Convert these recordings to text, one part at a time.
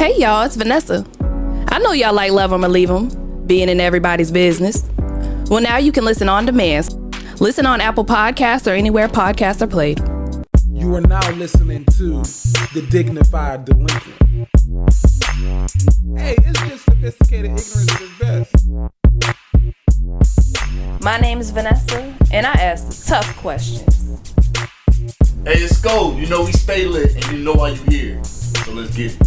Hey y'all, it's Vanessa. I know y'all like Love 'Em or Leave 'Em, being in everybody's business. Well, now you can listen on demand. Listen on Apple Podcasts or anywhere podcasts are played. You are now listening to the Dignified Delinquent. Hey, it's just sophisticated ignorance at its best. My name is Vanessa, and I ask the tough questions. Hey, it's Go. You know we stay lit, and you know why you here. So let's get it.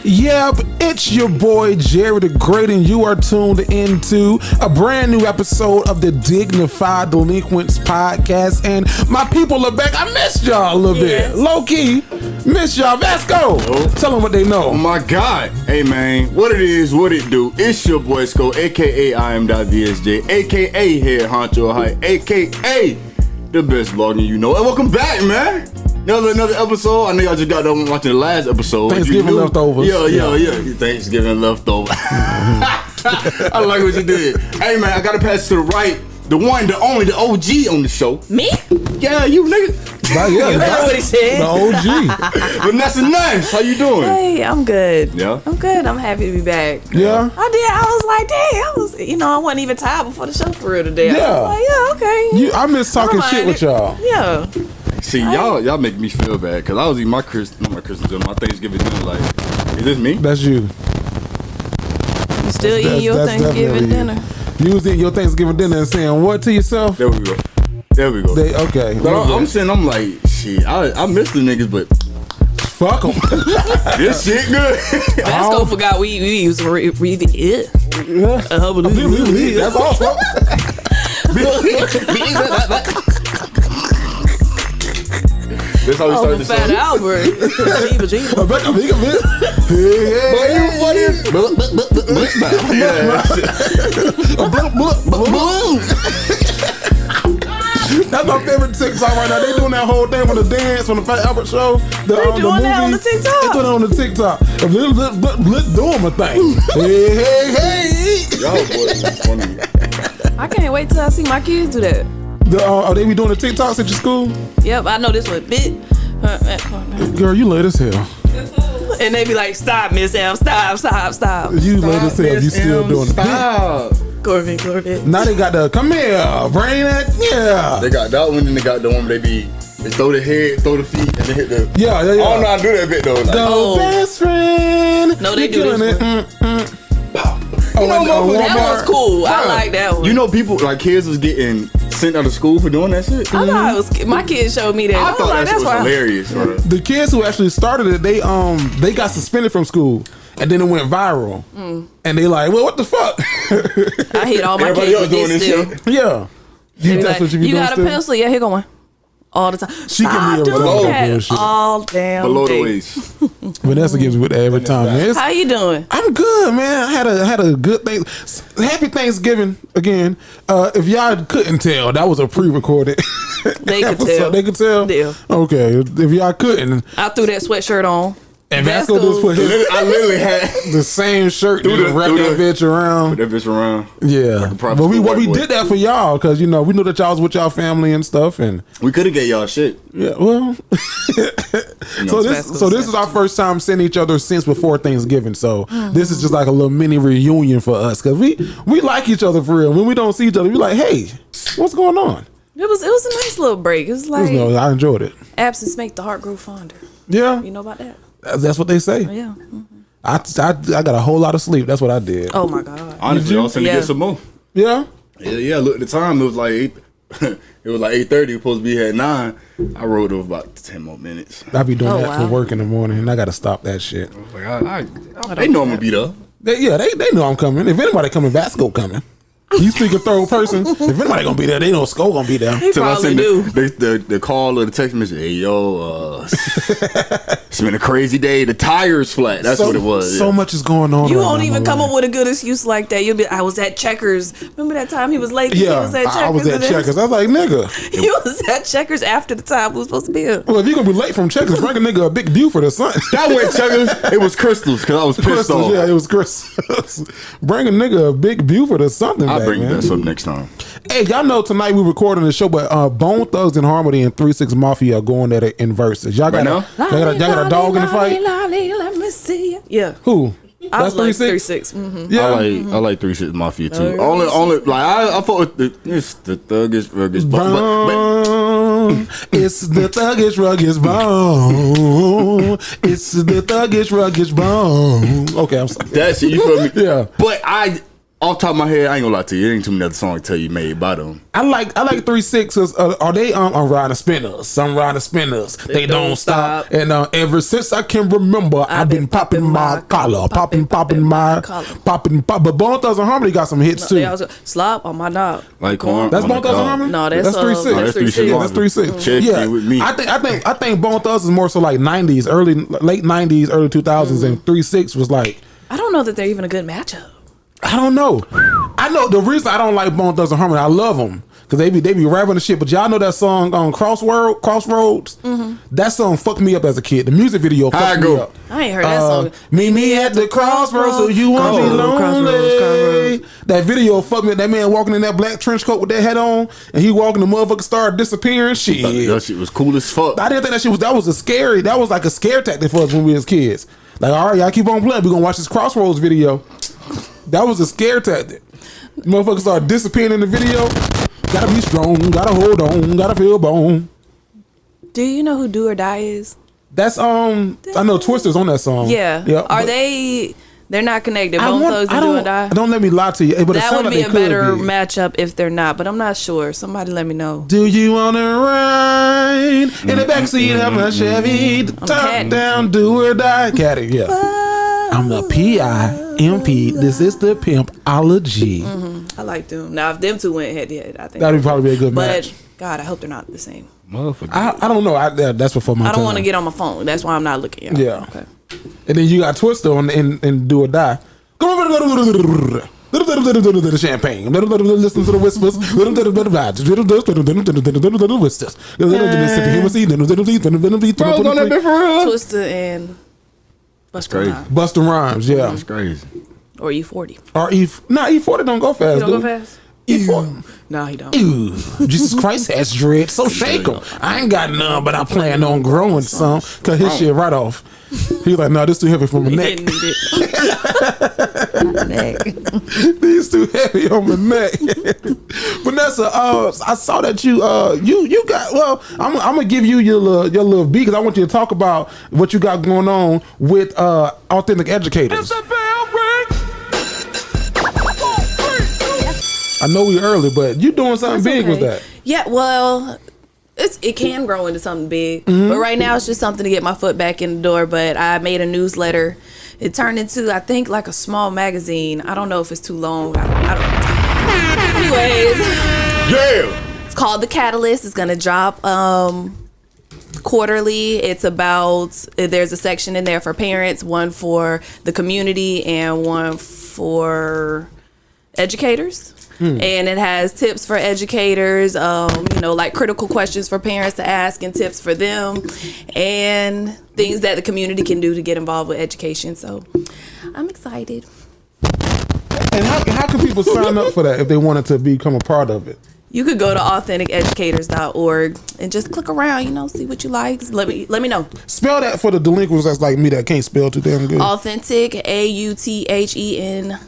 Yep, it's your boy Jerry the Great, and you are tuned into a brand new episode of the Dignified Delinquents podcast. And my people are back. I missed y'all a little bit. Low key, miss y'all. Let's go. Tell them what they know. Oh my God. Hey man, what it is, what it do. It's your boy Sko, aka IM.VSJ, aka Head Honcho High, aka the best vlogger you know. And welcome back, man. Another episode. I know y'all just got done watching the last episode. Thanksgiving leftovers. Yeah. Thanksgiving leftovers. I like what you did. Hey man, I gotta pass to the right. The one, the only, the OG on the show. Me? Yeah, you nigga. You heard what he said. The OG. Vanessa, nice. How you doing? Hey, I'm good. Yeah? I'm good. I'm happy to be back. Yeah. I was like, dang, I wasn't even tired before the show for real today. Yeah. I was like, yeah, okay. I miss talking shit with y'all. Yeah. See, y'all make me feel bad because I was eating my Thanksgiving dinner. Like, is this me? That's you. You still eating your Thanksgiving dinner? You was eating your Thanksgiving dinner and saying what to yourself? There we go. Okay. But I'm saying, I'm like, shit, I miss the niggas, but fuck them. this shit good. Vasco forgot we used to read it. That's all, folks. That's how we started the show. Fat Albert. That's my favorite TikTok right now. They doing that whole thing on the dance on the Fat Albert show. They doing that on the TikTok. They doing that on the TikTok. Let's do them a thing. Hey. Y'all boys is funny. I can't wait till I see my kids do that. They be doing the TikToks at your school? Yep, I know this one bit. Girl, you late as hell. And they be like, stop, Miss M, stop. You late as hell. You still doing it. Stop. Corvette. Now they got the come here, bring that, yeah. They got that one, and they got the one where they throw the head, throw the feet, and they hit the. Yeah. I don't know how to do that bit though. Like, best friend. No, they do this one. That was cool. I like that one. You know, people like kids was getting sent out of school for doing that shit. I thought it was. My kids showed me that. I thought that shit was hilarious, bro. The kids who actually started it, they got suspended from school, and then it went viral. And they like, well, what the fuck? I hate all my kids with this still. Yeah. You got a pencil? Yeah, here go one. All the time. She can be below all damn below day. the waist. Vanessa gives me with that every time, man. How you doing? I'm good, man. I had a good thing. Happy Thanksgiving again. If y'all couldn't tell, that was a pre-recorded. They could episode. tell. They could tell. Yeah. Okay. If y'all couldn't, I threw that sweatshirt on. and Vasco just put his I literally had the same shirt. Just wrap that bitch around. Put that bitch around. Yeah. Like But we did that for y'all because we knew that y'all was with y'all family and stuff, and we could have get y'all shit. yeah. Well. So this is our first time seeing each other since before Thanksgiving. So this is just like a little mini reunion for us because we like each other for real. When we don't see each other, we like, hey, what's going on? It was a nice little break. It was like I enjoyed it. Absence make the heart grow fonder. Yeah, You know about that? that's what they say. Yeah. I got a whole lot of sleep. That's what I did. Oh my God. Honestly, I was trying to get some more. Yeah. Yeah. Look at the time. It was like 8:30. It was like 8:30. We supposed to be here at 9. I rode over about 10 more minutes. I be doing that for work in the morning, and I got to stop that shit. Like they know I'm gonna be there. They know I'm coming. If anybody coming, Vasco coming. You speak a third person. If anybody gonna be there, they know Sko gonna be there. He probably do. The call or the text message. Hey yo, it's been a crazy day. The tire's flat. That's what it was. So much is going on. You won't even come up with a good excuse like that. You'll be, I was at Checkers. Remember that time he was late? Yeah, he was at Checkers. I was at Checkers. I was like, nigga. He was at Checkers after the time we was supposed to be here. Well, if you gonna be late from Checkers, bring a nigga a big Buford or something. That went Checkers. It was Crystals because I was pissed off. Yeah, it was Crystals. Bring a nigga a big Buford or something. I'll bring that up next time. Hey, y'all know tonight we recording the show, but Bone Thugs and Harmony and 3-6 Mafia are going at it in Versuz. Y'all got a dog in the fight? Let me see you. Yeah. Who? I That's like 3-6? 3-6. Mm-hmm. Yeah. I like 3-6 Mafia too. Only like I thought it's the thuggish rugged Bone. It's the thuggish rugged bone. It's the thuggish rugged bone. Okay, I'm sorry. That's it, you feel me? Yeah. But off the top of my head, I ain't gonna lie to you. There ain't too many other songs to tell you made by them. I like 3-6. Are they on riding spinners? Some riding spinners. They don't stop. And ever since I can remember, I've been popping my collar, popping my popping. But Bone Thugs and Harmony got some hits too. They also slop on my dog. Like corn. That's Bone Thugs and Harmony. No, that's 3-6. That's 3-6. Yeah, that's 3-6. Check Yeah, in with me. I think Bone Thugs is more so like 90s, late 90s, early 2000s, and 3-6 was like. I don't know that they're even a good matchup. I don't know. I know the reason I don't like Bone Thugs and Harmony. I love them because they be rapping the shit. But y'all know that song on Crossroads. Mm-hmm. That song fucked me up as a kid. The music video fucked me up. I ain't heard that song. Meet me at the crossroads so you won't be lonely. That video fucked me up. That man walking in that black trench coat with that hat on, and he walking, the motherfucker started disappearing. Shit, that shit was cool as fuck. I didn't think that was like a scare tactic for us when we was kids. Like, all right, y'all keep on playing. We gonna watch this Crossroads video. That was a scare tactic. Motherfuckers start disappearing in the video. Gotta be strong, gotta hold on, gotta feel bone. Do you know who Do or Die is? That's I know Twister's on that song. Yeah. Yep, Are they're not connected. Bone Thugs and Do or Die. Don't let me lie to you. But that would be a better matchup if they're not, but I'm not sure. Somebody let me know. Do you wanna ride in the backseat of a Chevy? Top down, do or die. Caddy, yeah. I'm the PIMP. This is the pimpology. Mm-hmm. I like them. Now, if them two went head to head, I think that would probably be a good match. But God, I hope they're not the same. I don't know. That's before my time. I don't want to get on my phone. That's why I'm not looking at it. Yeah. Okay. And then you got Twister on and Do or Die. Come on, the champagne. Listen to the whispers. Twister and Busta Rhymes, yeah. That's crazy. Or E40. Or E40 don't go fast. He don't go fast? E40. No, he don't. Ew, Jesus Christ has dread, so shake him. I ain't got none, but I plan on growing some. Cut his shit right off. He like, no, this too heavy for my neck. Didn't need it. These too heavy on my neck. Vanessa, I saw that you got. Well, I'm gonna give you your little beat because I want you to talk about what you got going on with Authentic Educators. I know we early, but you doing something big with that. Yeah, well, it can grow into something big, but right now it's just something to get my foot back in the door. But I made a newsletter. It turned into, I think, like a small magazine. I don't know if it's too long. I don't know. Anyways, yeah, it's called The Catalyst. It's gonna drop quarterly. It's about, there's a section in there for parents, one for the community, and one for educators. And it has tips for educators, like critical questions for parents to ask and tips for them and things that the community can do to get involved with education. So I'm excited. And how can people sign up for that if they wanted to become a part of it? You could go to AuthenticEducators.org and just click around, see what you like. Let me know. Spell that for the delinquents that's like me that can't spell too damn good. Authentic, AUTHENTIC.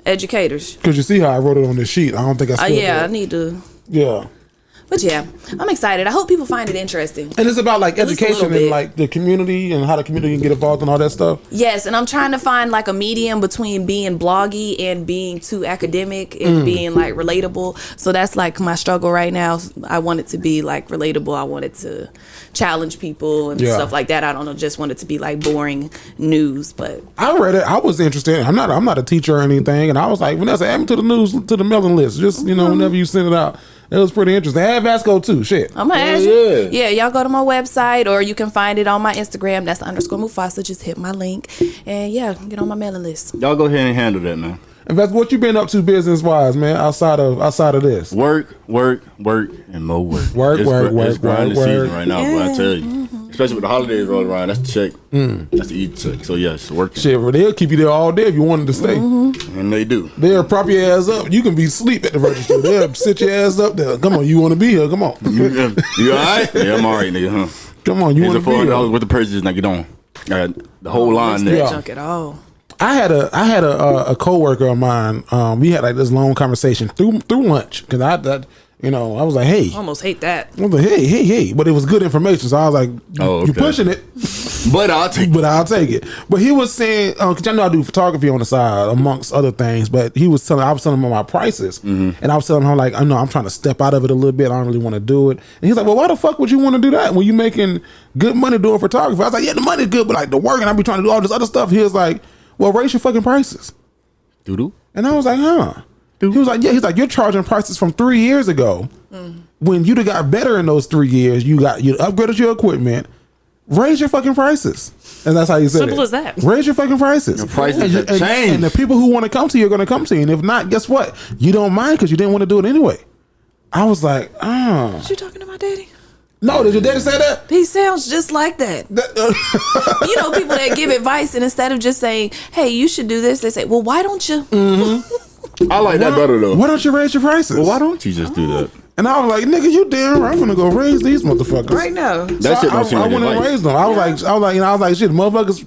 Educators. Because you see how I wrote it on this sheet. I don't think I spelled it. I need to. Yeah. But yeah, I'm excited. I hope people find it interesting. And it's about like education and like the community and how the community can get involved and all that stuff. Yes, and I'm trying to find like a medium between being bloggy and being too academic and being like relatable. So that's like my struggle right now. I want it to be like relatable. I want it to challenge people and stuff like that. I don't know, just want it to be like boring news. But I read it. I was interested. I'm not a teacher or anything, and I was like, Vanessa, add me to the news, to the mailing list. Just whenever you send it out. It was pretty interesting. I had Vasco too. Shit. I'm gonna add you. Yeah, y'all go to my website or you can find it on my Instagram. That's _Mufasa. Just hit my link and get on my mailing list. Y'all go ahead and handle that, man. And that's what you been up to business wise, man. Outside of this, work, and more work. Work. It's grinding season right now, but I tell you, Especially with the holidays rolling around. That's the check. That's the eat check. So, yes, working. Shit, well, they'll keep you there all day if you wanted to stay. And they do. They'll prop your ass up. You can be asleep at the register. They'll sit your ass up there. Come on, you want to be here? Come on. You all right? Yeah, I'm all right, nigga, huh? Come on, you want to be here? $400 worth of purchases, now get on. I got the whole line there. Yeah. Junk at all. I had a coworker of mine. We had like this long conversation through lunch because I was like, hey, I almost hate that. I was like, hey, but it was good information. So I was like, you pushing it, but I'll take it. But he was saying, because I know I do photography on the side amongst other things. But I was telling him about my prices, and I was telling him like, I know I'm trying to step out of it a little bit. I don't really want to do it. And he's like, well, why the fuck would you want to do that when you making good money doing photography? I was like, yeah, the money's good, but like the work and I be trying to do all this other stuff. He was like, well, raise your fucking prices. Doo-doo. And I was like, huh. He was like, yeah. He's like, you're charging prices from 3 years ago. When you'd have got better in those 3 years, you upgraded your equipment. Raise your fucking prices. And that's how you said it. Simple as that. Raise your fucking prices. Your prices have changed. And the people who want to come to you are going to come to you. And if not, guess what? You don't mind because you didn't want to do it anyway. I was like, What you talking to my daddy? No, did your daddy say that? He sounds just like that. You know, people that give advice and instead of just saying, hey, you should do this, they say, well, why don't you? I like that better though. Why don't you raise your prices? Well, why don't you just do that? And I was like, nigga, you damn right. I'm gonna go raise these motherfuckers Right now. That shit don't seem like I went and raised them. I was like, shit, motherfuckers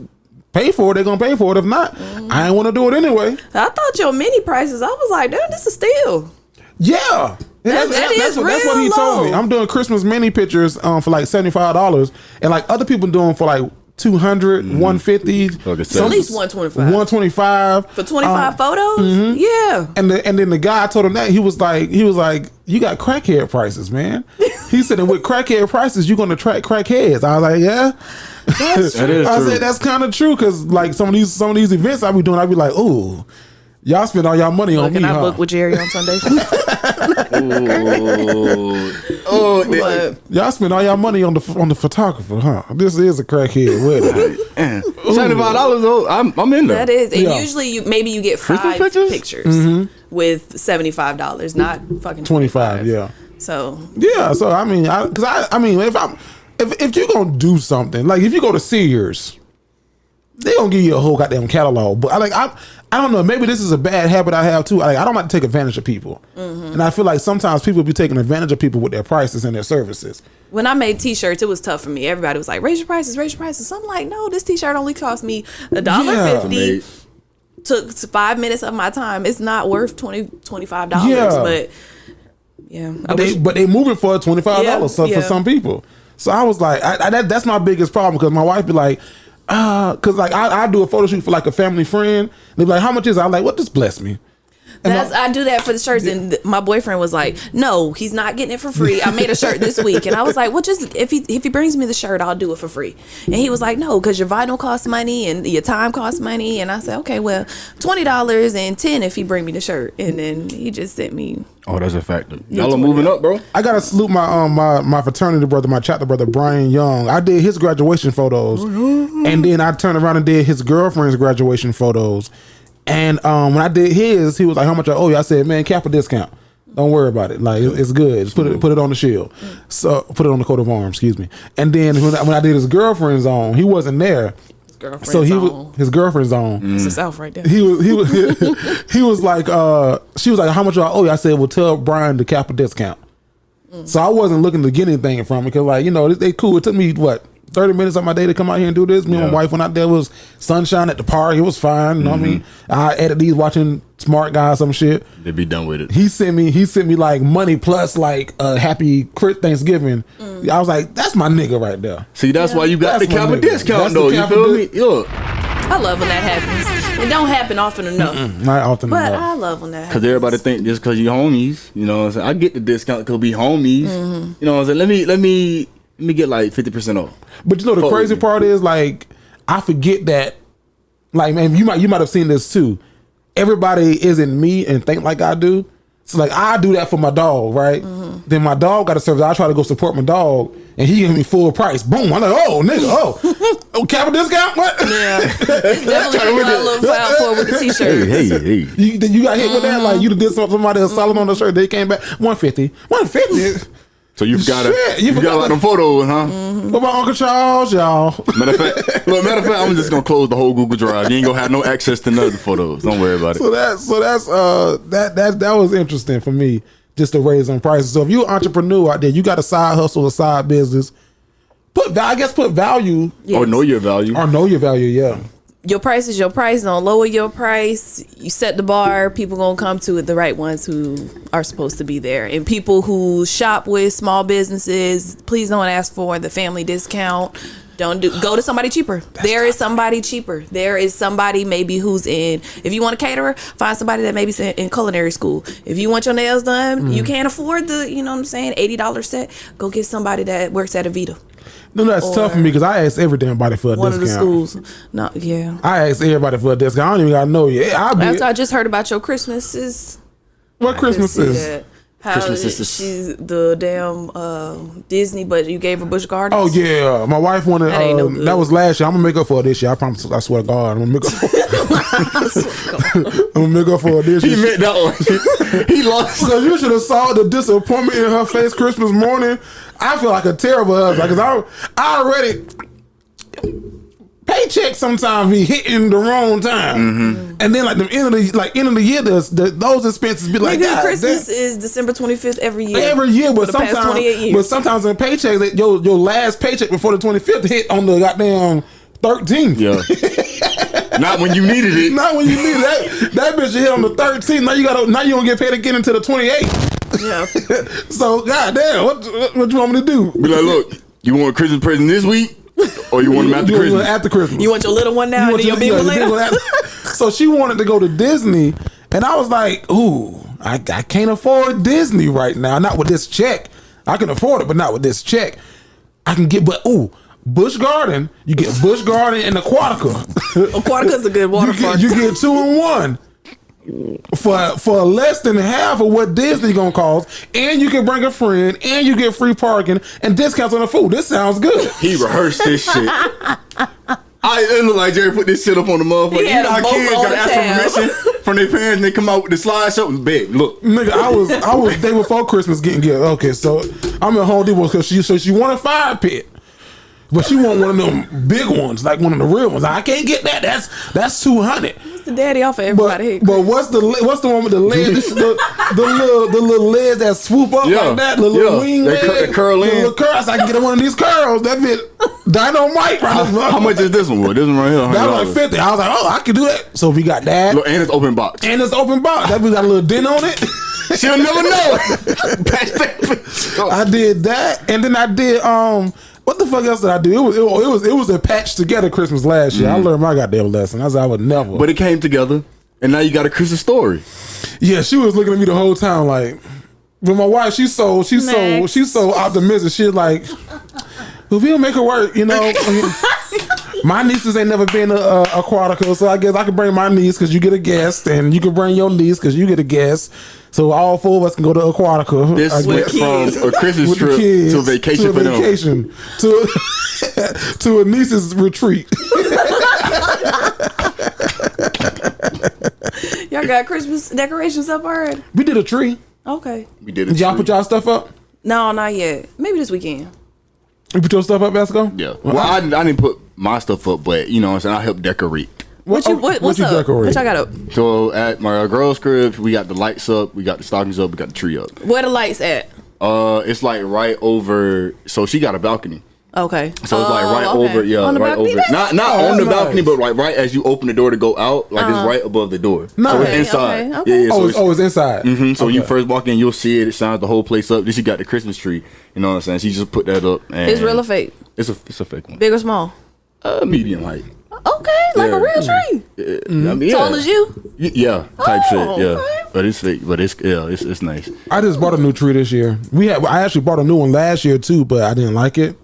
pay for it, they're gonna pay for it. If not, I ain't wanna do it anyway. I thought your mini prices, I was like, damn, this is steal. Yeah. That's what he told me. I'm doing Christmas mini pictures for like $75, and like other people doing for like 200, 150, at least 125. 125 for 25 photos. Yeah. And then the guy told him that he was like, you got crackhead prices, man. He said, and with crackhead prices, you're gonna attract crackheads. I was like, yeah. That's true. I said that's kind of true because like some of these events I be doing, I be like, ooh. Y'all spend all y'all money on me, Can I book with Jerry on Sunday? Y'all spend all y'all money on the photographer, huh? This is a crackhead wedding. $75 though, I'm in there. That is, and usually you get 5 pictures with $75, not fucking 25. Yeah. So I mean, if you're gonna do something, like if you go to Sears, they gonna give you a whole goddamn catalog. But I don't know. Maybe this is a bad habit I have too. I don't like to take advantage of people, and I feel like sometimes people be taking advantage of people with their prices and their services. When I made T-shirts, it was tough for me. Everybody was like, "Raise your prices, raise your prices." So I'm like, "No, this T-shirt only cost me $1.50. Took 5 minutes of my time. It's not worth $25. Yeah. But yeah, but they moving for $25 for some people. So I was like, that's my biggest problem because my wife be like. Cause like I do a photo shoot for like a family friend. They be like, how much is it? I'm like, what? Just bless me. I do that for the shirts, and my boyfriend was like, "No, he's not getting it for free. I made a shirt this week," and I was like, "Well, just if he brings me the shirt, I'll do it for free." And he was like, "No, because your vinyl costs money and your time costs money." And I said, "Okay, well, $20 and $10 if he bring me the shirt." And then he just sent me. Oh, that's a factor. Y'all are moving up, bro. I gotta salute my fraternity brother, my chapter brother, Brian Young. I did his graduation photos, and then I turned around and did his girlfriend's graduation photos. And when I did his, he was like, "How much I owe you?" I said, "Man, cap a discount. Don't worry about it. Like it's good. Just put it on the shield. So put it on the coat of arms. Excuse me." And then when I did his girlfriend's on, he wasn't there. His girlfriend's on. It's the South right there. He was like, she was like, "How much do I owe you?" I said, "Well, tell Brian to cap a discount." So I wasn't looking to get anything from it because like they cool. It took me 30 minutes of my day to come out here and do this. Me and my wife went out there. It was sunshine at the park. It was fine. You know what I mean? I edited these watching Smart Guy some shit. They be done with it. He sent me like money plus like a happy Thanksgiving. I was like, that's my nigga right there. See, that's why you got the cap discount though. You feel me? I love when that happens. It don't happen often enough. Not often enough. But I love when that happens. Because everybody think just because you homies, you know what I'm saying? I get the discount because we homies. You know what I'm saying? Let me get like 50% off. But the crazy part is like I forget that like man you might have seen this too. Everybody isn't me and think like I do. So like I do that for my dog, right? Then my dog got a service. I try to go support my dog and he gave me full price. Boom. I'm like, oh nigga, oh capital discount? What? Yeah. It's definitely a little foul for with the t-shirt. Hey. You got hit with that? Like you did somebody else solid on the shirt, they came back $150. So you got like them photos, huh? What about Uncle Charles, y'all? Matter of fact, I'm just gonna close the whole Google Drive. You ain't gonna have no access to none of the photos. Don't worry about it. That was interesting for me, just to raise on prices. So if you're an entrepreneur out there, you got a side hustle, a side business. Put value. Yes. Or know your value. Yeah. Your price is your price. Don't lower your price. You set the bar. People gonna come to it. The right ones who are supposed to be there. And people who shop with small businesses, please don't ask for the family discount. Go to somebody cheaper. There is somebody cheaper. There is somebody maybe who's in. If you want a caterer, find somebody that maybe in culinary school. If you want your nails done, you can't afford the $80 set. Go get somebody that works at Avita. No, that's tough for me because I ask every damn body for a discount. One of the schools. No, yeah. I ask everybody for a discount. I don't even gotta know you. After I just heard about your Christmases. What Christmas is? How she's the damn Disney, but you gave her Busch Gardens. Oh yeah, my wife wanted. That was last year. I'm gonna make up for it this year. I promise. I swear to God, I'm gonna make up for it. I'm gonna make up for it this year. He meant that one. He lost. Because you should have saw the disappointment in her face Christmas morning. I feel like a terrible husband because I already paycheck sometimes be hitting the wrong time, and then like the end of the year, those expenses be like. Christmas is December 25th every year. Every year, but for the past 28 years. Sometimes in paychecks, your last paycheck before the 25th hit on the goddamn 13th. Yeah. Not when you needed it. Not when you needed it. That bitch hit on the 13th. Now you don't get paid again until the 28th. Yeah. So goddamn, what you want me to do? Be like, look, you want a Christmas present this week, or you want them after Christmas? After Christmas. You want your little one now, and then your big one later. So she wanted to go to Disney, and I was like, ooh, I can't afford Disney right now. Not with this check. I can afford it, but not with this check. I can get, Busch Garden. You get Busch Garden and Aquatica. Aquatica's a good water park. You get 2 in 1. For less than half of what Disney gonna cost, and you can bring a friend, and you get free parking and discounts on the food. This sounds good. He rehearsed this shit. It look like Jerry put this shit up on the motherfucker. You know how kids gotta ask for permission from their parents and they come out with the slideshow. Babe, look. Nigga, I was day before Christmas getting gifts. Okay, so I'm at Home Depot because she wanted a fire pit. But she want one of them big ones, like one of the real ones. I can't get that. That's $200. What's the daddy offer everybody? But what's the one with the legs? the little legs that swoop up like that. The little wing legs. They curl in. The little curls. I can get one of these curls. That fit dynamite. Right? How much is this one? This one right here. That was like 50. I was like, oh, I can do that. So we got that. Look, and it's open box. That we got a little dent on it. She'll never know. I did that, and then I did what the fuck else did I do? It was a patched together Christmas last year. I learned my goddamn lesson. I said I would never. But it came together, and now you got a Christmas story. Yeah, she was looking at me the whole time like. But my wife, she's so optimistic. She's like, well, we'll make it work, you know. My nieces ain't never been to Aquatica, so I guess I can bring my niece because you get a guest, and you can bring your niece because you get a guest. So all 4 of us can go to Aquatica. This went from a Christmas trip to a vacation for them. To a niece's retreat. Y'all got Christmas decorations up already? We did a tree. Okay. We did a Did y'all put y'all stuff up? No, not yet. Maybe this weekend. You put your stuff up, Vasco? Yeah. Well, I didn't put my stuff up, but you know what I'm saying, I helped decorate. What's you decorate? What y'all got up? So at my girls' crib, we got the lights up, we got the stockings up, we got the tree up. Where the lights at? It's like right over. So she got a balcony. Okay. So it's like right over, yeah, on the right balcony? over. Not on the balcony, nice. but like right as you open the door to go out, like it's right above the door. Nice. So it's inside. Okay. Yeah. So it's inside. So you first walk in, you'll see it. It shines the whole place up. Then she got the Christmas tree. You know what I'm saying? She just put that up. And it's real or fake? It's a fake one. Big or small? Medium height. Okay, like a real tree. I mean, Tall as you? Yeah, type shit. Yeah, okay. but it's fake. But it's nice. I just bought a new tree this year. I actually bought a new one last year too, but I didn't like it,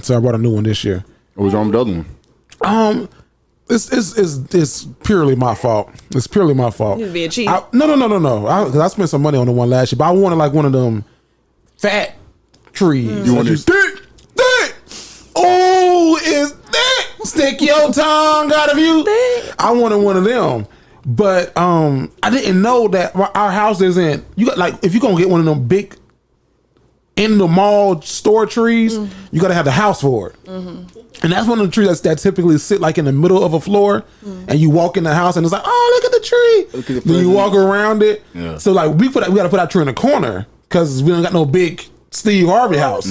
so I bought a new one this year. What was wrong with the other one? It's purely my fault. It's purely my fault. You being cheap? No. Because I spent some money on the one last year, but I wanted like one of them fat trees. You want this thick? Oh, is thick? Stick your tongue out of you. I wanted one of them, but I didn't know that our house isn't. You got like if you're gonna get one of them big in the mall store trees, you got to have the house for it. And that's one of the trees that typically sit like in the middle of a floor, and you walk in the house and it's like, oh, look at the tree. Then you walk around it. Yeah. So like we got to put our tree in the corner because we don't got no big Steve Harvey house.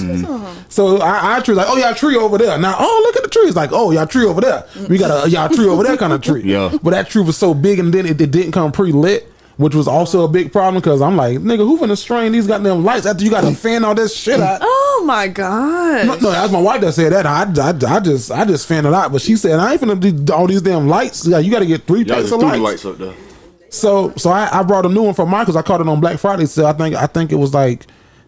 So our tree like, oh, y'all tree over there. Now, oh, look at the tree. It's like, oh, y'all tree over there. We got a y'all tree over there kind of tree. Yeah. But that tree was so big, and then it didn't come pre-lit, which was also a big problem because I'm like, nigga, who finna strain these goddamn lights after you got to fan all this shit out? Oh my god! No, that's my wife that said that. I just fan it out, but she said I ain't finna do all these damn lights. Yeah, you got to get 3 packs of lights up there. So I brought a new one from Michael's. I caught it on Black Friday. So I think it was like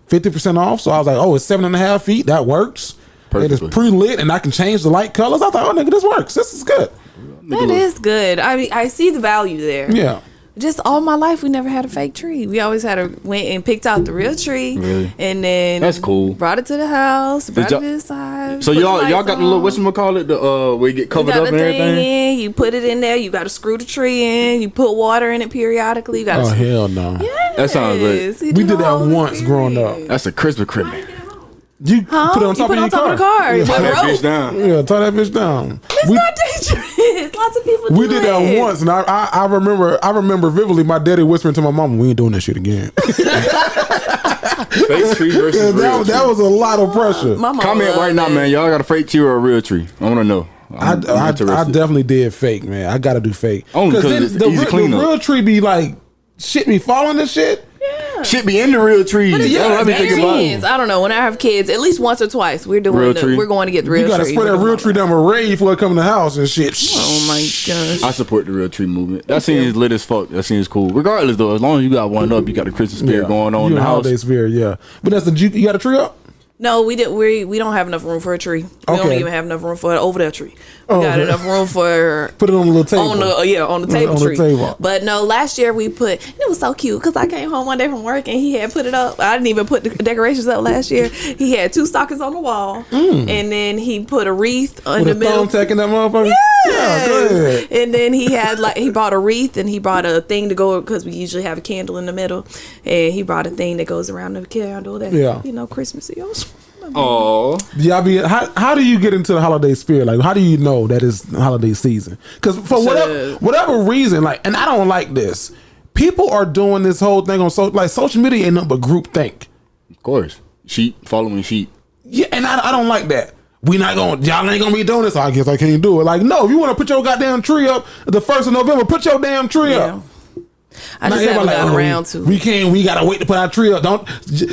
50% off. So I was like, oh, it's 7.5 feet. That works. Perfectly. It is pre-lit, and I can change the light colors. I thought, oh nigga, this works. This is good. That is good. I mean, I see the value there. Yeah. Just all my life, we never had a fake tree. We always went and picked out the real tree, and then that's cool. Brought it to the house, brought it inside. So y'all got the little whatchamacallit, the where you get covered up and everything. You put it in there. You got to screw the tree in. You put water in it periodically. You got. Oh hell no! Yes. That sounds great. We did that once growing up. That's a Krispy Kreme. You put it on top of your car. Yeah, tie that bitch down. Yeah, tie that bitch down. It's not dangerous. Lots of people do We did that once, and I remember vividly my daddy whispering to my mom, "We ain't doing that shit again." Fake tree versus real tree. That was a lot of pressure. Comment right now, man. Y'all got a fake tree or a real tree? I want to know. I definitely did fake, man. I gotta do fake. Only because the real tree be like shit be falling and shit. Yeah. Shit be in the real trees. Let me think about it. I don't know. When I have kids, at least once or twice, we're going to get the real tree. You gotta spread that real tree down a raid before it come in the house and shit. Oh my gosh. I support the real tree movement. That seems lit as fuck. That seems cool. Regardless though, as long as you got one up, you got the Christmas spirit going on in the house. Holiday spirit, yeah. But you got a tree up? No, we didn't. We don't have enough room for a tree. We don't even have enough room for an over there tree. We got enough room for put it on the little table. On the table tree. But no, last year we put. It was so cute because I came home one day from work and he had put it up. I didn't even put the decorations up last year. He had 2 stockings on the wall, and then he put a wreath in the middle. With a thumbtack in that motherfucker. Yeah, good. And then he had he brought a wreath and he brought a thing to go because we usually have a candle in the middle, and he brought a thing that goes around the candle. That's Christmassy. Oh, yeah. How do you get into the holiday spirit? Like, how do you know that it's holiday season? Because for whatever reason, and I don't like this. People are doing this whole thing on social media ain't nothing but group think. Of course, sheep following sheep. Yeah, and I don't like that. Y'all ain't gonna be doing this. So I guess I can't do it. Like, no, if you want to put your goddamn tree up the 1st of November, put your damn tree up. I just haven't gotten around to. We gotta wait to put our tree up. Don't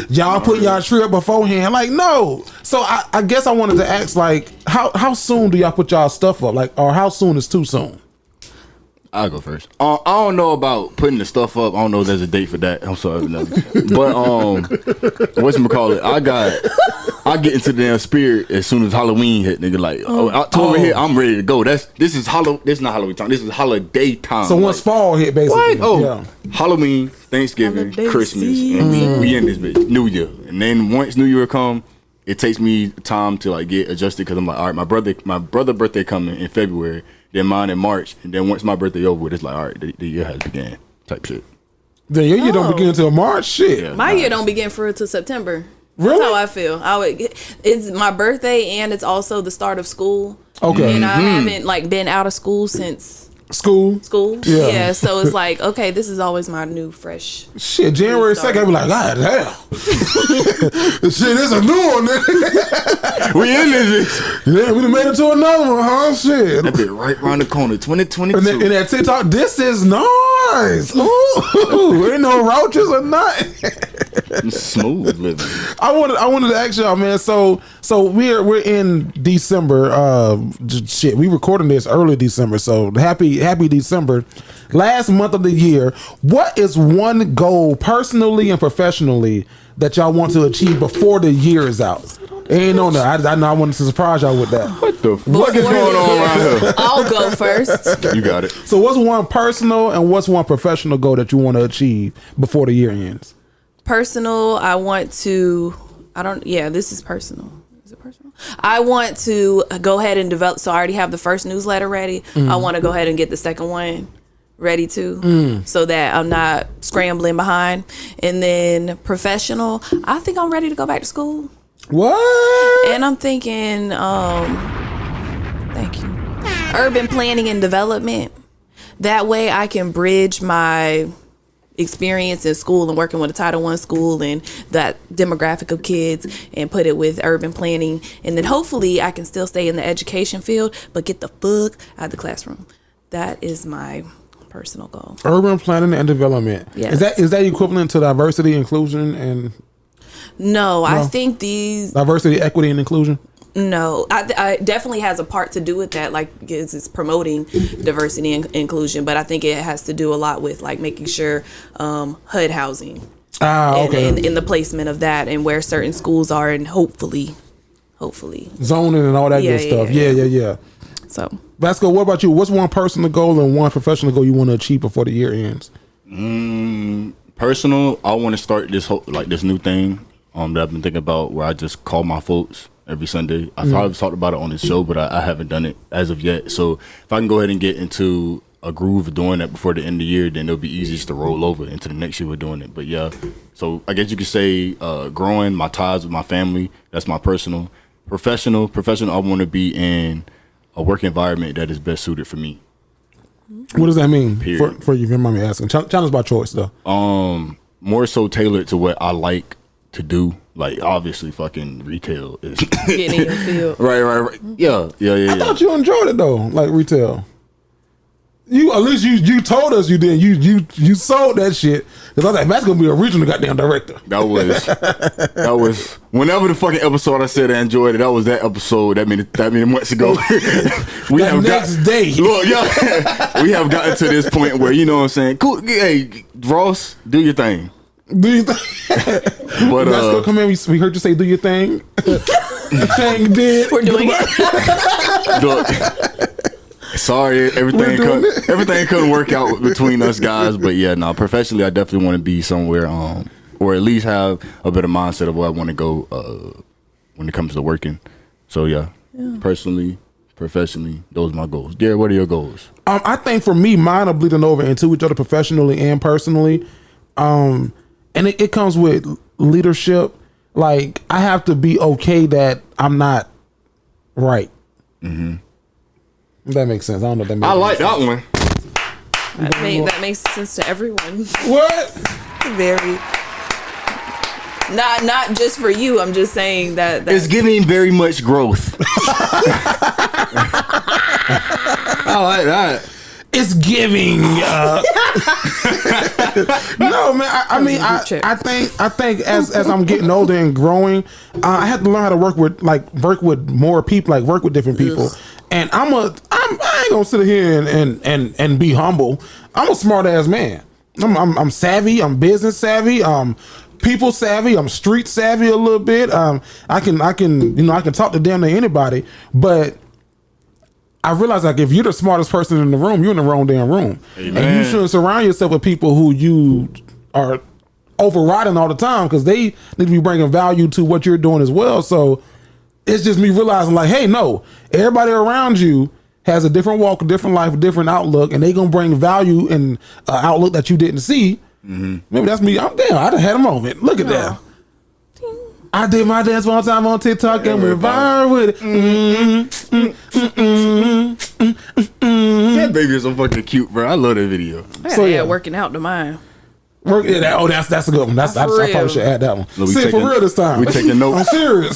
y'all put y'all tree up beforehand? Like, no. So I guess I wanted to ask, how soon do y'all put y'all stuff up? Or how soon is too soon? I'll go first. I don't know about putting the stuff up. I don't know if there's a date for that. I'm sorry, no. But whatchamacallit? I get into the damn spirit as soon as Halloween hit, nigga. October hit, I'm ready to go. This is not Halloween time. This is holiday time. So once fall hit, basically. What? Yeah. Halloween, Thanksgiving, Christmas, and we in this bitch. New Year, and then once New Year come, it takes me time to get adjusted because I'm like, all right, my brother birthday coming in February. Then mine in March, and then once my birthday over with, it's like, all right, the year has began, type shit. Then your year don't begin until March, shit. Yeah, my year don't begin until September. Really? That's how I feel. It's my birthday, and it's also the start of school. Okay. And I haven't been out of school since school. Yeah. So it's like, okay, this is always my new fresh shit. January 2nd, I be like, God damn. Shit, it's a new one, nigga. We in this. Yeah, we done made it to another one, huh? Shit. That bit right around the corner, 2022. And that TikTok, this is nice. Ooh, ain't no roaches or nothing. Smooth living. I wanted to ask y'all, man. So we're in December. Shit, we recording this early December. So happy December. Last month of the year. What is one goal personally and professionally that y'all want to achieve before the year is out? Ain't on that. I know I wanted to surprise y'all with that. What the fuck is going on around here? I'll go first. You got it. So what's one personal and what's one professional goal that you want to achieve before the year ends? Personal, this is personal. Is it personal? I want to go ahead and develop, so I already have the first newsletter ready. I want to go ahead and get the second one ready to, so that I'm not scrambling behind. And then professional, I think I'm ready to go back to school. What? And I'm thinking, thank you, urban planning and development. That way I can bridge my experience in school and working with a Title I school and that demographic of kids and put it with urban planning. And then hopefully I can still stay in the education field, but get the fuck out of the classroom. That is my personal goal. Urban planning and development. Yes. Is that equivalent to diversity, inclusion, and... No, I think these... Diversity, equity, and inclusion? No, I definitely has a part to do with that. Like, it's promoting diversity and inclusion, but I think it has to do a lot with like making sure HUD housing, okay, and the placement of that and where certain schools are, and hopefully zoning and all that good stuff. Yeah. So, Vasco, what about you? What's one personal goal and one professional goal you want to achieve before the year ends? Personal, I want to start this new thing that I've been thinking about, where I just call my folks every Sunday. I thought I've talked about it on the show, but I haven't done it as of yet. So if I can go ahead and get into a groove of doing that before the end of the year, then it'll be easiest to roll over into the next year we're doing it. But yeah, so I guess you could say growing my ties with my family. That's my personal. Professional, I want to be in a work environment that is best suited for me. What does that mean? Period. For you, if you mind me asking. Challenge by choice, though. More so tailored to what I like to do. Like, obviously, fucking retail is getting in your field. Right. Yeah. I thought you enjoyed it though, like retail. You at least you told us you did. You sold that shit. Cause I was like, that's gonna be a regional goddamn director. That was whenever the fucking episode I said I enjoyed it. That was that episode. That many months ago. We have gotten to this point where, you know what I'm saying. Cool. Hey, Ross, do your thing. Do you think? But come in. We heard you say, "Do your thing." Thing did. We're doing it. Look, sorry, everything couldn't work out between us guys. But yeah, no. Professionally, I definitely want to be somewhere, or at least have a better mindset of where I want to go when it comes to working. So yeah. Personally, professionally, those are my goals. Gary, what are your goals? I think for me, mine are bleeding over into each other professionally and personally. And it comes with leadership. Like, I have to be okay that I'm not right. If that makes sense. I don't know if that makes sense. I like that one. That makes sense to everyone. What? Very. Not just for you. I'm just saying that it's giving very much growth. I like that. It's giving. No, man. I think as I'm getting older and growing, I have to learn how to work with more people, like work with different people. And I ain't gonna sit here and be humble. I'm a smart ass man. I'm savvy. I'm business savvy. People savvy. I'm street savvy a little bit. I can talk to damn near anybody, but I realize, like, if you're the smartest person in the room, you're in the wrong damn room. Amen. And you shouldn't surround yourself with people who you are overriding all the time, because they need to be bringing value to what you're doing as well. So it's just me realizing, like, hey, no, everybody around you has a different walk, a different life, a different outlook, and they gonna bring value and outlook that you didn't see. Maybe that's me. I'm damn. I done had a moment. Look at that. I did my dance one time on TikTok and went viral with it. That baby is so fucking cute, bro. I love that video. Working out to mine. That's a good one. I probably should add that one. Look, See, for real this time. We taking notes. I'm serious.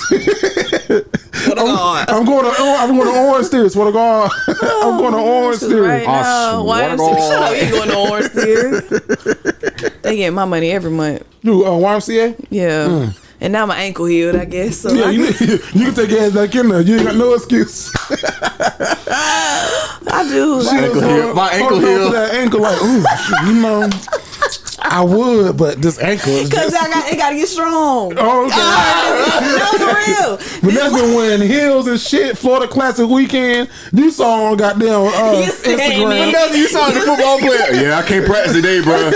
I'm going to Orange Theory. Swear to God. I'm going to Orange Theory. Right now. YMCA. You going to Orange Theory? They get my money every month. You YMCA? Yeah. And now my ankle healed, I guess. So yeah, you can take your ass back in there. You ain't got no excuse. I do. My ankle healed. That ankle, like, ooh, I would, but this ankle is because it gotta get strong. Oh, okay. No, for real. Vanessa wearing heels and shit. Florida Classic weekend. You saw on goddamn Instagram. Vanessa, you saw the football player. Yeah, I can't practice today, bro.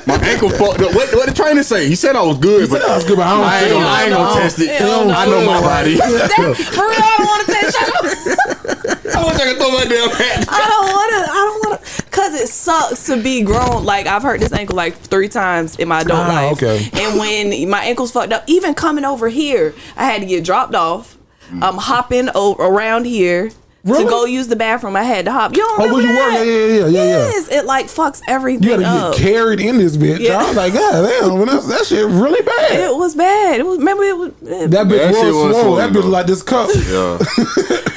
My ankle fucked up. What the trainer say? He said I was good, but I ain't gonna test it. I know my body. For real, I don't want to test you. I wish I could throw my damn hat. I don't want to, cause it's sucks to be grown. Like, I've hurt this ankle like 3 times in my adult life. Okay. And when my ankle's fucked up, even coming over here, I had to get dropped off. I'm hopping around here. Really? To go use the bathroom, I had to hop. You don't remember where you that? were? Yeah. Yes, it like fucks everything You gotta up. get carried in this bitch. Yeah. I was like, God damn, that shit really bad. It was bad. Remember it was. That bitch That shit was was swole. swole, That bitch though. like this cup. Yeah.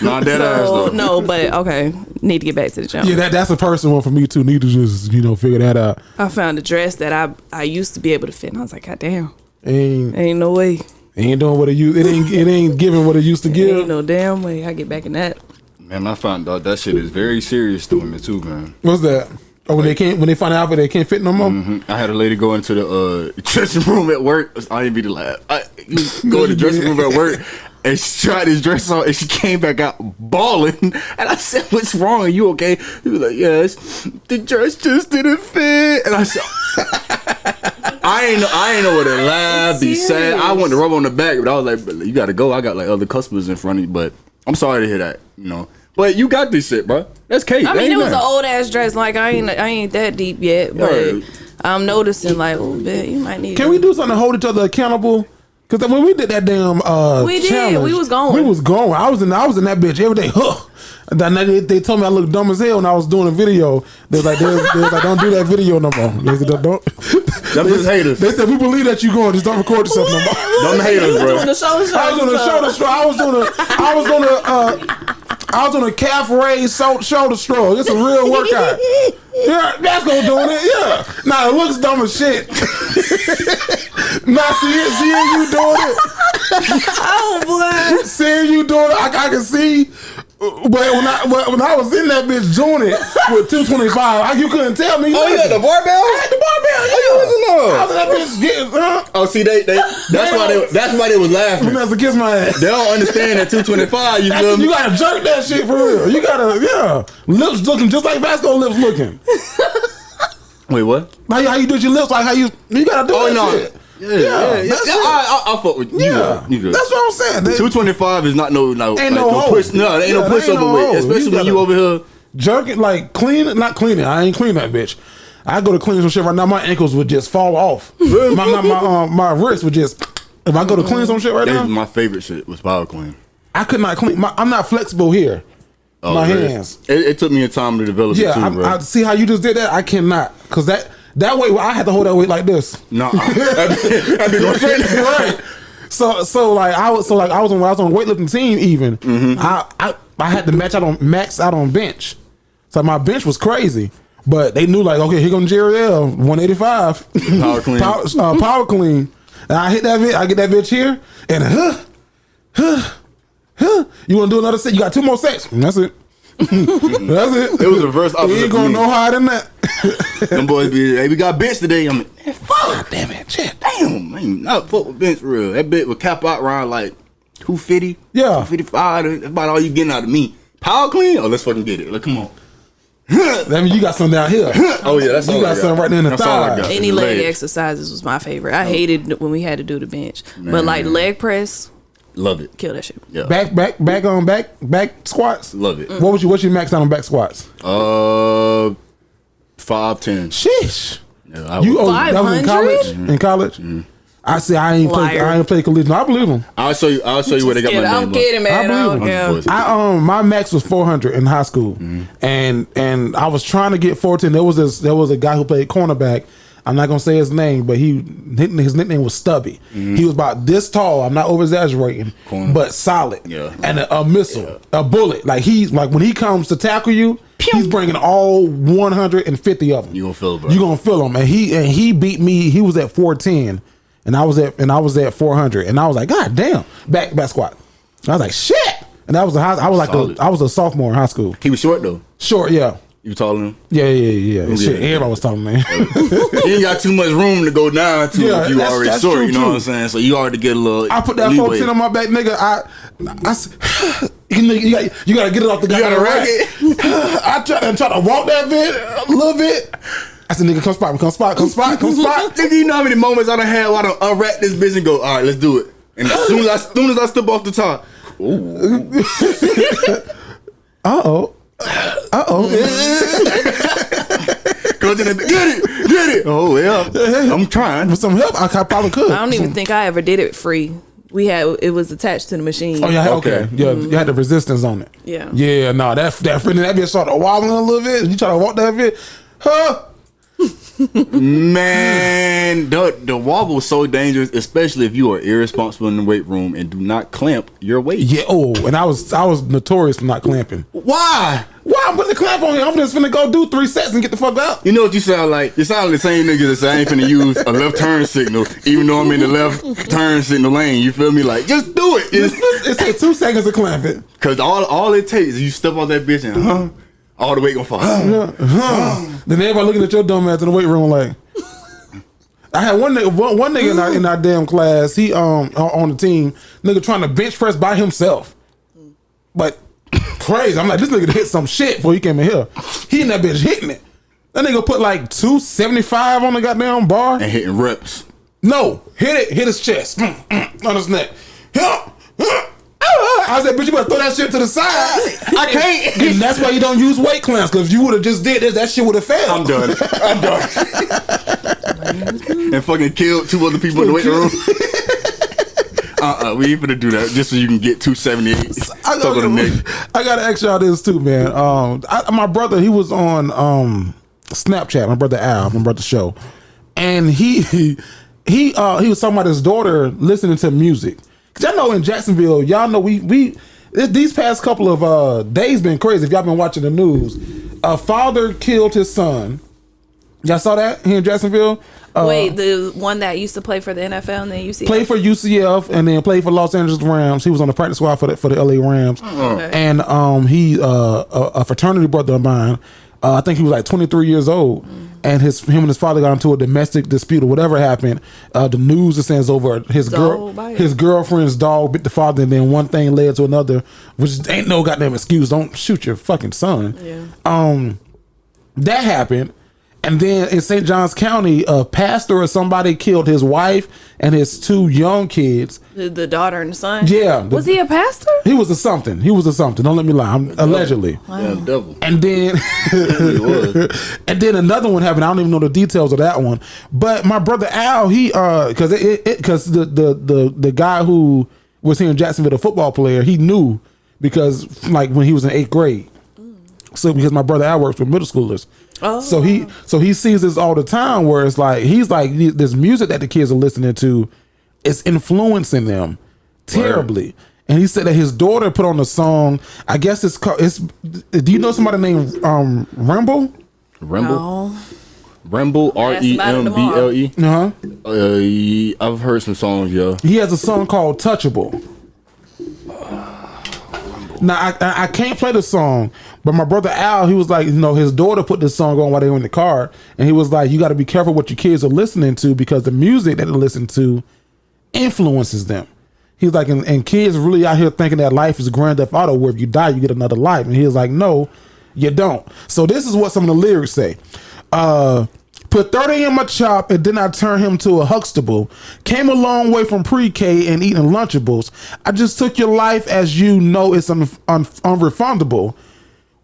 Not that ass though. No, but okay. Need to get back to the gym. Yeah, that's a personal one for me too. Need to just figure that out. I found a dress that I used to be able to fit, and I was like, God damn, Ain't no way. doing what it used. It ain't giving what it used to give. Ain't no damn way I get back in that. Man, I found out that shit is very serious to women too, man. What's that? Oh, when they find out they can't fit no more. I had a lady go into the dressing room at work. I didn't be to laugh. Go in the dressing room at work and she tried this dress on and she came back out bawling. And I said, "What's wrong? Are you okay?" He was like, "Yes, the dress just didn't fit." And I said, I ain't know what to laugh, be sad. I wanted to rub on the back, but I was like, "You gotta go. I got like other customers in front of you." But I'm sorry to hear that, But you got this shit, bro. That's Kate. I mean, it was an old ass dress. Like I ain't that deep yet, but Right. I'm noticing like, oh, man, you might need. Can we do something to hold each other accountable? Because when we did that damn We did. challenge, We was going. We was going. I was in that bitch every day. And then they told me I looked dumb as hell when I was doing a video. They was like, don't do that video no more. They said, don't. Them just haters. They said, we believe that you going. Just don't record yourself no more. Them haters, bro. Doing the shoulder I was on the shoulder stroke. I was on a calf raised shoulder stroke. It's a real workout. Yeah, that's gonna do it. Yeah. Nah, it looks dumb as shit. Nah, seeing you doing it. Oh boy. Seeing you doing it, I can see. But when I was in that bitch doing it with 225, you couldn't tell me. Oh, you had the barbell? I had the barbell. Yeah. You wasn't know. I was in that bitch getting. Oh, see, that's why they was laughing. Vanessa, kiss my ass. They don't understand that 225. You feel me? You gotta jerk that shit for real. You gotta, lips looking just like Vasco lips looking. Wait, what? How you do your lips? Like how you gotta do that shit. Yeah. I'll fuck with you. Yeah, you good. that's what I'm saying. 225 is not no Ain't like, no hoe. push. No, ain't no Yeah, push ain't over no weight, hoe. especially You when you gotta- over here. Jerk it, like not cleaning. I ain't clean that bitch. I go to clean some shit right now. My ankles would just fall off. my wrist would just. If I go to clean some shit right now, My favorite shit was power clean. I could not clean. I'm not flexible here. Oh, my really? hands. It took me a time to develop it too, bro. I see how you just did that. I cannot, cause that way I had to hold that weight like this. Nah, I'd be going straight. Right. So I was on a weightlifting team even. Mm-hmm. I had to max out on bench. So my bench was crazy. But they knew like, okay, here comes Jerry L 185. Power clean. Power clean. And I hit that bitch, I get that bitch here and you wanna do another set? You got 2 more sets. That's it. That's it. It was reverse opposite. You ain't gonna know higher than that. Them boys be, hey, we got bench today. I'm like, man, fuck. God damn it. Shit. Damn, man, not fuck with bench for real. That bit would cap out around like 250. Yeah. 255. That's about all you getting out of me. Power clean? Oh, let's fucking get it. Like, come on. That means you got something down here. Oh yeah, that's all You got I something right there in the That's all I thigh. got. Any It's leg legs. exercises was my favorite. I hated when we had to do the bench, but like leg press, Love it. kill that shit. Yeah. Back squats. Love it. What's your max out on back squats? 5'10". Sheesh. Yeah, that was That was in 500? college. In college. I see. I ain't play collegiate. No, I believe them. I'll show you where they got my name. I'm kidding, man. I I believe don't him. care. My max was 400 in high school, and I was trying to get 410. There was a guy who played cornerback. I'm not gonna say his name, but his nickname was Stubby. He was about this tall. I'm not over exaggerating, but solid. Yeah. And a missile, a bullet. Like when he comes to tackle you, he's bringing all 150 of them. You gonna feel it, bro. You gonna feel him, and he beat me. He was at 410, and I was at 400, and I was like, God damn, back squat. I was like, shit, and I was a sophomore in high school. He was short though. Short, yeah. You taller than him? Yeah. Shit, everybody was talking, man. You ain't got too much room to go down to Yeah, if you that's- already that's short. true, You know too. what I'm saying? So you already get a little. I put that leeway. 410 on my back, nigga. You gotta get it off the You gotta goddamn rack rack. I try to walk that bit a little bit. I said, nigga, come spot. Nigga, you know how many moments I done had while I done unwrap this bitch and go, all right, let's do it. And as soon as I step off the top, I'm trying. With some help, I probably could. I don't even think I ever did it free. It was attached to the machine. Oh yeah, okay. Yeah, you had the resistance on it. Yeah. Yeah, no, that bitch started wobbling a little bit. You try to walk that bit, huh? Man, the wobble is so dangerous, especially if you are irresponsible in the weight room and do not clamp your weight. Yeah. Oh, and I was notorious for not clamping. Why? Why I'm putting the clamp on here? I'm just finna go do 3 sets and get the fuck out. You know what you sound like? You sound like the same nigga that say I ain't finna use a left turn signal, even though I'm in the left turn signal lane. You feel me? Like, just do it. It takes 2 seconds to clamp it. Cause all it takes is you step on that bitch and all the weight gonna fall. Then everybody looking at your dumb ass in the weight room like. I had one nigga in our damn class. He on the team, nigga trying to bench press by himself, but crazy. I'm like, this nigga hit some shit before he came in here. He in that bitch hitting it. That nigga put like 275 on the goddamn bar And hitting reps. No, hit his chest on his neck. I said, bitch, you better throw that shit to the side. I can't. And that's why you don't use weight clamps, because if you would have just did this, that shit would have failed. I'm done. And fucking killed 2 other people in the weight room. We ain't finna do that just so you can get 278. I gotta ask y'all this too, man. My brother, he was on Snapchat. My brother Al, my brother Show, and he was talking about his daughter listening to music. Cause y'all know in Jacksonville, y'all know we these past couple of days been crazy. If y'all been watching the news, a father killed his son. Y'all saw that here in Jacksonville? Wait, the one that used to play for the NFL and then UCF? Played for UCF and then played for Los Angeles Rams. He was on the practice squad for the LA Rams. Okay. And he a fraternity brother of mine. I think he was like 23 years old. And him and his father got into a domestic dispute or whatever happened. The news is saying it's over his girlfriend's dog bit the father, and then one thing led to another, which ain't no goddamn excuse. Don't shoot your fucking son. Yeah. That happened. And then in St. Johns County, a pastor or somebody killed his wife and his 2 young kids. The daughter and the son? Yeah. Was he a pastor? He was a something. Don't let me lie. Allegedly. Wow. Yeah, devil. And then and then another one happened. I don't even know the details of that one. But my brother Al, he because the guy who was here in Jacksonville, the football player, he knew because like when he was in 8th grade. So because my brother Al works with middle schoolers. Oh. So he sees this all the time where it's like he's like this music that the kids are listening to is influencing them terribly. Word. And he said that his daughter put on a song. I guess it's called. Do you know somebody named Remble? No. Remble, REMBLE. I've heard some songs, yo. He has a song called Touchable. Now I can't play the song, but my brother Al, he was like, his daughter put this song on while they were in the car, and he was like, you got to be careful what your kids are listening to because the music that they listen to influences them. He's like, and kids really out here thinking that life is Grand Theft Auto, where if you die you get another life, and he was like, no, you don't. So this is what some of the lyrics say. Put 30 in my chop and then I turn him to a Huxtable. Came a long way from pre-K and eating Lunchables. I just took your life as you know it's unrefundable.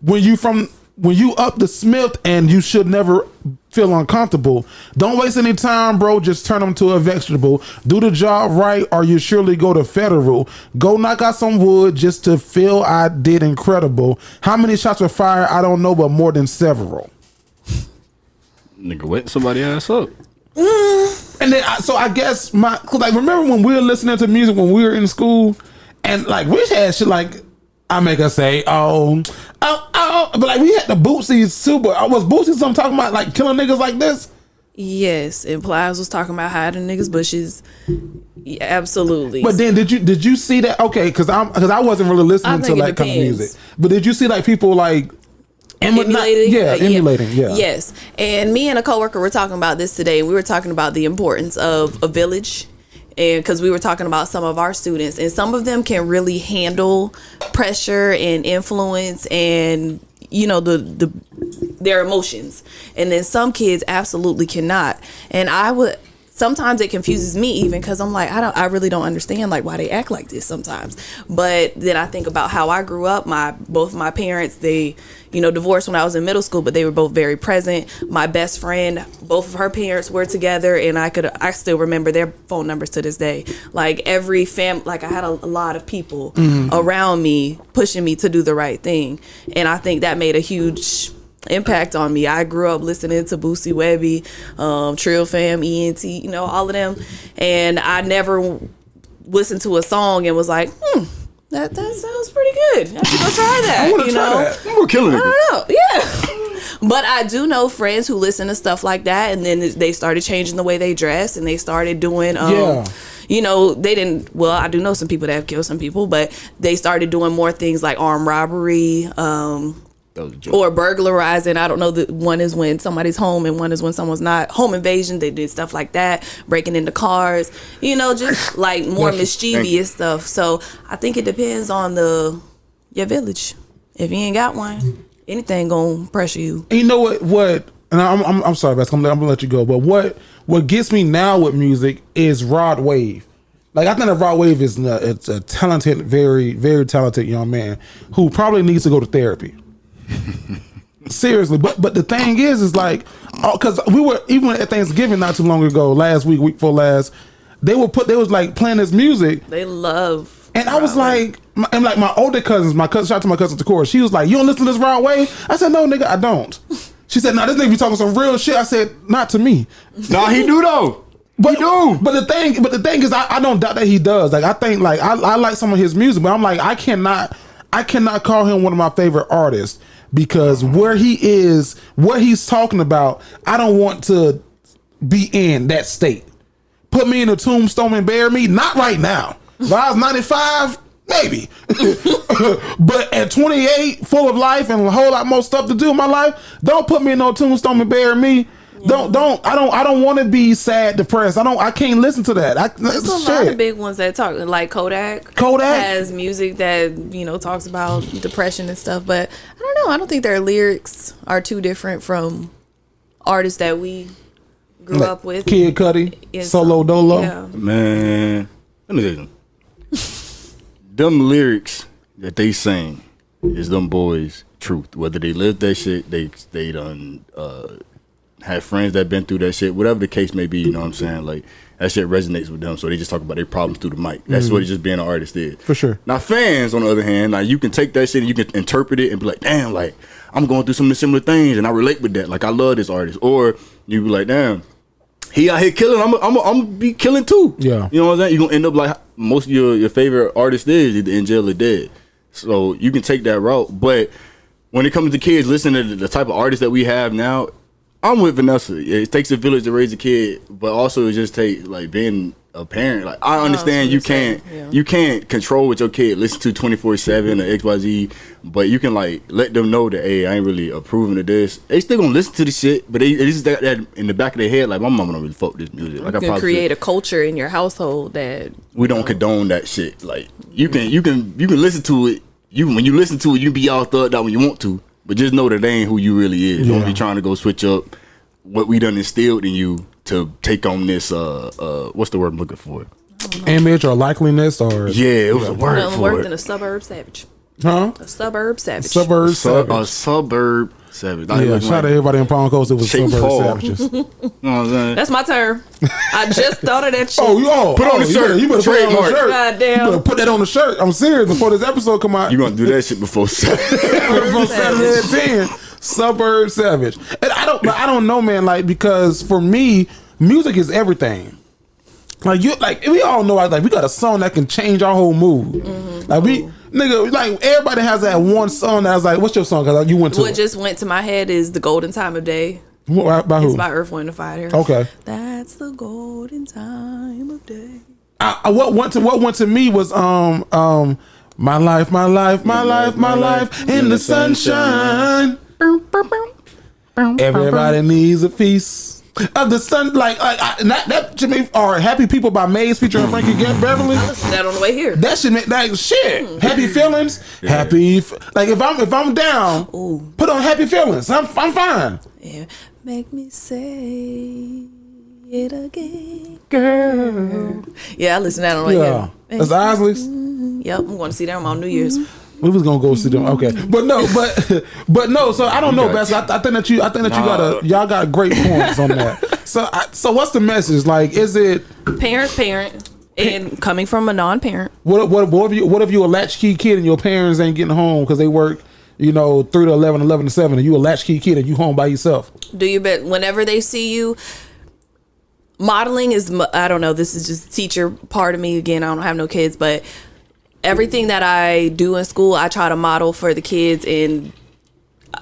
When you up the Smith and you should never feel uncomfortable. Don't waste any time, bro. Just turn them to a vegetable. Do the job right or you surely go to federal. Go knock out some wood just to feel I did incredible. How many shots were fired? I don't know, but more than several. Nigga wet somebody ass up. And then so I guess remember when we were listening to music when we were in school and like we had shit like I make her say but like we had the Bootsy's too, but was Bootsy something talking about like killing niggas like this? Yes, and Plies was talking about hiding niggas' bushes. Yeah, absolutely. But then did you see that? Okay, because I wasn't really listening to that kind of music. But did you see like people like emulating? Emulating. Yes. And me and a coworker were talking about this today. We were talking about the importance of a village, and because we were talking about some of our students, and some of them can really handle pressure and influence, and their emotions, and then some kids absolutely cannot. And I would sometimes it confuses me even because I'm like, I really don't understand like why they act like this sometimes. But then I think about how I grew up. Both of my parents, they, divorced when I was in middle school, but they were both very present. My best friend, both of her parents were together, and I still remember their phone numbers to this day. Like every like I had a lot of people around me pushing me to do the right thing, and I think that made a huge impact on me. I grew up listening to Boosie Webby, Trill Fam, ENT, all of them, and I never listened to a song and was like, that sounds pretty good. I should go try that. I want to try that. We're killing it. I don't know. Yeah. But I do know friends who listen to stuff like that, and then they started changing the way they dress, and they started doing they didn't, well, I do know some people that have killed some people, but they started doing more things like armed robbery, or burglarizing. I don't know, one is when somebody's home and one is when someone's not. Home invasion, they did stuff like that, breaking into cars, just like more mischievous stuff. So I think it depends on your village. If you ain't got one, anything gonna pressure you. And you know what and I'm sorry, Bess, I'm gonna let you go, but what gets me now with music is Rod Wave. Like, I think that Rod Wave is it's a talented, very, very talented young man who probably needs to go to therapy. Seriously, but the thing is like, because we were even at Thanksgiving not too long ago, last week before last, they was like playing this music. They love, and I was like, my older cousins, shout out to my cousin Takora, she was like, "You don't listen to this Rod Wave?" I said, "No, nigga, I don't." She said, "No, this nigga be talking some real shit." I said, "Not to me." Nah, he do though. But the thing is, I don't doubt that he does. Like, I think like I like some of his music, but I'm like, I cannot call him one of my favorite artists. Because where he is, what he's talking about, I don't want to be in that state. Put me in a tombstone and bury me, not right now. If I was 95, maybe. But at 28, full of life and a whole lot more stuff to do in my life, don't put me in no tombstone and bury me. Yeah. I don't want to be sad, depressed. I can't listen to that. There's a lot of big ones that talk, like Kodak has music that talks about depression and stuff, but I don't know, I don't think their lyrics are too different from artists that we grew up with. Kid Cudi, Solo Dolo. Yeah. Man, let me tell you them lyrics that they sing is them boys' truth. Whether they live that shit, they done have friends that been through that shit, whatever the case may be, you know what I'm saying? Like, that shit resonates with them, so they just talk about their problems through the mic. That's what just being an artist is. For sure. Now, fans, on the other hand, like, you can take that shit and you can interpret it and be like, damn, like, I'm going through some of the similar things and I relate with that. Like, I love this artist. Or you be like, damn, he out here killing, I'm gonna be killing too. Yeah. You know what I'm saying? You're gonna end up like most of your favorite artists is either in jail or dead. So you can take that route. But when it comes to kids listening to the type of artists that we have now, I'm with Vanessa. It takes a village to raise a kid, but also it just takes like being a parent. Like, I understand you can't control what your kid listen to 24/7 or XYZ, but you can like let them know that, hey, I ain't really approving of this. They still gonna listen to the shit, but it's just that in the back of their head, like, my mama don't really fuck with this music. Like, you can create a culture in your household that we don't condone that shit. Like, you can listen to it. When you listen to it, you be all thugged out when you want to. But just know that they ain't who you really is. Yeah. Don't be trying to go switch up what we done instilled in you to take on this, what's the word I'm looking for? Image or likeliness or... Yeah, it was a word for it. Worked than a suburb savage. Huh? A suburb savage. Suburb savage. A suburb savage. Yeah, shout out to everybody in Palm Coast. It was suburb savages. You know what I'm saying? That's my term. I just thought of that shit. Put on the shirt. You better put it on the shirt. God damn. You better put that on the shirt. I'm serious. Before this episode come out, you gonna do that shit before Saturday at 10. Suburb savage. And I don't know, man. Like, because for me, music is everything. Like, we all know, like, we got a song that can change our whole mood. Mm-hmm. Like, everybody has that one song that was like, what's your song? Because you went to. What just went to my head is The Golden Time of Day. By who? It's by Earth, Wind & Fire. Okay. That's the golden time of day. What went to me was my life in the sunshine. Everybody needs a piece of the sun. Like that to me are Happy People by Maze featuring Frankie Beverly. I listened to that on the way here. That shit make like shit. Happy feelings. Yeah. Like if I'm down, put on Happy Feelings. I'm fine. Yeah. Make me say it again, girl. Yeah, I listen to that on Yeah. That's Isley's? Yep, I'm going to see them on New Year's. We was gonna go see them. Okay, but no. So I don't know, Bess. I think that y'all got great points on that. So what's the message? Like, is it parent, and coming from a non-parent? What if you a latchkey kid and your parents ain't getting home because they work, 3 to 11, 11 to 7, and you a latchkey kid and you home by yourself? Do you bet whenever they see you? Modeling is, I don't know. This is just teacher part of me. Again, I don't have no kids, but everything that I do in school, I try to model for the kids, and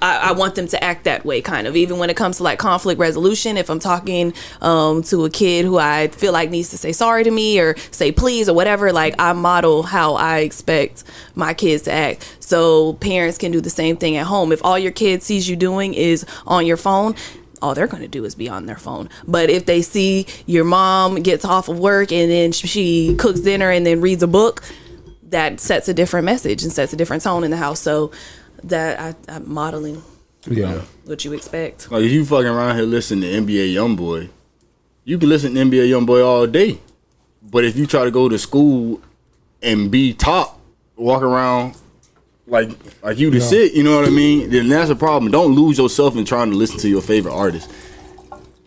I want them to act that way, kind of. Even when it comes to like conflict resolution, if I'm talking to a kid who I feel like needs to say sorry to me or say please or whatever, like I model how I expect my kids to act. So parents can do the same thing at home. If all your kid sees you doing is on your phone, all they're going to do is be on their phone. But if they see your mom gets off of work and then she cooks dinner and then reads a book, that sets a different message and sets a different tone in the house. So that I'm modeling what you expect. Like if you fucking around here listening to NBA Youngboy, you can listen to NBA Youngboy all day. But if you try to go to school and be top, walk around like you the shit, you know what I mean? Then that's a problem. Don't lose yourself in trying to listen to your favorite artist.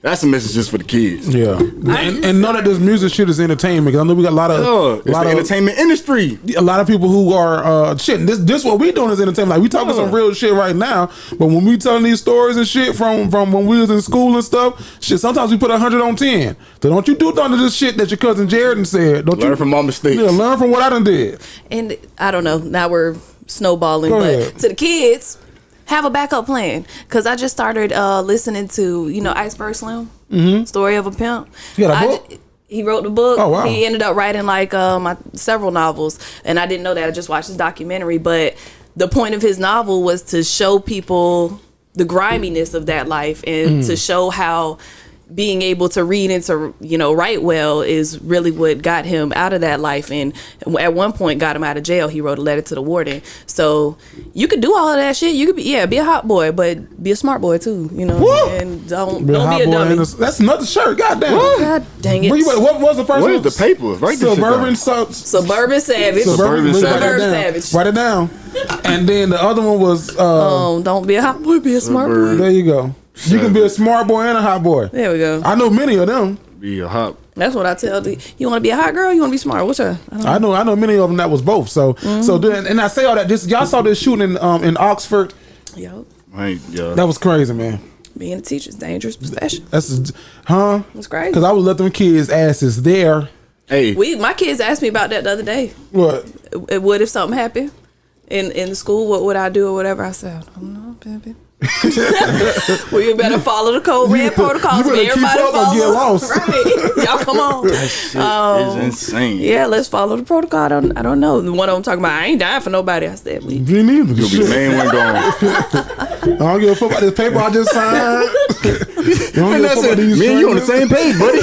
That's a message just for the kids. Yeah, and none of this music shit is entertainment. Because I know we got a lot of entertainment industry. A lot of people who are shit. This what we doing is entertainment. Like we talking some real shit right now. But when we telling these stories and shit from when we was in school and stuff, shit. Sometimes we put 100 on 10. So don't you do none of this shit that your cousin Jared said. Don't learn from my mistakes. Yeah, learn from what I done did. And I don't know. Now we're snowballing, but to the kids, have a backup plan. Because I just started listening to, Iceberg Slim, Story of a Pimp. You got a book? He wrote the book. Oh, wow. He ended up writing like several novels. And I didn't know that. I just watched his documentary. But the point of his novel was to show people the griminess of that life and to show how being able to read and to write well is really what got him out of that life, and at one point got him out of jail. He wrote a letter to the warden. So you could do all of that shit. You could be a hot boy, but be a smart boy too, and don't be a dummy. That's another shirt. Goddamn. God dang it. What was the first one? What is the paper? Write Suburban Savage. Suburban Savage. Write it down. And then the other one was don't be a hot boy, be a smart boy. There you go. You can be a smart boy and a hot boy. There we go. I know many of them. Be a hot. That's what I tell you want to be a hot girl, you want to be smart. What's your? I know many of them that was both. So and I say all that. Y'all saw this shooting in Oxford. Yep. That was crazy, man. Being a teacher is a dangerous profession. It's crazy. Because I would let them kids' asses there. Hey, my kids asked me about that the other day. What? What if something happened in the school? What would I do or whatever? I said, I don't know, baby. Well, you better follow the code red protocols. You better everybody keep up follow. Or get lost. Right. Y'all come on. That shit is insane. Yeah, let's follow the protocol. I don't know. One of them talking about I ain't dying for nobody. I said, me neither. You'll be the main one going. I don't give a fuck about this paper I just signed. Me and you on the same page, buddy.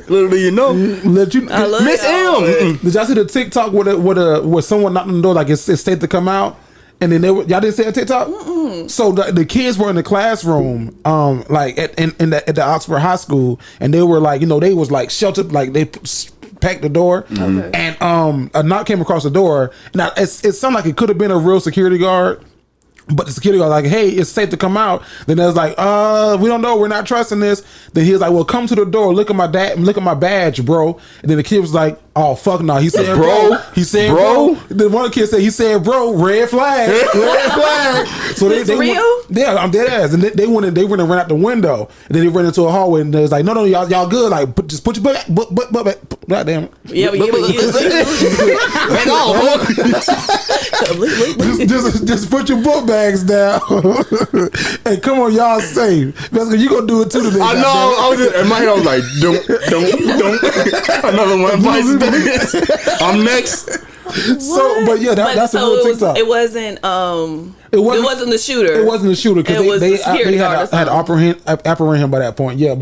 Little do you know. Miss M. Did y'all see the TikTok where someone knocked on the door like it's safe to come out? And then y'all didn't see a TikTok? So the kids were in the classroom, like at the Oxford High School, and they were like, they was like sheltered, like they packed the door, and a knock came across the door. Now it sounded like it could have been a real security guard. But the security guard was like, hey, it's safe to come out. Then they was like, we don't know, we're not trusting this. Then he was like, well, come to the door, look at my badge, bro. And then the kid was like, oh fuck no. He said bro. He said bro. Then one kid said, he said bro, red flag. Red flag. So they real? Yeah, I'm dead ass. And they went and ran out the window. And then they ran into a hallway and they was like, no, y'all good. Like just put your butt God damn it. Yeah, just put your book bags down. And come on, y'all safe. Because you gonna do it too today. I know. I was just, in my head, I was like, don't. Another one. I'm next. So, but yeah, that's a real TikTok. It wasn't the shooter. It wasn't the shooter because they had apprehend him by that point. Yeah,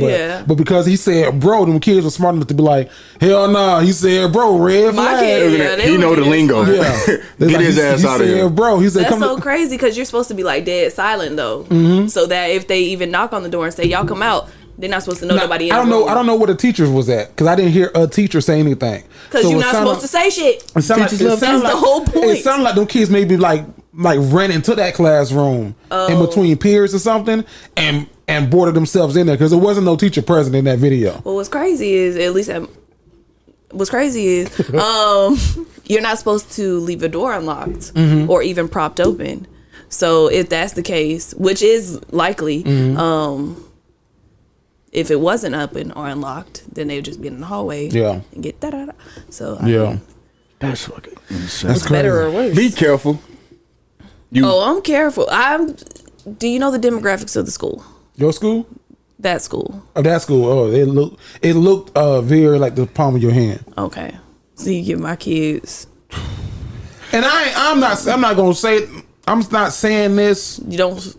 but because he said bro, them kids were smart enough to be like, hell nah. He said bro, red flag. He know the lingo. Yeah, get his ass out of here, bro. He said, that's so crazy because you're supposed to be like dead silent though, so that if they even knock on the door and say y'all come out, They're not supposed to know nobody in I don't the know. room. I don't know where the teachers was at because I didn't hear a teacher say anything. Because you're not supposed to say shit. That's the whole point. It sounded like them kids maybe like ran into that classroom in between peers or something and boarded themselves in there because there wasn't no teacher present in that video. Well, what's crazy is you're not supposed to leave a door unlocked or even propped open. So if that's the case, which is likely, if it wasn't open or unlocked, then they would just be in the hallway and get da-da-da. So I mean, that's fucking insane. That's better or worse. Be careful. I'm careful. Do you know the demographics of the school? Your school? That school. Oh, that school. Oh, it looked very like the palm of your hand. Okay. So you get my kids. And I'm not gonna say. I'm not saying this. You don't.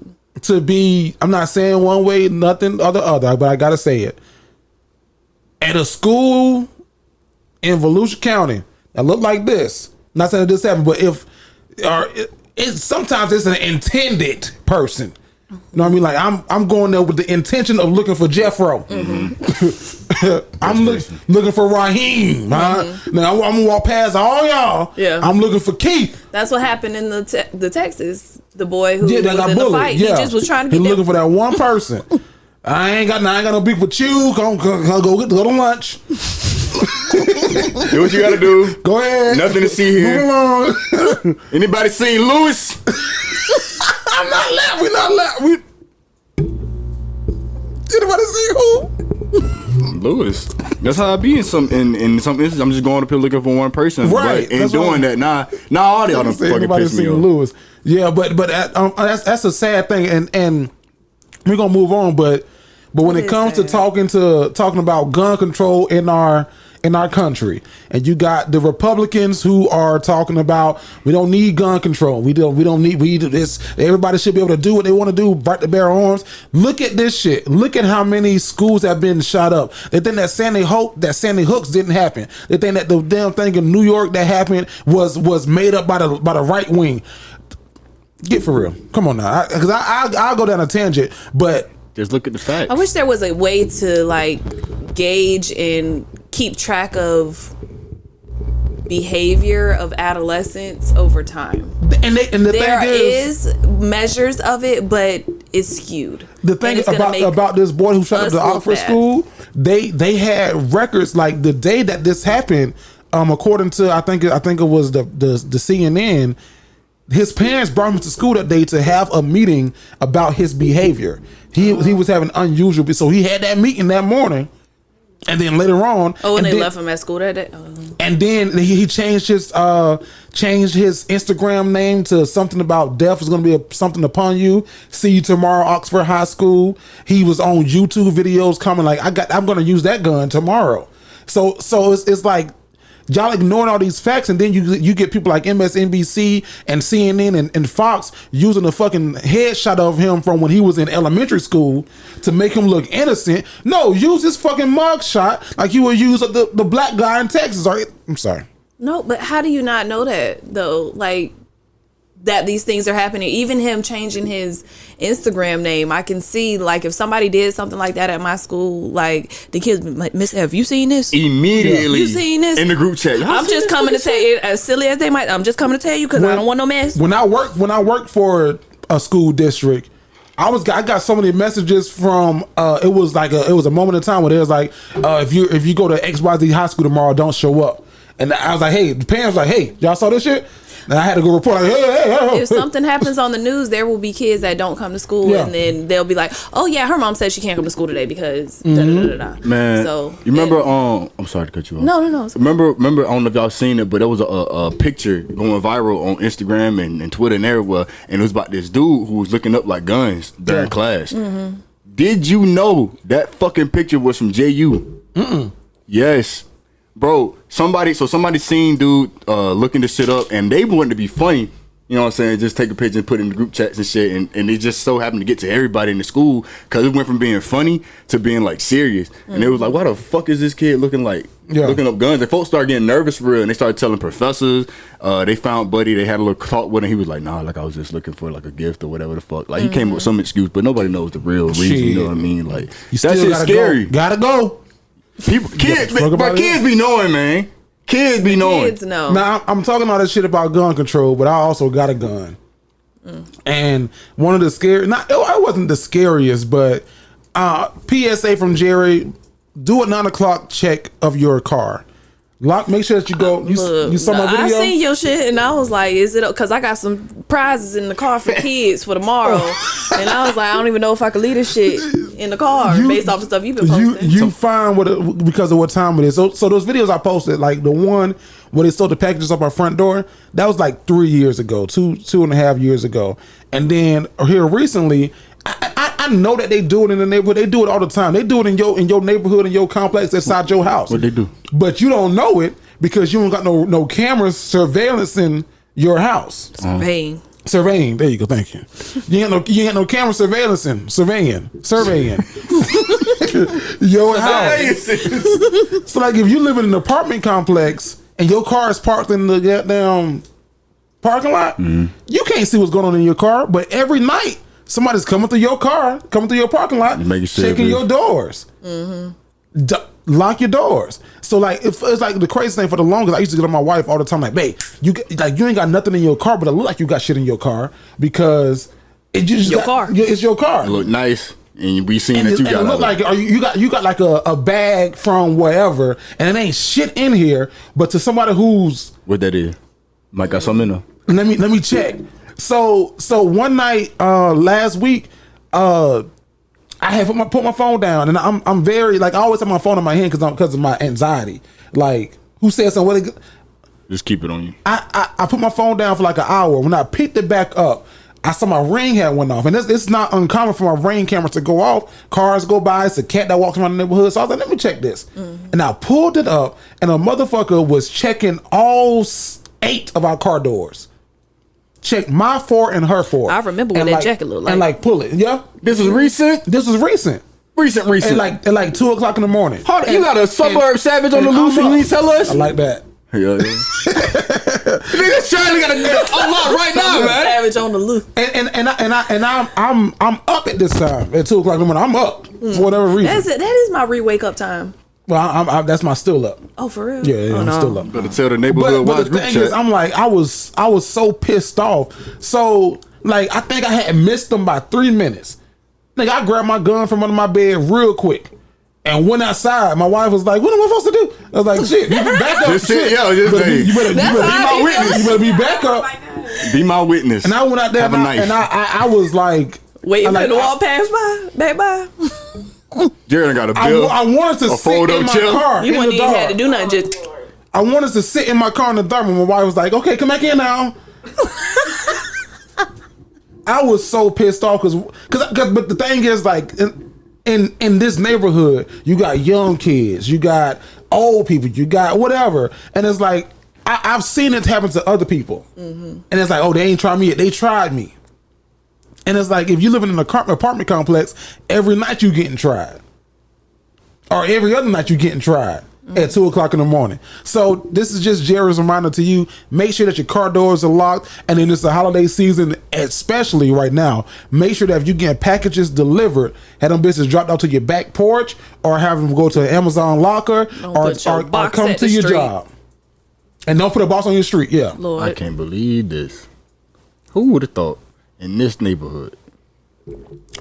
I'm not saying one way, nothing or the other, but I gotta say it. At a school in Volusia County that looked like this, not saying this happened, but sometimes it's an intended person. You know what I mean? Like I'm going there with the intention of looking for Jeffro. I'm looking for Raheem. Now I'm gonna walk past all y'all. Yeah. I'm looking for Keith. That's what happened in the Texas. The boy who was in got the bullied. fight. He just was trying to get looking for that one person. I ain't got no beef with you. Go to lunch. Do what you gotta do. Go ahead. Nothing to see here. Move along. Anybody seen Lewis? I'm not laughing. We're not laughing. Anybody see who? Lewis. That's how I be in some instances. I'm just going up here looking for one person, right? And doing that. Nah, all the other fucking piss me off. Lewis. Yeah, but that's a sad thing, and we're gonna move on. But when it comes to talking about gun control in our country, and you got the Republicans who are talking about we don't need gun control. We need this. Everybody should be able to do what they want to do, right to bear arms. Look at this shit. Look at how many schools have been shot up. They think that Sandy Hooks didn't happen. They think that the damn thing in New York that happened was made up by the right wing. Get for real. Come on now, because I'll go down a tangent, but just look at the facts. I wish there was a way to like gauge and keep track of behavior of adolescents over time. And the there thing is measures of it, but it's skewed. The thing about this boy who shot up the Oxford school, they had records like the day that this happened. According to I think it was the CNN. His parents brought him to school that day to have a meeting about his behavior. He was having unusual, so he had that meeting that morning, and then later on, and they left him at school that day. And then he changed his Instagram name to something about death is going to be something upon you. See you tomorrow, Oxford High School. He was on YouTube videos coming like I'm going to use that gun tomorrow. So it's like. Y'all ignoring all these facts, and then you get people like MSNBC and CNN and Fox using a fucking headshot of him from when he was in elementary school to make him look innocent. No, use his fucking mugshot like you would use the black guy in Texas. I'm sorry. No, but how do you not know that though? Like that these things are happening. Even him changing his Instagram name, I can see like if somebody did something like that at my school, like the kids be like, Miss, have you seen this? Immediately, you seen this in the group chat? I'm just coming to tell you, as silly as they might. I'm just coming to tell you because I don't want no mess. When I worked for a school district, I got so many messages from. It was a moment in time where it was like, if you go to XYZ high school tomorrow, don't show up. And I was like, hey, the parents were like, hey, y'all saw this shit? And I had to go report like, hey. If something happens on the news, there will be kids that don't come to school, and then they'll be like, oh yeah, her mom said she can't come to school today because Man, so you remember? I'm sorry to cut you off. No. Remember? I don't know if y'all seen it, but there was a picture going viral on Instagram and Twitter and everywhere, and it was about this dude who was looking up like guns during class. Mm-hmm. Did you know that fucking picture was from JU? Yes. Bro, somebody seen dude looking this shit up, and they wanted to be funny, You know what I'm saying? Just take a picture and put it in the group chats and shit. And it just so happened to get to everybody in the school because it went from being funny to being like serious. And it was like, why the fuck is this kid looking up guns? And folks started getting nervous for real. And they started telling professors. They found Buddy. They had a little talk with him. He was like, nah, like I was just looking for like a gift or whatever the fuck. Like he came up with some excuse, but nobody knows the real reason. You know what I mean? Like that shit's scary. Gotta go. Kids be knowing, man. Kids be knowing. Kids know. Now I'm talking all this shit about gun control, but I also got a gun. And one of the it wasn't the scariest, but PSA from Jerry: do a 9 o'clock check of your car. Make sure that you go. You saw my video. I seen your shit and I was like, is it? Because I got some prizes in the car for kids for tomorrow, and I was like, I don't even know if I could leave this shit in the car based off the stuff you've been posting. You find because of what time it is. So those videos I posted, like the one where they sold the packages up our front door, that was like 3 years ago, 2.5 years ago, and then here recently. I know that they do it in the neighborhood. They do it all the time. They do it in your neighborhood, in your complex, inside your house. What they do? But you don't know it because you don't got no cameras surveillance in your house. Surveying. There you go. Thank you. You ain't no camera surveillance surveying your house. So like if you live in an apartment complex and your car is parked in the goddamn parking lot, you can't see what's going on in your car. But every night. Somebody's coming through your parking lot, checking your doors. Lock your doors. So like, it's like the crazy thing for the longest. I used to get on my wife all the time, like, babe, you ain't got nothing in your car, but it look like you got shit in your car because it's your car. It look nice, and we seen that you got. It look like you got like a bag from wherever, and it ain't shit in here. But to somebody who's what that is, might got something in there. Let me check. So one night last week, I had put my phone down, and I'm very like I always have my phone in my hand because of my anxiety. Like who said something? Just keep it on you. I put my phone down for like an hour. When I picked it back up, I saw my ring had went off, and it's not uncommon for my ring cameras to go off. Cars go by. It's a cat that walks around the neighborhood. So I was like, let me check this, and I pulled it up, and a motherfucker was checking all 8 of our car doors. Check my 4 and her 4. I remember what that jacket looked like. And like pull it. Yeah. This was recent? This was recent. Recent. At like 2 o'clock in the morning. Hold on, you got a suburb savage on the loose and you need to tell us? I like that. Yeah. Nigga Charlie got a lot right now, man. Savage on the loose. And I'm up at this time at 2 o'clock in the morning. I'm up for whatever reason. That is my re-wake up time. Well, that's my still up. Oh, for real? Yeah, I'm still up. Better tell the neighborhood watch But the thing is, I'm like, I was so pissed off. So, like, I think I had missed them by 3 minutes. Nigga, I grabbed my gun from under my bed real quick and went outside. My wife was like, what am I supposed to do? I was like, shit, you back up. Just shit. You better be my witness. You better be back up. Be my witness. And I went out there and I was like, waiting for the wall pass back by. Jared got a bill. I wanted to sit in my car. You wouldn't even have to do nothing. Just I wanted to sit in my car in the dark. And my wife was like, "Okay, come back in now." I was so pissed off but the thing is, like, in this neighborhood, you got young kids, you got old people, you got whatever, and it's like I've seen it happen to other people, and it's like, oh, they ain't tried me yet. They tried me. And it's like, if you live in an apartment complex, every night you getting tried. Or every other night you getting tried at 2 o'clock in the morning. So this is just Jerry's reminder to you. Make sure that your car doors are locked. And then it's the holiday season, especially right now. Make sure that if you get packages delivered, have them bitches dropped out to your back porch, or have them go to an Amazon locker, or come to your job. And don't put a box on your street. Yeah. Lord. I can't believe this. Who would have thought? In this neighborhood.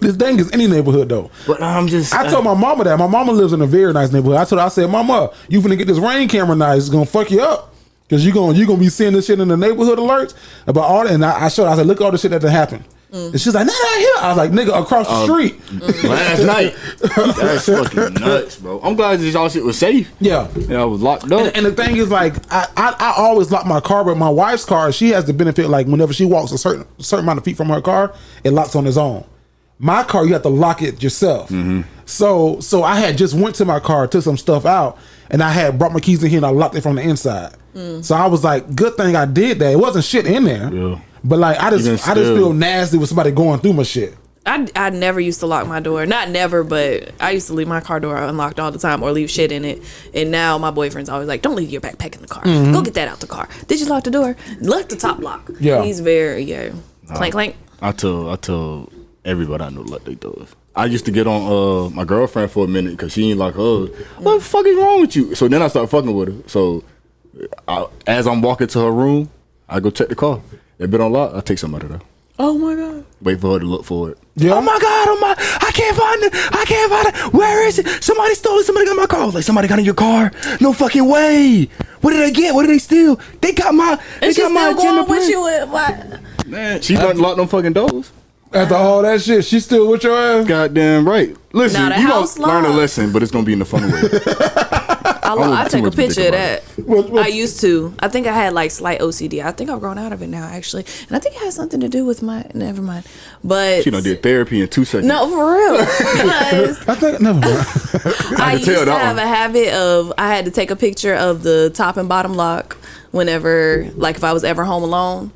This thing is any neighborhood though. But I told my mama that. My mama lives in a very nice neighborhood. I said, Mama, you finna get this rain camera now. It's gonna fuck you up. Cause you gonna be seeing this shit in the neighborhood alerts about all that. And I showed her, I said, look at all the shit that happened. And she's like, not out here. I was like, nigga, across the street. Last night. That's fucking nuts, bro. I'm glad this all shit was safe. Yeah. I was locked up. And the thing is, like, I always lock my car, but my wife's car, she has the benefit, like, whenever she walks a certain amount of feet from her car, it locks on its own. My car, you have to lock it yourself. So I had just went to my car, took some stuff out, and I had brought my keys in here and I locked it from the inside. So I was like, good thing I did that. It wasn't shit in there. Yeah. But like I just feel nasty with somebody going through my shit. I never used to lock my door. Not never, but I used to leave my car door unlocked all the time or leave shit in it. And now my boyfriend's always like, don't leave your backpack in the car. Go get that out the car. Did you lock the door? Left the top lock. Yeah. He's very, clank, clank. I tell everybody I know lock their doors. I used to get on my girlfriend for a minute because she ain't like, what the fuck is wrong with you? So then I started fucking with her. So as I'm walking to her room, I go check the car. If it unlocked, I take something out of there. Oh my God. Wait for her to look for it. Yeah. Oh my God, I can't find it. Where is it? Somebody stole it. Somebody got my car. Like, somebody got in your car? No fucking way. What did they get? What did they steal? They got my agenda with you what? Man, she done locked them fucking doors. After all that shit, she still with your ass? Goddamn right. Listen, Now, the you house gonna learn a locked. lesson, but it's gonna be in the fun way. I take a too much to picture think of about that. What- I used to. I think I had like slight OCD. I think I've grown out of it now, actually. And I think it has something to do with never mind. But She done did therapy in 2 seconds. no, for real. Because I think never mind. I used tell to that have one. a habit of I had to take a picture of the top and bottom lock whenever, like, if I was ever home alone.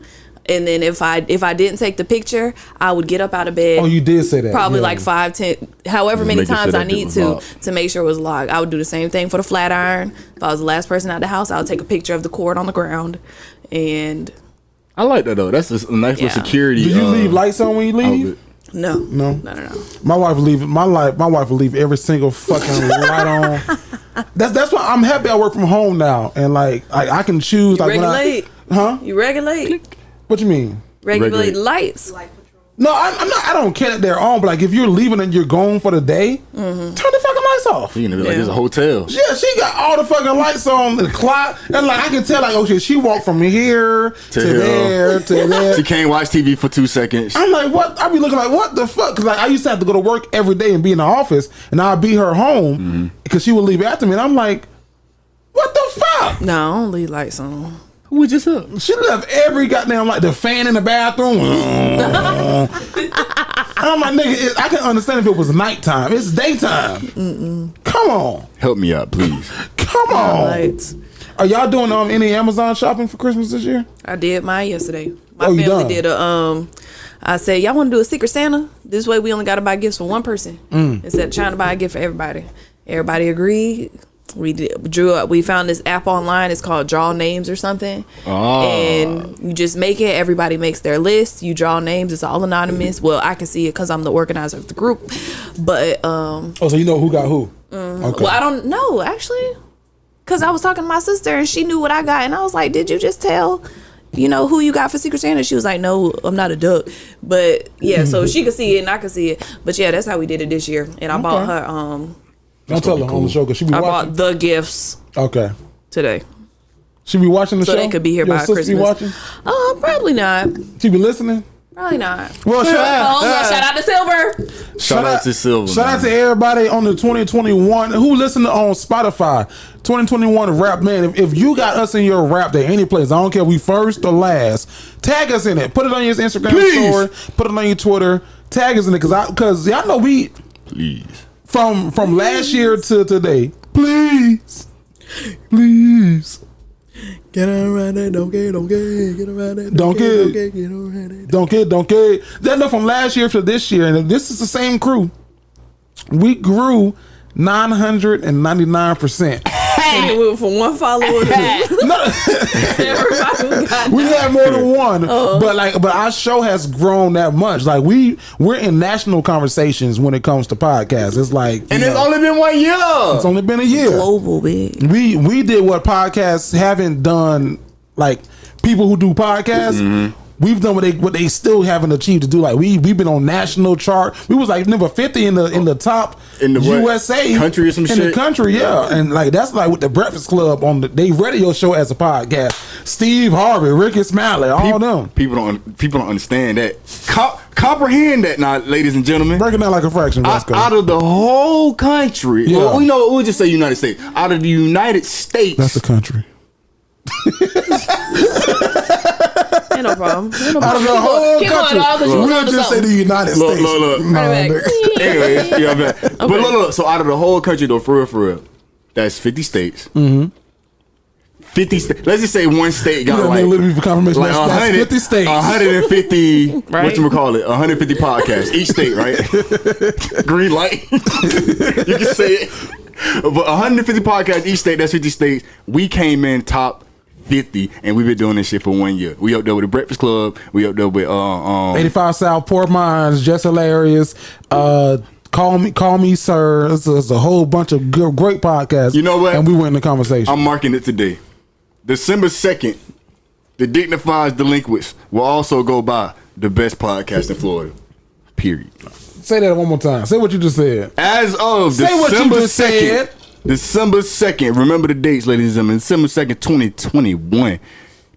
And then if I didn't take the picture, I would get up out of bed. Oh, you did say that. Probably Yeah. like 5, 10, however many making sure times I that bit need was to locked. make sure it was locked. I would do the same thing for the flat iron. If I was the last person out of the house, I would take a picture of the cord on the ground. And I like that though. That's just a nice Yeah. little security. Do you leave lights on when you leave? outlet. no. My wife will leave. My wife will leave every single fucking light on. That's why I'm happy I work from home now, and like I can choose. You Like regulate. when I, huh? You regulate. What you mean? Regulate lights. No, I'm not. I don't care that they're on, but like if you're leaving and you're gone for the day, turn the fucking lights off. You gonna be like, Yeah. it's a hotel. Yeah, she got all the fucking lights on the clock, and like I can tell, like, okay, she walked from here to here. there to there. She can't watch TV for 2 seconds. I'm like, what? I be looking like, what the fuck? Because like I used to have to go to work every day and be in the office, and I'd be her home because she would leave after me, and I'm like, what the fuck? No, I don't leave lights on. Who was just up? She left every goddamn like the fan in the bathroom. And I'm like, nigga, I can understand if it was nighttime. It's daytime. Come on, Help me out, please. come on. Lights. Are y'all doing any Amazon shopping for Christmas this year? I did mine yesterday. My Oh, you family done? did a I said, y'all want to do a Secret Santa? This way we only got to buy gifts for one person instead of trying to buy a gift for everybody. Everybody agreed. We found this app online. It's called Draw Names or something. Oh. And you just make it. Everybody makes their list. You draw names. It's all anonymous. Well, I can see it because I'm the organizer of the group. But Oh, so you know who got who? Okay. well, I don't know actually, because I was talking to my sister and she knew what I got, and I was like, "Did you just tell, who you got for Secret Santa?" She was like, "No, I'm not a duck." But yeah, so she could see it and I could see it. But yeah, that's how we did it this year. And I bought her. Don't tell her on the show because she be I watching. bought the gifts Okay. today. She be watching the So show? they could be here Your by sister Christmas. Be watching? Probably not. She be listening? Probably not. Well, Shout out to Silver. Shout out to Silver. Shout out to everybody on the 2021 who listened on Spotify. 2021 rap, man. If you got us in your rap day, any place, I don't care if we first or last, tag us in it. Put it on your Instagram story. Put it on your Twitter. Tag us in it because y'all know we Please. from last year to today. Please. Get around it, don't get around it, Don't get. get around it. Don't get. That's not from last year to this year, and this is the same crew. We grew 999%. And it went from one follower to everybody got We had more than one, but our show has grown that much. Like we're in national conversations when it comes to podcasts. It's like, And it's only been 1 year. it's only been a year. global big. We did what podcasts haven't done. Like people who do podcasts, we've done what they still haven't achieved to do. Like we've been on national chart. We was like number 50 in the top In the what? USA Country or some in shit? the country, yeah. And like that's like with the Breakfast Club on they radio show as a podcast. Steve Harvey, Ricky Smiley, all them. People don't understand that. Comprehend that now, ladies and gentlemen. Break it down like a fraction. Roscoe. Out of the whole country, Yeah. well, we'll just say United States. Out of the United States, That's the country. Ain't no problem. Ain't no Out of problem. the whole Keep going, country, dog, 'cause you was we'll onto just say something. the United Look, States. look. Nah, Right back. nigga. Anyways, yeah, man. But look. So out of the whole country, though, for real, that's 50 states. 50 let's just say one state got literally for confirmation. like That's 50 states. 150 Right. whatchamacallit, 150 podcasts each state, right? Green light. You can say it. But 150 podcasts each state, that's 50 states. We came in top 50 and we've been doing this shit for 1 year. We up there with the Breakfast Club, we up there with 85 South, Port Mines, Just Hilarious, Call me Sir. It's a whole bunch of great podcasts. You know what? And we went in the conversation. I'm marking it today. December 2nd, the Dignified Delinquents will also go by the best podcast in Florida. Period. Say that one more time. Say what you just said. As of Say what you December just 2nd, said. December 2nd, remember the dates, ladies and gentlemen. December 2nd, 2021.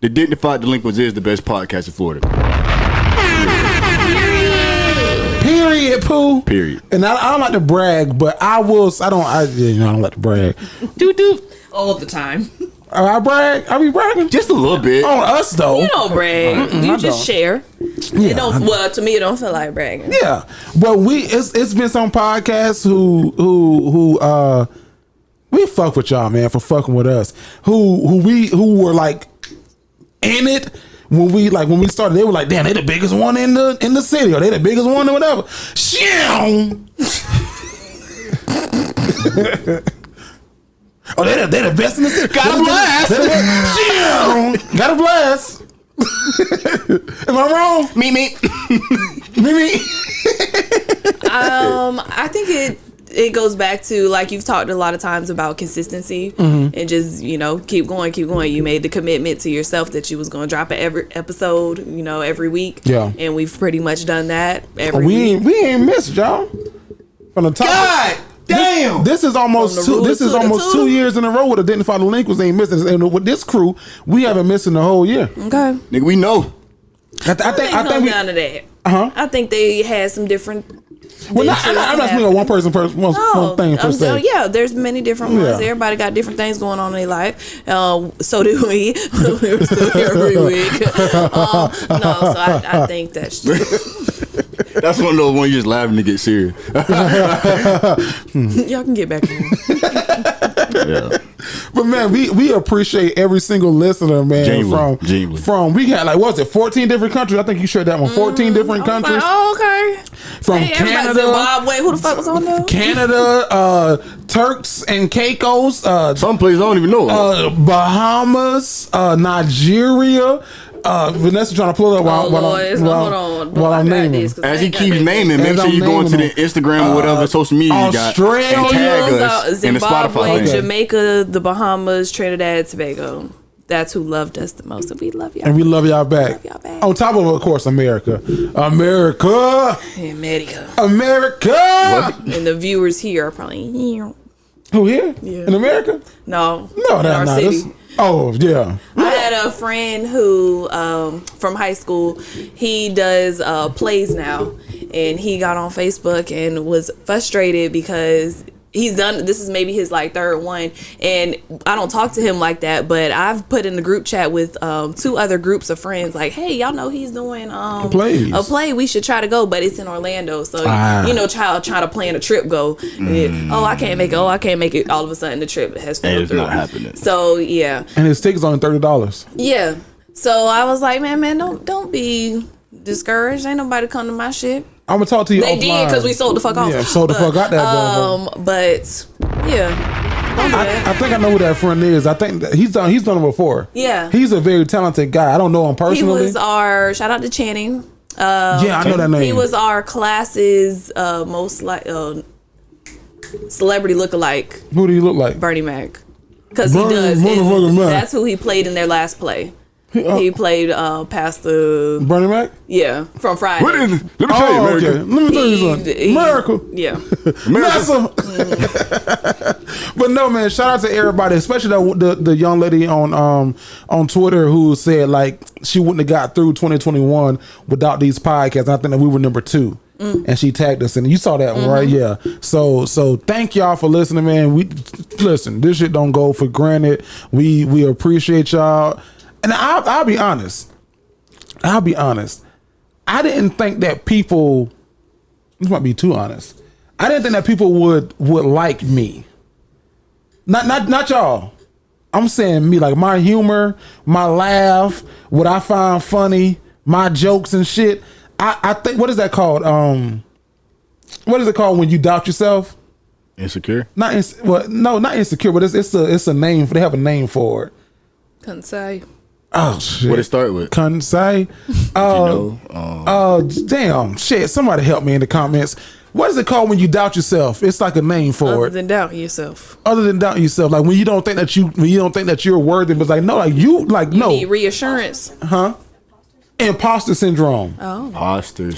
The Dignified Delinquents is the best podcast in Florida. Period, Pooh. Period. And I don't like to brag, but I don't like to brag. Do all the time. I brag. I be bragging. Just a little bit. On us, though. You don't brag. You I just don't. share. Yeah, Well, to me, it don't feel like bragging. Yeah, but it's been some podcasts who we fuck with y'all, man, for fucking with us. Who were like in it when we started. They were like, damn, they the biggest one in the city, or they the biggest one or whatever. Oh, they the best in the city. Got a blast. Got a blast. Am I wrong? Me. Me. I think it goes back to, like, you've talked a lot of times about consistency and just, keep going. You made the commitment to yourself that you was going to drop every episode, every week. Yeah. And we've pretty much done that every week. We ain't missed, y'all. From the top. God damn. This is almost From the rule to 2 years in a row with Identified Delinquents ain't missing. And with this crew, we haven't missed in the whole year. Okay. Nigga, we know. I think down to that. I think they had some different. Well, I'm not speaking of one thing per se. Yeah, there's many different ones. Yeah. Everybody got different things going on in their life. So do we. We're still here every week. I think that's true. That's one of those ones you just laughing to get serious. Y'all can get back in. Yeah. But man, we appreciate every single listener, man. Genuinely. From we got 14 different countries. I think you shared that one. 14 different countries. Okay. From Canada. Zimbabwe. Who the fuck was on there? Canada, Turks and Caicos. Some places I don't even know. Bahamas, Nigeria. Vanessa trying to pull it up while I'm naming. As he keeps naming, make sure you go into the Instagram or whatever social media you got and tag us in the Spotify Zimbabwe, thing. Jamaica, the Bahamas, Trinidad, Tobago. That's who loved us the most, and we love y'all. And we love y'all back. On top of course, America. America. And the viewers here are probably here. Who here? Yeah. In America? No, in our city. Oh, yeah. I had a friend who, from high school, he does plays now, and he got on Facebook and was frustrated because this is maybe his third one, and I don't talk to him like that, but I've put in the group chat with 2 other groups of friends like, hey, y'all know he's doing a play, we should try to go, but it's in Orlando, so try to plan a trip go. I can't make it, all of a sudden the trip has failed through. Not happening. So yeah, and his ticket's only $30. yeah, so I was like, man, don't be discouraged, ain't nobody come to my shit. I'm gonna talk to you. They did, because we sold the fuck off. Yeah, sold the fuck out that. But yeah, I think I know who that friend is. I think that he's done it before. Yeah, he's a very talented guy. I don't know him personally. He was our shout out to Channing. Yeah, I know that name. He was our class's most celebrity lookalike. Who do you look like? Bernie Mac, because he does. That's who he played in their last play. He played Pastor Bernie Mac? Yeah, from Friday. Let me tell you, America. Okay. Let me tell you something. Miracle. Yeah. Massive. But no, man, shout out to everybody, especially the young lady on Twitter who said she wouldn't have got through 2021 without these podcasts. And I think that we were number 2. And she tagged us, and you saw that one, right? Yeah. So thank y'all for listening, man. Listen, this shit don't go for granted. We appreciate y'all. And I'll be honest. I didn't think that people. This might be too honest. I didn't think that people would like me. Not y'all. I'm saying me, like my humor, my laugh, what I find funny, my jokes and shit. I think, what is that called? What is it called when you doubt yourself? Insecure? Not insecure, but it's a name. They have a name for it. Couldn't say. Oh shit! What it start with? Couldn't say. Damn shit! Somebody help me in the comments. What is it called when you doubt yourself? It's like a name for Other it. than doubting yourself. Other than doubting yourself, like when you don't think that you're worthy, but like no, like you like You no. need reassurance. Imposter syndrome. Oh.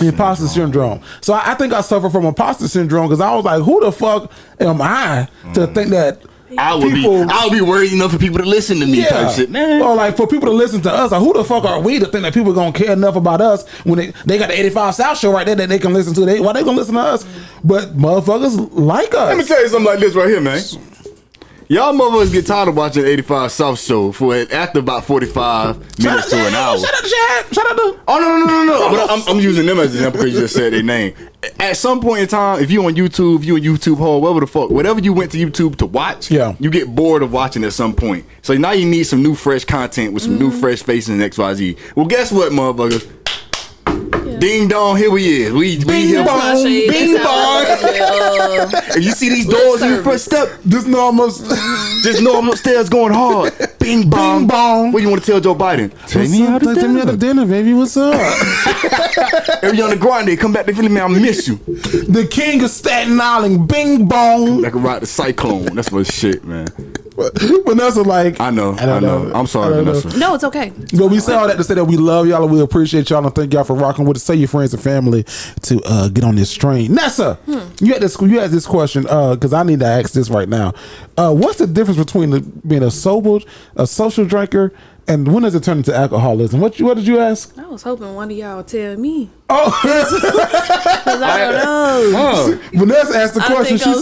Imposter syndrome. So I think I suffer from imposter syndrome because I was like, who the fuck am I to think that I would be worried enough for people to listen to me type shit, man. Or like for people to listen to us, like who the fuck are we to think that people gonna care enough about us when they got the 85 South show right there that they can listen to? Why they gonna listen to us? But motherfuckers like us. Let me tell you something like this right here, man. Y'all motherfuckers get tired of watching 85 South show after about 45 minutes to an hour. Shout out to Chad. Shout out to. Oh no! But I'm using them as an example because you just said their name. At some point in time, if you on YouTube, you in YouTube hole, whatever you went to YouTube to watch, you get bored of watching at some point. So now you need some new fresh content with some new fresh faces and XYZ. Well, guess what, motherfuckers? Ding dong, here we is. We here. Bing bong. If you see these doors in your first step, just know I'm upstairs going hard. Bing bong. Bing bong. What do you want to tell Joe Biden? Take me out to dinner, baby. What's up? If you on the grind, they come back. They feel me. I miss you. The king of Staten Island. Bing bong. That can ride the cyclone. That's my shit, man. Vanessa, like I know. I'm sorry, Vanessa. No, it's okay. But we say all that to say that we love y'all and we appreciate y'all and thank y'all for rocking with us. Tell your friends and family to get on this train. Nessa, you had this question because I need to ask this right now. What's the difference between being a social drinker, and when does it turn into alcoholism? What did you ask? I was hoping one of y'all would tell me. Oh, because I don't know. Vanessa asked the question. She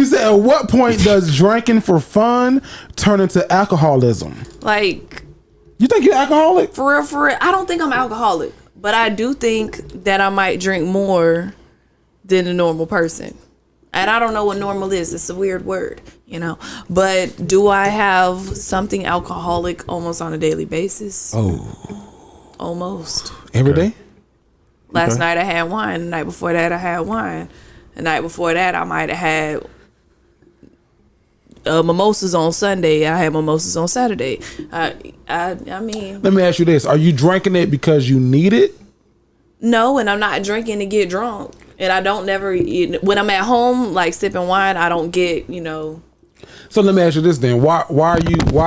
said, at what point does drinking for fun turn into alcoholism? Like, you think you're alcoholic? For real. I don't think I'm alcoholic, but I do think that I might drink more than a normal person. And I don't know what normal is. It's a weird word, But do I have something alcoholic almost on a daily basis? Oh. Almost. Every day? Last night I had wine. The night before that I had wine. The night before that I might have had mimosas on Sunday. I had mimosas on Saturday. I mean. Let me ask you this. Are you drinking it because you need it? No, and I'm not drinking to get drunk. And I don't when I'm at home, like sipping wine, I don't get, So let me ask you this then. Why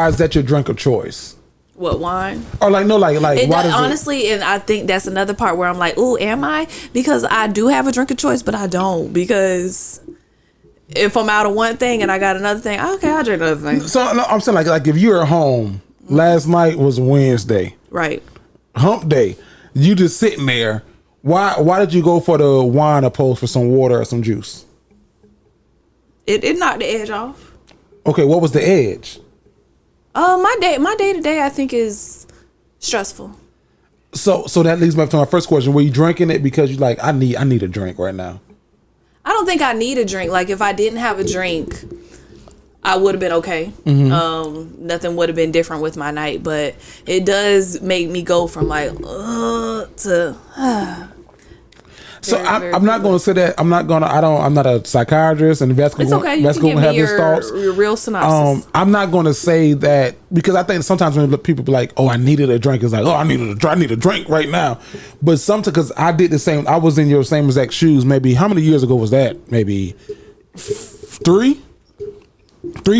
is that your drink of choice? What, wine? Or why does honestly, and I think that's another part where I'm like, ooh, am I? Because I do have a drink of choice, but I don't. Because if I'm out of one thing and I got another thing, okay, I'll drink another thing. So no, I'm saying like if you're at home, last night was Wednesday. Right. Hump day. You just sitting there. Why did you go for the wine opposed for some water or some juice? It knocked the edge off. Okay, what was the edge? My day to day I think is stressful. So that leads me up to my first question. Were you drinking it because you like I need a drink right now? I don't think I need a drink. Like if I didn't have a drink, I would have been okay. Nothing would have been different with my night, but it does make me go from like to. So I'm not going to say that. I'm not a psychiatrist, and it's okay. You can give me your real synopsis. I'm not going to say that because I think sometimes when people be like, "Oh, I needed a drink," it's like, "Oh, I need a drink right now." But sometimes because I did the same, I was in your same exact shoes. Maybe how many years ago was that? Maybe 3,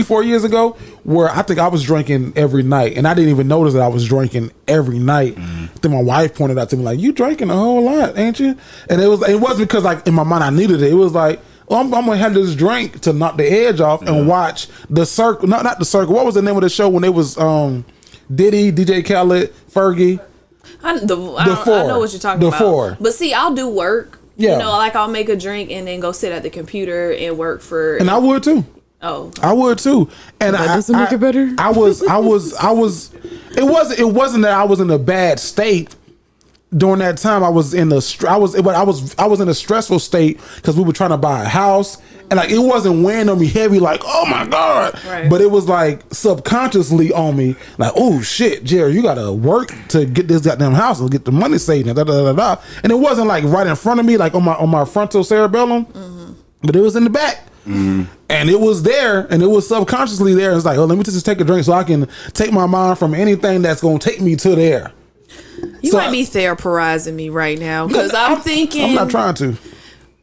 4 years ago, where I think I was drinking every night, and I didn't even notice that I was drinking every night. Then my wife pointed out to me like, "You drinking a whole lot, ain't you?" And it wasn't because like in my mind I needed it. It was like, "Oh, I'm gonna have this drink to knock the edge off and watch the circle." Not the circle. What was the name of the show when it was Diddy, DJ Khaled, Fergie? I know what you're talking about. Four. But see, I'll do work. Yeah. Like I'll make a drink and then go sit at the computer and work for. And I would too. Oh, I would too. And that doesn't make it better. It wasn't that I was in a bad state. during that time I was in I was in a stressful state because we were trying to buy a house, and like it wasn't weighing on me heavy like, oh my God, right. But it was like subconsciously on me like, oh shit, Jerry, you gotta work to get this goddamn house and get the money saved and and it wasn't like right in front of me like on my frontal cerebellum, but it was in the back. And it was there, and it was subconsciously there. It's like, oh, let me just take a drink so I can take my mind from anything that's gonna take me to there. You might be therapizing me right now because I'm thinking. I'm not trying to.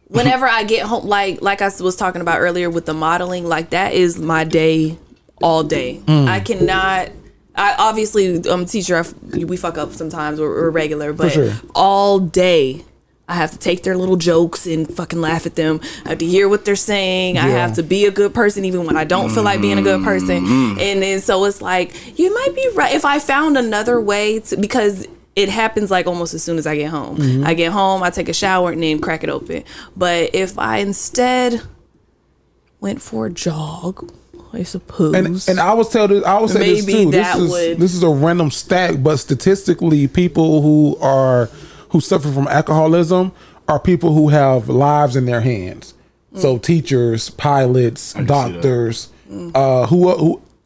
Whenever I get home, like I was talking about earlier with the modeling, like that is my day all day. I cannot. I obviously, I'm a teacher. We fuck up sometimes. We're regular, but sure. All day. I have to take their little jokes and fucking laugh at them. I have to hear what they're saying. I have to be a good person even when I don't feel like being a good person. And then so it's like, you might be right. If I found another way to, because it happens like almost as soon as I get home. I get home, I take a shower and then crack it open. But if I instead went for a jog, I suppose. And I always say this too. This is a random stat, but statistically people who suffer from alcoholism are people who have lives in their hands. So teachers, pilots, doctors,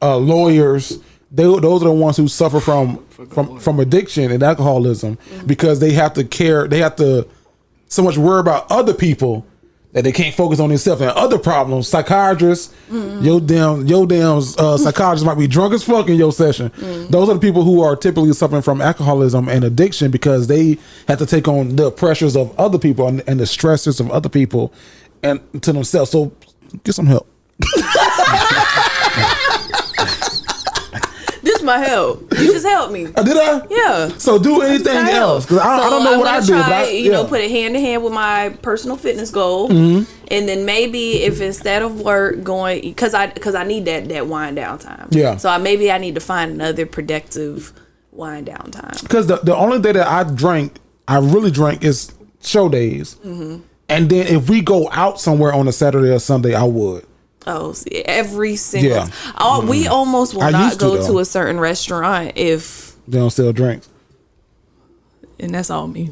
lawyers. Those are the ones who suffer from addiction and alcoholism because they have to so much worry about other people that they can't focus on themselves and other problems. Psychiatrists, your damn psychologist might be drunk as fuck in your session. Those are the people who are typically suffering from alcoholism and addiction because they have to take on the pressures of other people and the stresses of other people and to themselves. So get some help. This my help. You just helped me. Did I? Yeah. So do anything else because I don't know what I do. But put it hand in hand with my personal fitness goal, and then maybe if instead of work going because I need that wind down time. Yeah. So I need to find another productive wind down time. Because the only day that I really drank is show days, and then if we go out somewhere on a Saturday or Sunday, I would. Oh, see, every single we almost will not go to a certain restaurant if they don't sell drinks, and that's all me.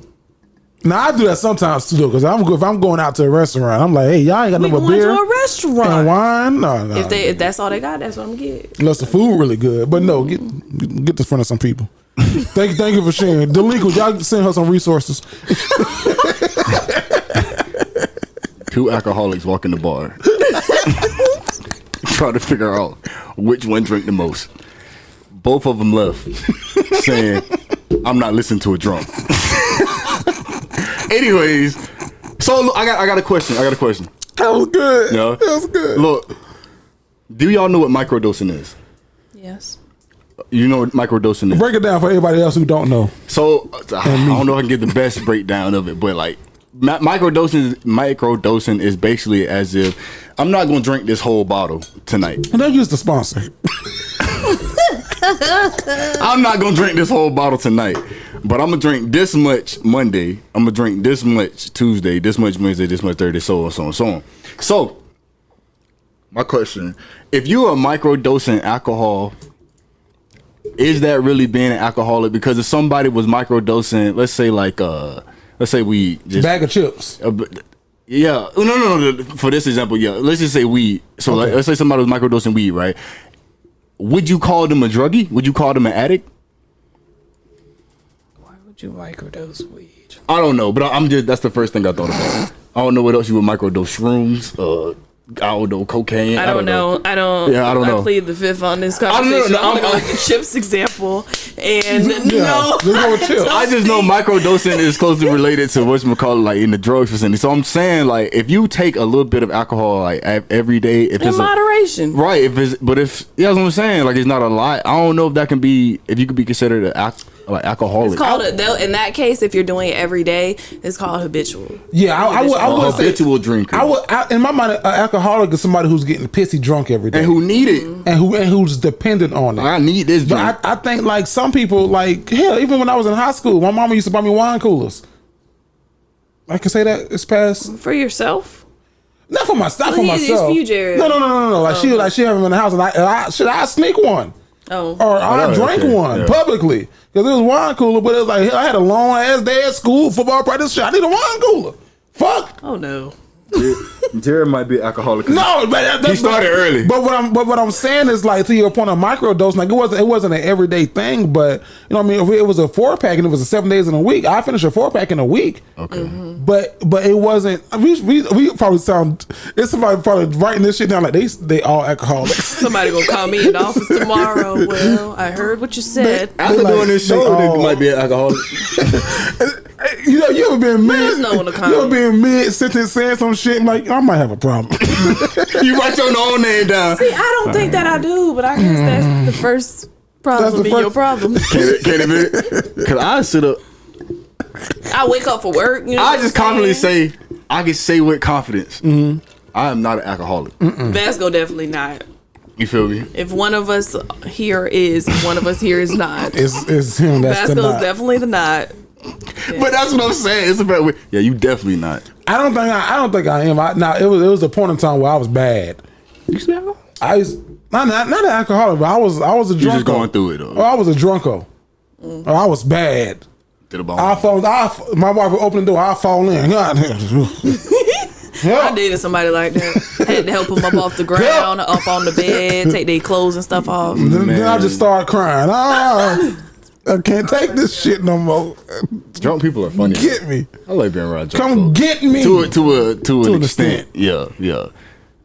Now I do that sometimes too, because if I'm going out to a restaurant, I'm like, hey, y'all ain't got no more beer to a restaurant and wine. No. If that's all they got, that's what I'm gonna get. Unless the food really good, but no, get this front of some people. Thank you for sharing. Delinquent, y'all send her some resources. Two alcoholics walk in the bar. Try to figure out which one drank the most. Both of them left saying, I'm not listening to a drunk. Anyways, so look, I got a question. That was good. No? That was good. Look, do y'all know what microdosing is? Yes. You know what microdosing is? Break it down for everybody else who don't know. So I don't know if I can get the best breakdown of it, but like microdosing is basically as if I'm not gonna drink this whole bottle tonight. And they use the sponsor. I'm not gonna drink this whole bottle tonight, but I'm gonna drink this much Monday. I'm gonna drink this much Tuesday, this much Wednesday, this much Thursday, so on. So, my question: if you are microdosing alcohol, is that really being an alcoholic? Because if somebody was microdosing, let's say we just bag of chips. Yeah, no. For this example, yeah, let's just say weed. So okay. Let's say somebody was microdosing weed, right? Would you call them a druggie? Would you call them an addict? Why would you microdose weed? I don't know, but that's the first thing I thought about. I don't know what else you would microdose. Shrooms, I don't know, cocaine. I don't know. I don't know. I plead the fifth on this conversation. I'm gonna go with the chips example. And no. I just know microdosing is closely related to whatchamacallit, like in the drugs vicinity. So I'm saying, like, if you take a little bit of alcohol, like every day, if in moderation, right? That's what I'm saying. Like, it's not a lot. I don't know if you could be considered like alcoholic. It's called in that case, if you're doing it every day, it's called habitual. Yeah, I would say habitual drinker. In my mind, an alcoholic is somebody who's getting pissy drunk every day and who need it and who's dependent on it. I need this drink. But I think like some people, like hell, even when I was in high school, my mama used to buy me wine coolers. I can say that it's past for yourself. Not for myself. Not for myself. It's for you, Jared. No. Like she have them in the house, and I sneak one. Oh. Or I drank one publicly. Because it was wine cooler, but it was like, I had a long ass day at school, football practice shit. I need a wine cooler. Fuck. Oh, no. Jared might be an alcoholic. No, but he started early. But what I'm saying is, like, to your point of microdosing, like it wasn't an everyday thing, but you know what I mean, if it was a 4-pack and it was 7 days in a week, I finished a 4-pack in a week. Okay. Mm-hmm. But it wasn't. We probably sound. It's somebody probably writing this shit down like they all alcoholics. Somebody gonna call me in the office tomorrow. Well, I heard what you said. After doing this show, they might be an alcoholic. You know, you ever been There's no one to you ever been mid sentence saying some shit like, I might have a problem. You write your own name down. See, I don't think that I do, but I guess that's the first problem in your problem. Can it be? Because I sit up. I wake up for work. You know I just confidently say, I can say with confidence, I am not an alcoholic. Vasco definitely not. You feel me? If one of us here is, one of us here is not. It's him. That's the Vasco's not. definitely the not. Yeah. But that's what I'm saying. It's about you definitely not. I don't think I am. Now it was a point in time where I was bad. You see alcohol? I was not an alcoholic, but I was a drunko. You just going through it though. Oh, I was a drunko. Oh, I was bad. To the bone. My wife would open the door. I fall in. God. I dated somebody like that. Had to help them up off the ground, up on the bed, take their clothes and stuff off. Then I just started crying. I can't take this shit no more. Drunk people are funny. Get me. I like being around drunk. Come get me. To an extent. Yeah.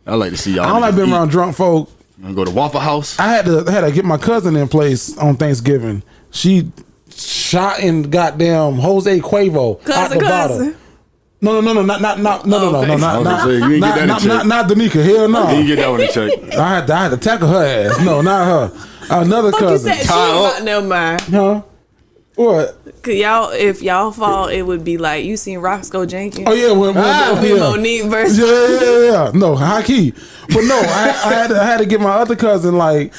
I like to see y'all. I don't like being around drunk folk. I go to Waffle House. I had to get my cousin in place on Thanksgiving. She shot in goddamn Jose Cuervo out the bottle. No, not Danica. Hell no. You get that one in check. I had to tackle her ass. No, not her. Another cousin. Never mind. Huh? What? Cause if y'all fall, it would be like you seen Roscoe Jenkins. Oh yeah, Monique versus. Yeah. No, high key. But no, I had to get my other cousin. Like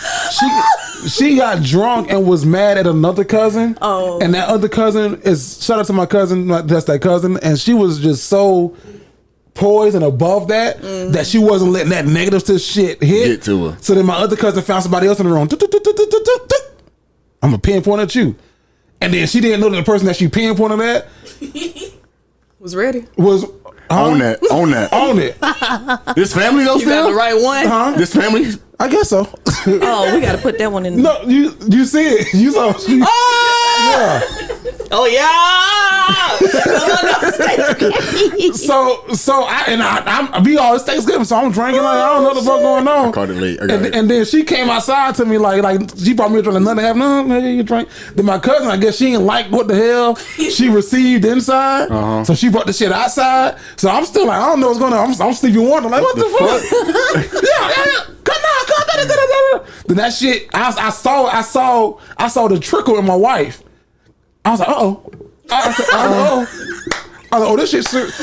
she got drunk and was mad at another cousin. Oh. And that other cousin is, shout out to my cousin. That's that cousin, and she was just so poised and above that that she wasn't letting that negative shit hit. Get to her. So then my other cousin found somebody else in the room. I'm gonna pinpoint at you. And then she didn't know that the person that she pinpointed at was ready. Was on that. On it. This family though. You got the right one. This family. I guess so. Oh, we gotta put that one in. No, you see it. You saw. Oh yeah. So I'm be all it's Thanksgiving, so I'm drinking like I don't know what the fuck going on. I caught it late. And then she came outside to me like she brought me a drink, another half. No, you drink. Then my cousin, I guess she didn't like what the hell she received inside, so she brought the shit outside. So I'm still like I don't know what's going on. I'm Stevie Wonder like what the fuck? Yeah. Come on. Then that shit, I saw the trickle in my wife. I was like, I said, I was like, this shit's serious.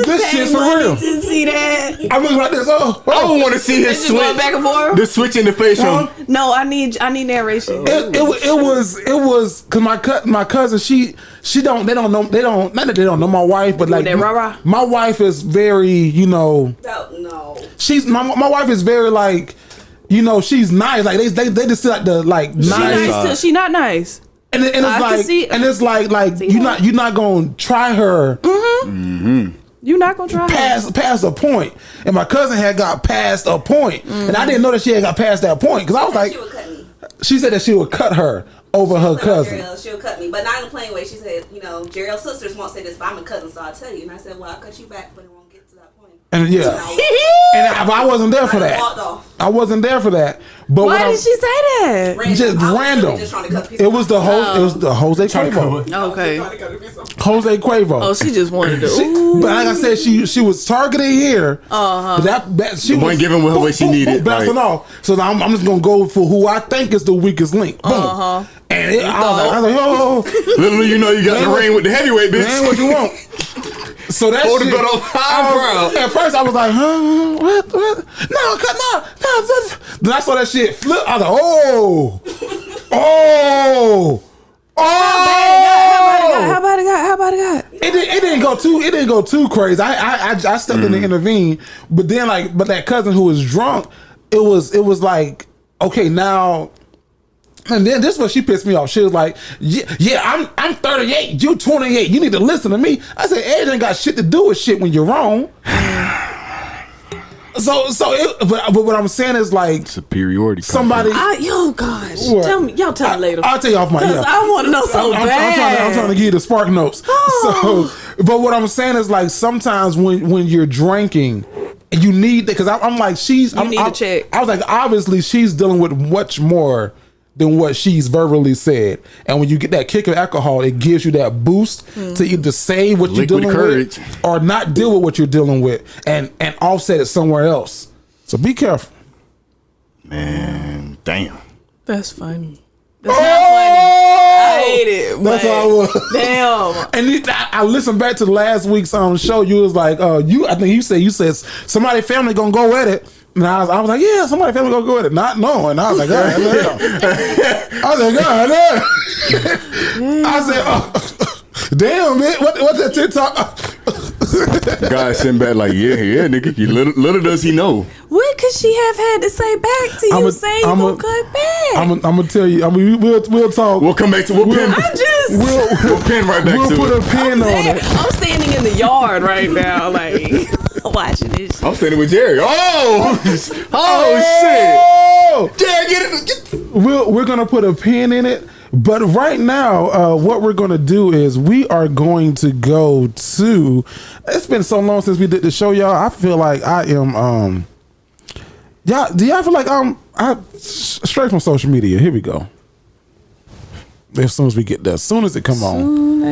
This shit's for real. Didn't see that. I was like this. I don't want to see his switch. Going back and forth. The switch in the facial. No, I need narration. It was because my cousin they don't know not that they don't know my wife, but like my wife is very no. She's my wife is very like she's nice, like they just see like the like nice. She nice till she not nice. And it's like you're not gonna try her. Mm-hmm. You're not gonna try past a point. And my cousin had got past a point, and I didn't know that she had got past that point because I was like, she would cut me. She said that she would cut her over her cousin. She'll cut me, but not in a plain way. She said, Jeriel's sisters won't say this, but I'm a cousin, so I'll tell you. And I said, well, I'll cut you back, but it won't get to that point. And I wasn't there for that. I wasn't there for that. But why did she say that? Just random. It was the Jose Cuervo. Okay. Jose Cuervo. Oh, she just wanted to. But like I said, she was targeted here. But that she wasn't giving her what she needed. Bouncing off. So now I'm just gonna go for who I think is the weakest link. Boom. And I was like, oh. Little you got the ring with the heavyweight, bitch. Ain't what you want. So that shit, at first I was like, huh? What? No. Then I saw that shit flip. I was like, How about it got? It didn't go too crazy. I stepped in to intervene, but then but that cousin who was drunk, it was like, okay, now And then this is what she pissed me off. She was like, yeah, I'm 38, you 28. You need to listen to me. I said, age ain't got shit to do with shit when you're wrong. But what I'm saying is like superiority. Somebody, gosh, what? tell me later. I'll tell you off my. Because I want to know so bad. I'm trying to give you the spark notes. Oh. But what I'm saying is like sometimes when you're drinking, and you need that because I'm like You need to check. I was like obviously she's dealing with much more than what she's verbally said, and when you get that kick of alcohol, it gives you that boost to either say what you're dealing with or not deal with what you're dealing with, and offset it somewhere else. So be careful, man. Damn, that's funny. That's not funny. I hate it. That's all I was. Damn. And I listened back to last week's show. You was like, I think you said somebody family gonna go at it. And I was like, yeah, somebody family gonna go at it, not knowing. I was like, God damn. I said, oh, damn, man, what's that TikTok? Guy sitting back like, yeah, nigga. Little does he know. What could she have had to say back to you saying you gonna cut back? I'm gonna tell you. I mean, we'll talk. We'll come back to we'll pin right back to it. We'll put a pin on it. I'm standing in the yard right now, like watching this shit. I'm standing with Jerry. Oh shit! Jerry, get it. We're gonna put a pin in it. But right now, what we're going to do is we are going to go to... It's been so long since we did the show, y'all. I feel like I am... do y'all feel like I'm straight from social media? Here we go. As soon as we get there. As soon as it come on.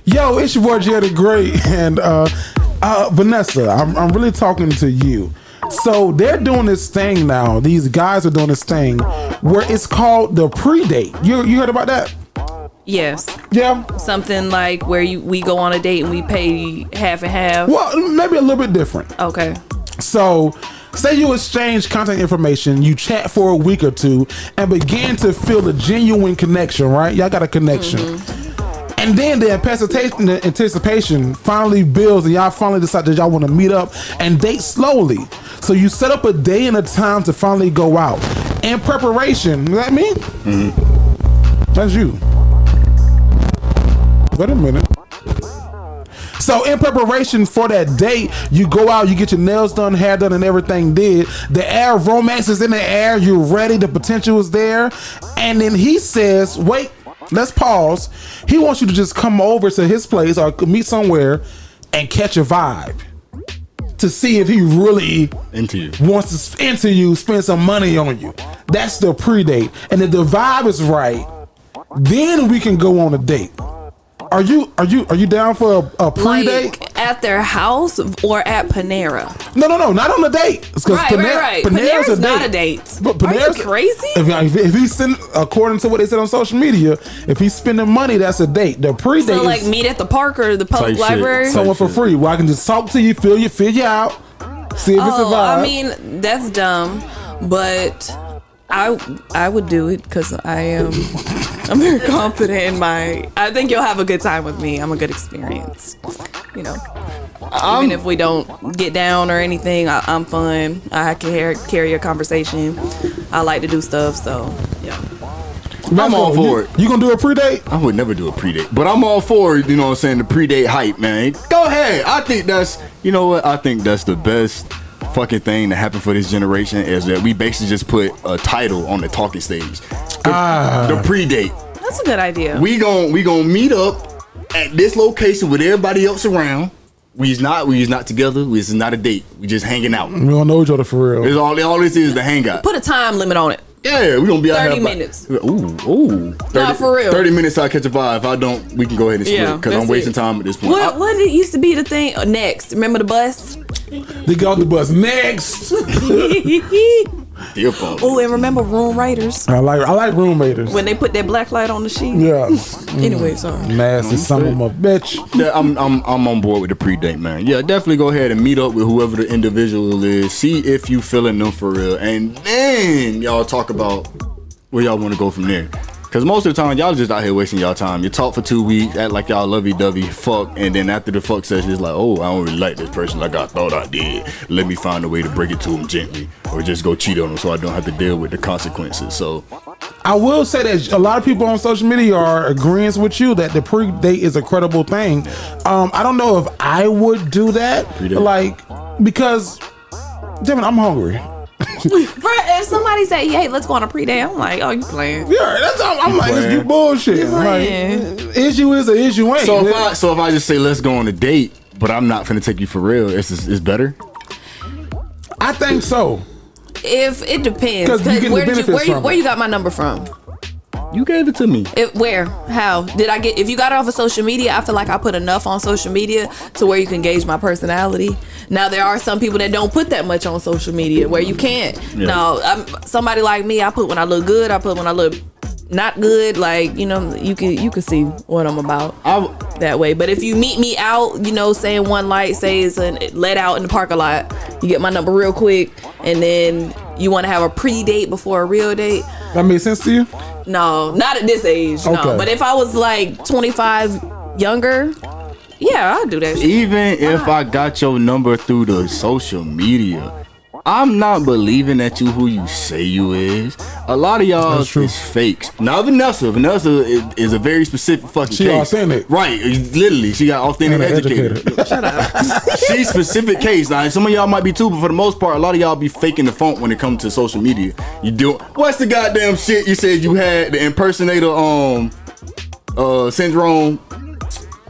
Yo, it's your boy Jerry the Great. And Vanessa, I'm really talking to you. So they're doing this thing now. These guys are doing this thing where it's called the pre-date. You heard about that? Yes. Yeah. Something like where we go on a date and we pay half and half. Well, maybe a little bit different. Okay. So say you exchange contact information, you chat for a week or two, and begin to feel a genuine connection, right? Y'all got a connection. Mm-hmm. And then the anticipation finally builds and y'all finally decide that y'all want to meet up and date slowly. So you set up a day and a time to finally go out. In preparation, is that me? Mm-hmm. That's you. Wait a minute. So in preparation for that date, you go out, you get your nails done, hair done, and everything did. The air of romance is in the air. You're ready. The potential is there. And then he says, wait, let's pause. He wants you to just come over to his place or meet somewhere and catch a vibe to see if he really wants to into you, spend some money on you. That's the pre-date. And if the vibe is right, then we can go on a date. Are you down for a pre-date? Like at their house or at Panera? No, not on a date. Right. Panera's not a date. But Are you crazy? If he's according to what they said on social media, if he's spending money, that's a date. The pre-date so like meet at the park or the public library? Someone for free. Where I can just talk to you, feel you out, see if it's a vibe. I mean, that's dumb, but I would do it because I'm very confident in I think you'll have a good time with me. I'm a good experience. You know, even if we don't get down or anything, I'm fun. I can carry a conversation. I like to do stuff, so yeah. I'm all for it. You gonna do a pre-date? I would never do a pre-date, but I'm all for it. You know what I'm saying? The pre-date hype, man. Go ahead. I think that's, you know what? I think that's the best fucking thing that happened for this generation is that we basically just put a title on the talking stage. The pre-date. That's a good idea. We gon' meet up at this location with everybody else around. We's not together. This is not a date. We just hanging out. We don't know each other for real. It's all this is the hangout. Put a time limit on it. Yeah, we're gonna be out 30 here. minutes. Ooh. 30, not for real. 30 minutes till I catch a vibe. If I don't, we can go ahead and split because I'm wasting time at this point. What it used to be the thing? Next. Remember the bus? They got the bus next. Oh, and remember Room Raiders? I like Room Raiders. When they put that black light on the sheet. Yeah. Anyway, sorry. Nasty son of a bitch. Yeah, I'm on board with the pre-date, man. Yeah, definitely go ahead and meet up with whoever the individual is. See if you feeling them for real, and then y'all talk about where y'all want to go from there. Cause most of the time y'all just out here wasting y'all time. You talk for 2 weeks, act like y'all lovey-dovey, fuck, and then after the fuck session, it's like, oh, I don't really like this person like I thought I did. Let me find a way to break it to him gently, or just go cheat on him so I don't have to deal with the consequences. So, I will say that a lot of people on social media are agreeing with you that the pre-date is a credible thing. I don't know if I would do that, Pre-date? like, because, damn it, I'm hungry. If somebody say, "Hey, let's go on a pre-date," I'm like, "Oh, you playing?" Yeah, that's all. I'm like, this you bullshit. Like, issue is an issue ain't. so if I just say let's go on a date, but I'm not finna take you for real, it's better. I think so. If it depends, 'Cause you get the benefits from where it. you got my number from? You gave it to me. Where? How? Did I get? If you got it off of social media, I feel like I put enough on social media to where you can gauge my personality. Now there are some people that don't put that much on social media where you can't. Yeah. No, I'm somebody like me. I put when I look good. I put when I look not good. Like, you know, you can see what I'm about that way. But if you meet me out, you know, saying one light, say it's let out in the parking lot, you get my number real quick, and then you want to have a pre-date before a real date. That makes sense to you? No, not at this age. Okay. No, but if I was like 25 younger, yeah, I'd do that shit. Even if I got your number through the social media, I'm not believing that you who you say you is. A lot of y'all That's true. is fakes. Now Vanessa is a very specific fucking She case. authentic. Right, literally, she got authentic And an educator. Shut up. She's specific case. Now some of y'all might be too, but for the most part, a lot of y'all be faking the funk when it comes to social media. You do. What's the goddamn shit you said you had? The impersonator syndrome.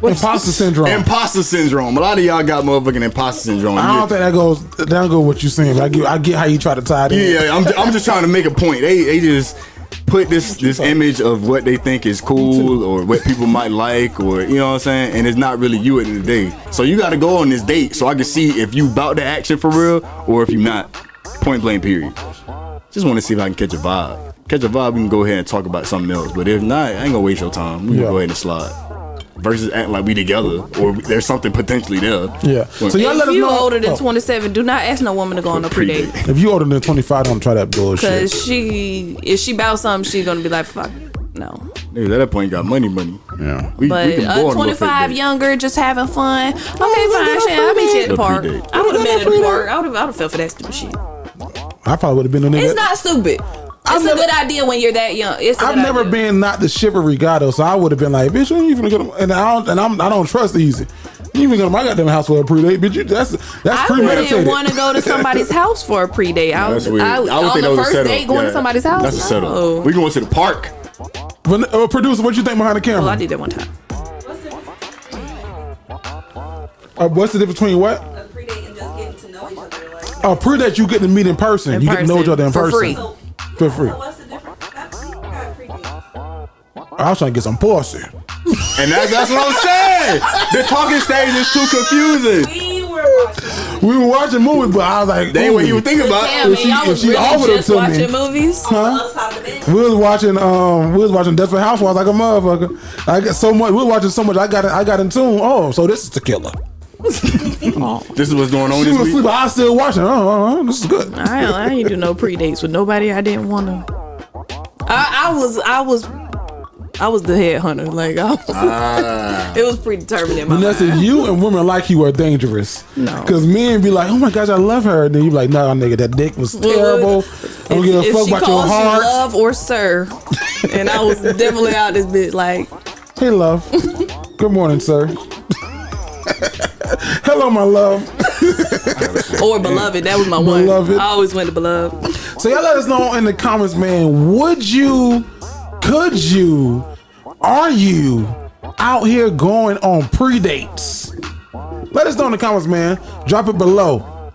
Imposter syndrome. Imposter syndrome. A lot of y'all got motherfucking imposter syndrome. I don't think that goes with what you're saying. I get how you try to tie it in. Yeah, I'm just trying to make a point. They just put this image of what they think is cool or what people might like, or you know what I'm saying, and it's not really you at the end of the day. So you got to go on this date so I can see if you about the action for real or if you not. Point blank period. Just want to see if I can catch a vibe. Catch a vibe, we can go ahead and talk about something else. But if not, I ain't gonna waste your time. We can go ahead and slide. Versus acting like we together or there's something potentially there. Yeah. So y'all let If us you know. older than 27, do not ask no woman to go on a pre-date. If you older than 25, don't try that bullshit. Cause if she about something, she gonna be like, fuck, no. Niggas at that point got money. Yeah. We But can go on 25 date. younger, just having fun. Okay, fine, shit. I'll meet you at the A park. pre-date. I would have been at the park. I would have felt for that stupid shit. I probably would have been a nigga. It's not stupid. It's a good idea when you're that young. I've never been not the chivalry guy though, so I would have been like, bitch, when you finna go to, and I don't trust easy. You even go to my goddamn house for a pre-date, bitch. That's I premeditated. wouldn't want to go to somebody's house for a pre-date. That's weird. I would on think that the was a first setup. date going to somebody's house. That's a setup. No. We going to the park. Producer, what you think behind the camera? Well, I did that one time. What's the difference between what? A pre-date and just getting to know each other. Like, Oh, pre-date you get to meet in person. You get to know each other in For person. free. For free. so what's the difference? We got pre-dates. I was trying to get some pussy. And that's what I'm saying. The talking stage is too confusing. We were watching We were watching movies, but I was like, That ain't what ooh. you were thinking about. Damn, If man, y'all if was she offered really it just to me. watching movies? on the other side of the bed. We was watching Desperate Housewives like a motherfucker. I got so much. We were watching so much. I got in tune. Oh, so this is the killer. This is what's going on She this was week. asleep. I was still watching. Oh, this is good. I ain't do no pre-dates with nobody I didn't want to. I was the head hunter. Like it was predetermined in my Vanessa, mind. you and women like you are dangerous. No. Because men be like, oh my gosh, I love her. And then you be like, nah, nigga, that dick was terrible. I don't give a fuck she about your calls you heart. love or sir, and I was definitely out this bitch like, Hey, love. Good morning, sir. Hello, my love. or beloved. That was my one. Beloved. I always went to beloved. So y'all let us know in the comments, man, could you, are you out here going on pre-dates? Let us know in the comments, man. Drop it below.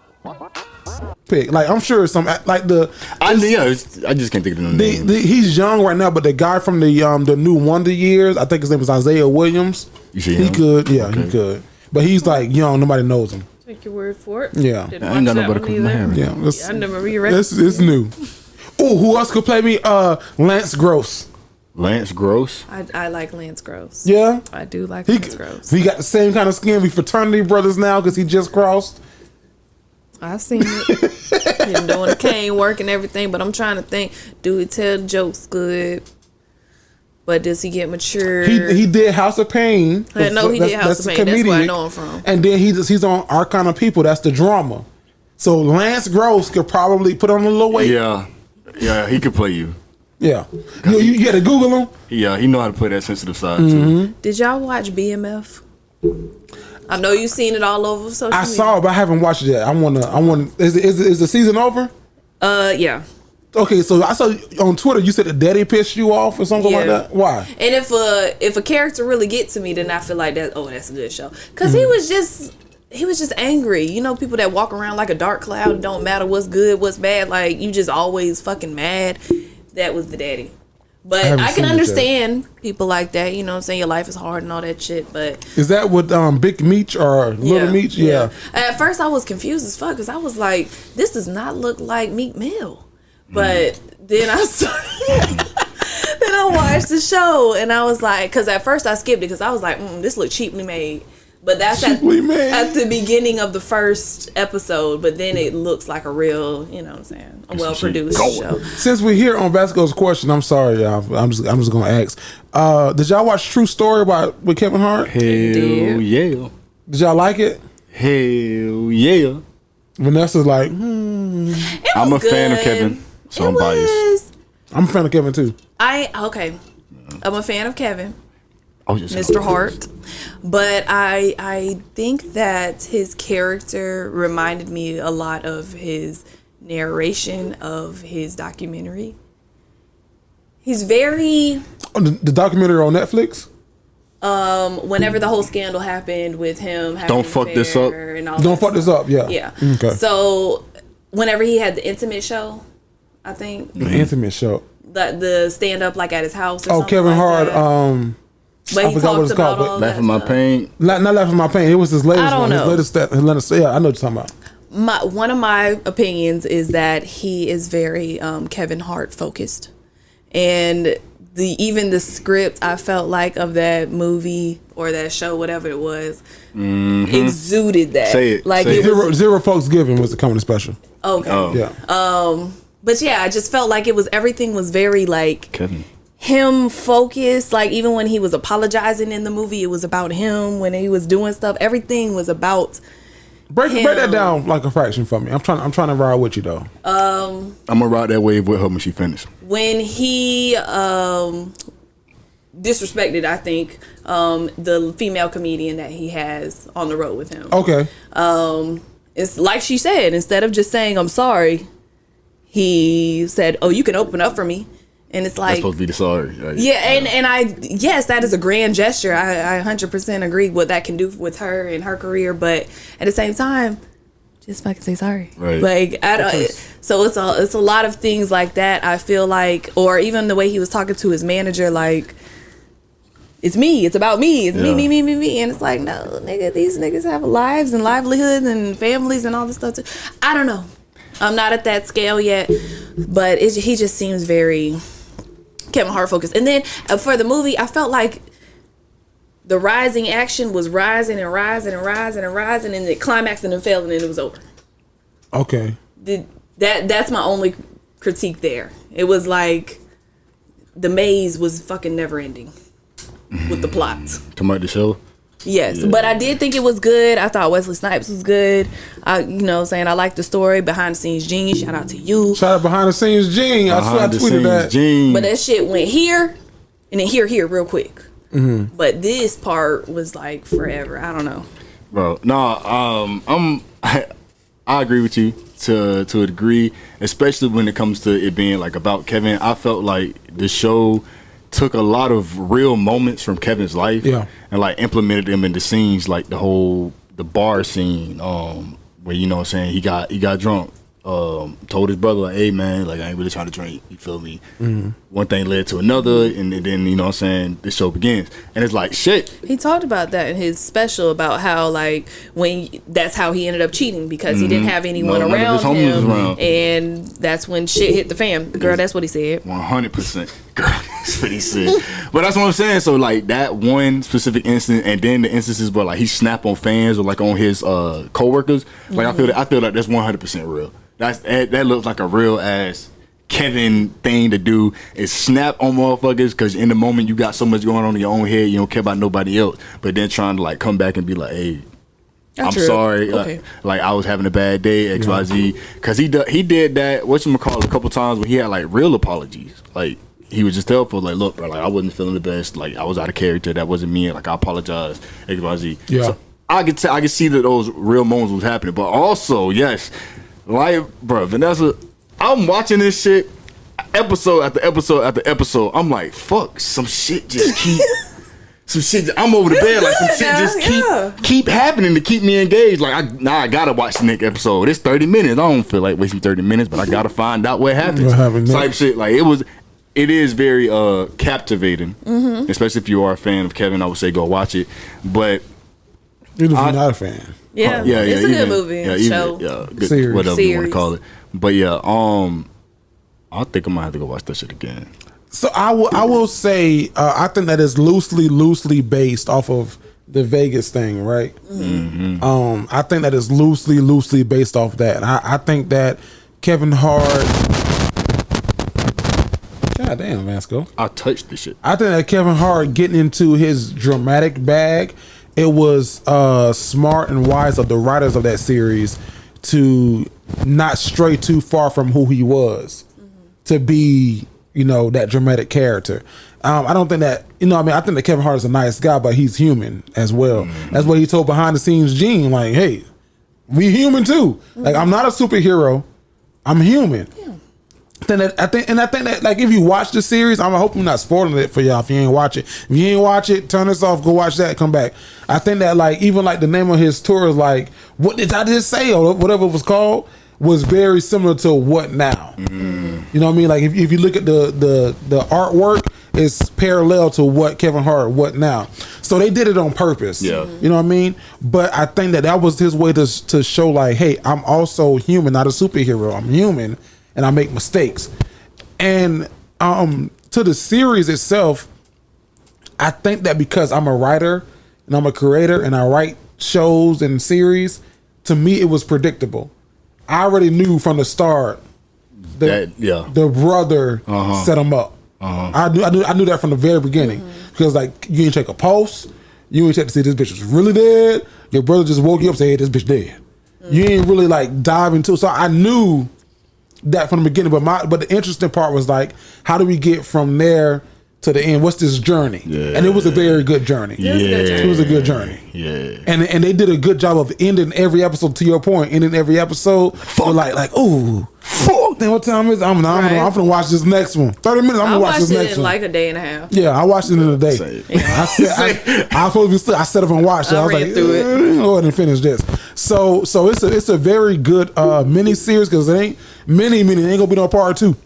Pick. Like, I'm sure some, like I just can't think of the name. he's young right now, but the guy from the new Wonder Years, I think his name was Isaiah Williams. You see He him? could, yeah, Okay. he could. But he's like young, nobody knows him. Take your word for it. Yeah. Didn't I ain't got watch nobody that to one compare either. me. Yeah, I never reread. it's new. Oh, who else could play me? Lance Gross. Lance Gross. I like Lance Gross. Yeah. I do like He Lance Gross. got the same kind of skin. We fraternity brothers now because he just crossed. I've seen it. Him doing the cane work and everything, but I'm trying to think, do he tell jokes good? But does he get mature? He did House of Pain. I know he did House of Pain. That's where I know him from. And then he's on Arcana People. That's the drama. So Lance Gross could probably put on a little weight. Yeah, he could play you. Yeah. You got to Google him? Yeah, he know how to play that sensitive side too. Did y'all watch BMF? I know you've seen it all over social media. I saw it, but I haven't watched it yet. I want. Is the season over? Yeah. Okay, so I saw on Twitter you said the daddy pissed you off or something like that. Why? And if a character really gets to me, then I feel like that's a good show. Because he was just angry. You know, people that walk around like a dark cloud, don't matter what's good, what's bad, like you just always fucking mad. That was the daddy. But I can understand people like that. You know what I'm saying? Your life is hard and all that shit. But is that with Big Meech or Little Meech? Yeah. At first, I was confused as fuck because I was like, this does not look like Meek Mill. But then I started. Then I watched the show and I was like, because at first I skipped it because I was like, this looked cheaply made. But that's at the beginning of the first episode. But then it looks like a real, you know what I'm saying, a well-produced show. Since we're here on Vasco's question, I'm sorry, y'all. I'm just gonna ask. Did y'all watch True Story with Kevin Hart? Hell yeah. Did y'all like it? Hell yeah. Vanessa's like, I'm a fan of Kevin, so I'm biased. I'm a fan of Kevin too. I'm a fan of Kevin. Mr. Hart, but I think that his character reminded me a lot of his narration of his documentary. He's very the documentary on Netflix. Whenever the whole scandal happened with him, don't fuck this up. Don't fuck this up. Yeah. Yeah. Okay. So whenever he had the intimate show, I think the intimate show, the stand up like at his house. Or something Kevin like Hart. That. But I forgot what it's called. Laughing My Pain. Not Laughing My Pain. It was his latest one. Know. His latest yeah, I know what you're talking about. One of my opinions is that he is very Kevin Hart focused, and even the script I felt like of that movie or that show, whatever it was, exuded that. Say it. Like Say it Zero Folks Given was the comedy special. Okay. Oh. Yeah. But yeah, I just felt like everything was very like Kevin. Him focused. Like even when he was apologizing in the movie, it was about him. When he was doing stuff, everything was about. Break that down like a fraction for me. I'm trying to ride with you though. I'm gonna ride that wave with her when she finished. When he disrespected, I think, the female comedian that he has on the road with him. Okay. It's like she said, instead of just saying I'm sorry, he said, "Oh, you can open up for me." And it's like, that's supposed to be the sorry. Yeah, yes, that is a grand gesture. I 100% agree what that can do with her and her career, but at the same time, just fucking say sorry. Right. Like I don't. So it's a lot of things like that. I feel like, or even the way he was talking to his manager, like it's me. It's about me. It's me. And it's like, no, nigga, these niggas have lives and livelihoods and families and all this stuff too. I don't know. I'm not at that scale yet, but he just seems very Kevin Hart focused. And then for the movie, I felt like the rising action was rising and rising and rising and rising, and it climaxed and then fell and then it was over. Okay. That's my only critique there. It was like the maze was fucking never ending with the plot. Come out the show. Yes, but I did think it was good. I thought Wesley Snipes was good. I like the story behind the scenes. Gene, shout out to you. Shout out behind the scenes, Gene. I swear I tweeted that. Gene. But that shit went here and then here real quick. Mm-hmm. But this part was like forever. I don't know, bro. No, I agree with you to a degree, especially when it comes to it being like about Kevin. I felt like the show took a lot of real moments from Kevin's life, and like implemented them into scenes, like the bar scene, where you know what I'm saying, he got drunk, told his brother like, hey man, like I ain't really trying to drink, you feel me? Mm-hmm. One thing led to another, and then you know what I'm saying, the show begins, and it's like shit. He talked about that in his special about how like that's how he ended up cheating because he didn't have anyone around him, and that's when shit hit the fan. Girl, that's what he said. 100%. Girl, that's what he said. But that's what I'm saying. So like that one specific instance, and then the instances where like he snapped on fans or like on his coworkers. Like I feel like that's 100% real. That looks like a real ass Kevin thing to do is snap on motherfuckers because in the moment you got so much going on in your own head, you don't care about nobody else. But then trying to like come back and be like, hey, I'm sorry. Okay. Like I was having a bad day, XYZ. Because he did that, whatchamacallit, a couple times where he had like real apologies. Like he was just helpful, like, look, bro, like I wasn't feeling the best. Like I was out of character. That wasn't me. Like I apologize, XYZ. Yeah. So I could see that those real moments was happening. But also, yes, like, bro, Vanessa, I'm watching this shit episode after episode after episode. I'm like, fuck, some shit just keep some shit. I'm over the bed like some shit just keep happening to keep me engaged. Like I gotta watch the next episode. It's 30 minutes. I don't feel like wasting 30 minutes, but I gotta find out what happens. Type shit. Like it is very captivating, especially if you are a fan of Kevin. I would say go watch it, but even if you're not a fan. Yeah, it's a good movie. Show. Good, Series. whatever you want to call it. But yeah, I think I might have to go watch that shit again. So I will say I think that is loosely based off of the Vegas thing, right? Mm-hmm. I think that is loosely based off that. I think that Kevin Hart. God damn, Vasco. I touched the shit. I think that Kevin Hart getting into his dramatic bag, it was smart and wise of the writers of that series to not stray too far from who he was to be, that dramatic character. I don't think that, I think that Kevin Hart is a nice guy, but he's human as well. That's what he told behind the scenes Gene, like, hey, we human too. Like, I'm not a superhero. I'm human. Yeah. I think that like if you watch the series, I'm hoping I'm not spoiling it for y'all if you ain't watch it. If you ain't watch it, turn this off, go watch that, come back. I think that like even like the name of his tour is like, what did I just say, or whatever it was called, was very similar to What Now. You know what I mean? Like if you look at the artwork, it's parallel to what Kevin Hart, What Now. So they did it on purpose. Yeah. You know what I mean? But I think that was his way to show like, hey, I'm also human, not a superhero. I'm human and I make mistakes. And to the series itself, I think that because I'm a writer and I'm a creator and I write shows and series, to me it was predictable. I already knew from the start that the brother set him up. I knew that from the very beginning because like you didn't check a pulse, you didn't check to see this bitch was really dead. Your brother just woke you up and said, hey, this bitch dead. You ain't really like dive into it. So I knew that from the beginning, but the interesting part was like, how do we get from there to the end? What's this journey? Yeah. And it was a very good journey. Yeah. It was a good journey. Yeah. And they did a good job of ending every episode, to your point, ending every episode with like, ooh, fuck, then what time is it? I'm gonna watch this next one. 30 minutes, I'm gonna watch this next one. I watched it in like a day and a half. Yeah, I watched it in a day. I set up and watched it. I was like, go ahead and finish this. So it's a very good mini series because it ain't mini, it ain't gonna be no part 2.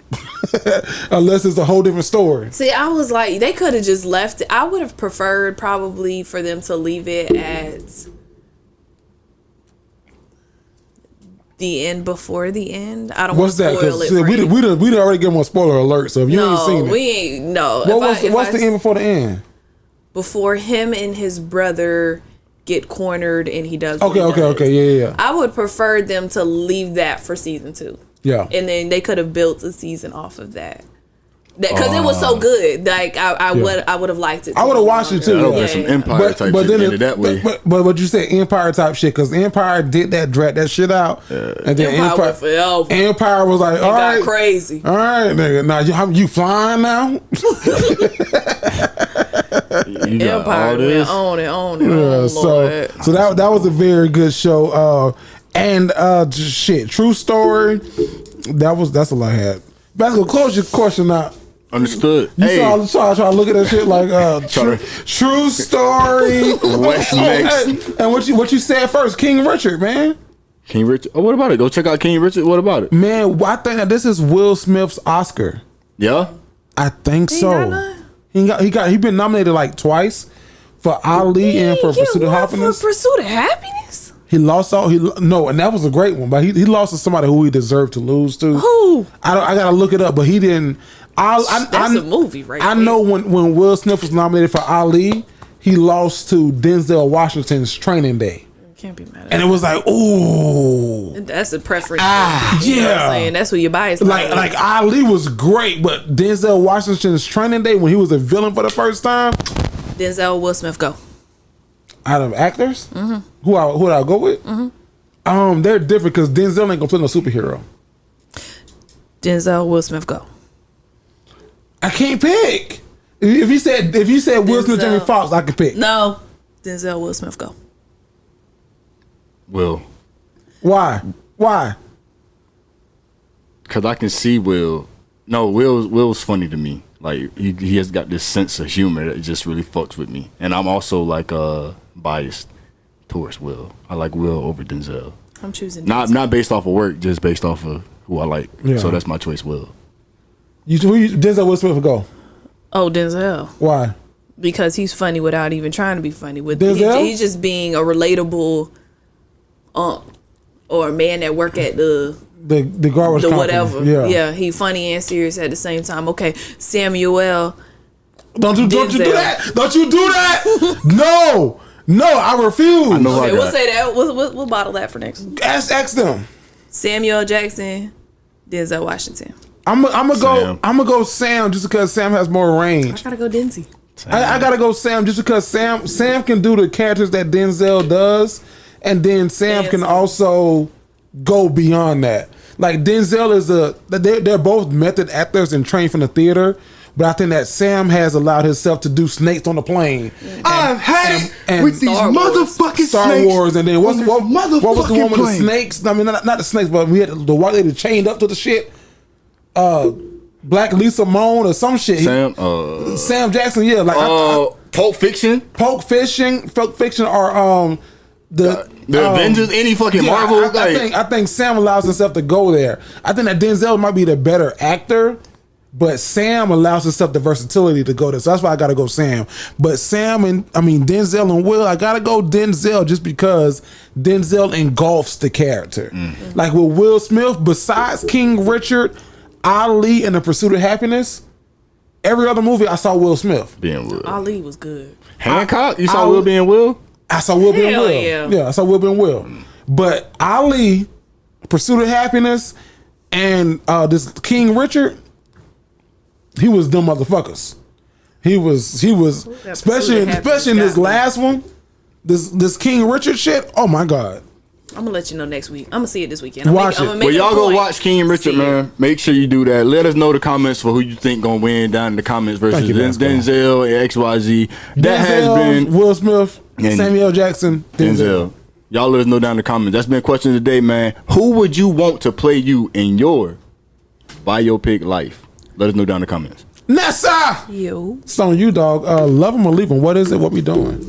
Unless it's a whole different story. See, I was like, they could have just left it. I would have preferred probably for them to leave it at the end before the end. I don't want to spoil it for you. We already give them a spoiler alert, so if you ain't seen it. We ain't, no. What's the end before the end? Before him and his brother get cornered and he does okay, yeah. I would prefer them to leave that for season 2. Yeah. And then they could have built a season off of that. Because it was so good. Like I would have liked it. I would have watched it too. Yeah. Some Empire type shit ended that way. But what you said, Empire type shit, because Empire did drag that shit out, and then Empire was like, all right, crazy. All right, nigga, now you flying now? Empire went on and on and on. So that was a very good show. And shit, true story. That's all I had. Vasco, close your question out. Understood. You saw try to look at that shit like true story. What's next? And what you said first, King Richard, man. King Richard. Oh, what about it? Go check out King Richard. What about it? Man, I think that this is Will Smith's Oscar. Yeah, I think so. He been nominated like twice for Ali and for Pursuit of Happiness. For Pursuit of Happiness. He lost and that was a great one, but he lost to somebody who he deserved to lose to. Who? I gotta look it up, but he didn't. That's a movie, right? I know when Will Smith was nominated for Ali, he lost to Denzel Washington's Training Day. Can't be mad at And it was like, ooh. That's a preference. Yeah. You know what I'm saying? That's who your bias Like Ali was great, but Denzel Washington's Training Day when he was a villain for the first time. Denzel, Will Smith, go. Out of actors, who would I go with? They're different because Denzel ain't gonna play no superhero. Denzel, Will Smith, go. I can't pick. If you said Will Smith, Jamie Foxx, I could pick. No, Denzel, Will Smith, go. Will. Why? Because I can see Will. No, Will's funny to me. Like he has got this sense of humor that just really fucks with me. And I'm also like biased towards Will. I like Will over Denzel. I'm choosing not based off of work, just based off of who I like. Yeah. So that's my choice, Will. Denzel Will Smith would go. Oh, Denzel. Why? Because he's funny without even trying to be funny. Denzel? He's just being a relatable or a man that work at the garbage company. whatever. Yeah. He funny and serious at the same time. Okay, Samuel. Don't you do that. Don't you do that. No, I refuse. I know Okay, we'll say that. We'll bottle that for next. Ask them. Samuel Jackson, Denzel Washington. I'm gonna go Sam just because Sam has more range. I gotta go Denzy. I gotta go Sam just because Sam can do the characters that Denzel does, and then Sam can also go beyond that. Like Denzel is they're both method actors and trained from the theater, but I think that Sam has allowed himself to do snakes on the plane. I've had it with these motherfucking Star Wars, and then what was the one with the plane? snakes? I mean, not the snakes, but we had the white lady chained up to the shit. Black Lisa Moan or some shit. Sam Jackson, yeah. Like Pulp Fiction, or the Avengers, any fucking Marvel. I think Sam allows himself to go there. I think that Denzel might be the better actor, but Sam allows himself the versatility to go there. So that's why I gotta go Sam. But Denzel and Will, I gotta go Denzel just because Denzel engulfs the character. Like with Will Smith, besides King Richard, Ali, and The Pursuit of Happiness, every other movie I saw Will Smith being Will. Ali was good. Hancock, you saw Will being Will? I saw Will being Will. Yeah, I saw Will being Will. But Ali, Pursuit of Happiness, and this King Richard, he was them motherfuckers. He was especially in this last one, this King Richard shit. Oh my God. I'm gonna let you know next week. I'm gonna see it this weekend. Watch it. Well, y'all go watch King and Richard, man. Make sure you do that. Let us know the comments for who you think gonna win down in the comments versus Denzel and XYZ. That has been Will Smith, Samuel Jackson, Denzel. Y'all let us know down in the comments. That's been question of the day, man. Who would you want to play you in your biopic life? Let us know down in the comments. Nessa! Yo. It's on you, dog. Love him or leave him. What is it? What we doing?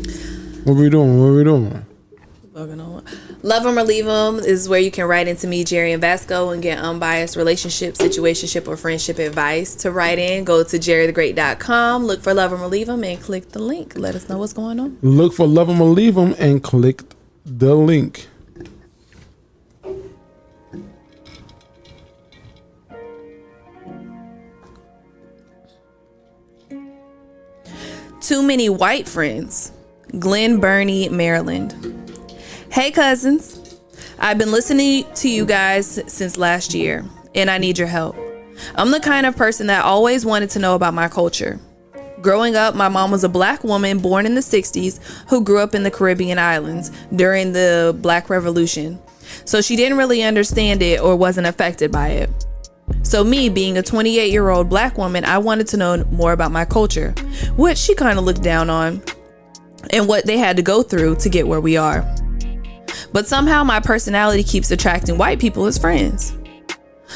Love 'em or leave 'em is where you can write into me, Jerry and Vasco, and get unbiased relationship, situationship, or friendship advice. To write in, go to jerrythegreat.com, look for Love 'em or leave 'em, and click the link. Let us know what's going on. Look for Love 'em or leave 'em and click the link. Too many white friends. Glen Burnie, Maryland. Hey cousins, I've been listening to you guys since last year, and I need your help. I'm the kind of person that always wanted to know about my culture. Growing up, my mom was a black woman born in the 60s who grew up in the Caribbean islands during the Black Revolution. So she didn't really understand it or wasn't affected by it. So me, being a 28-year-old black woman, I wanted to know more about my culture, which she kind of looked down on, and what they had to go through to get where we are. But somehow my personality keeps attracting white people as friends.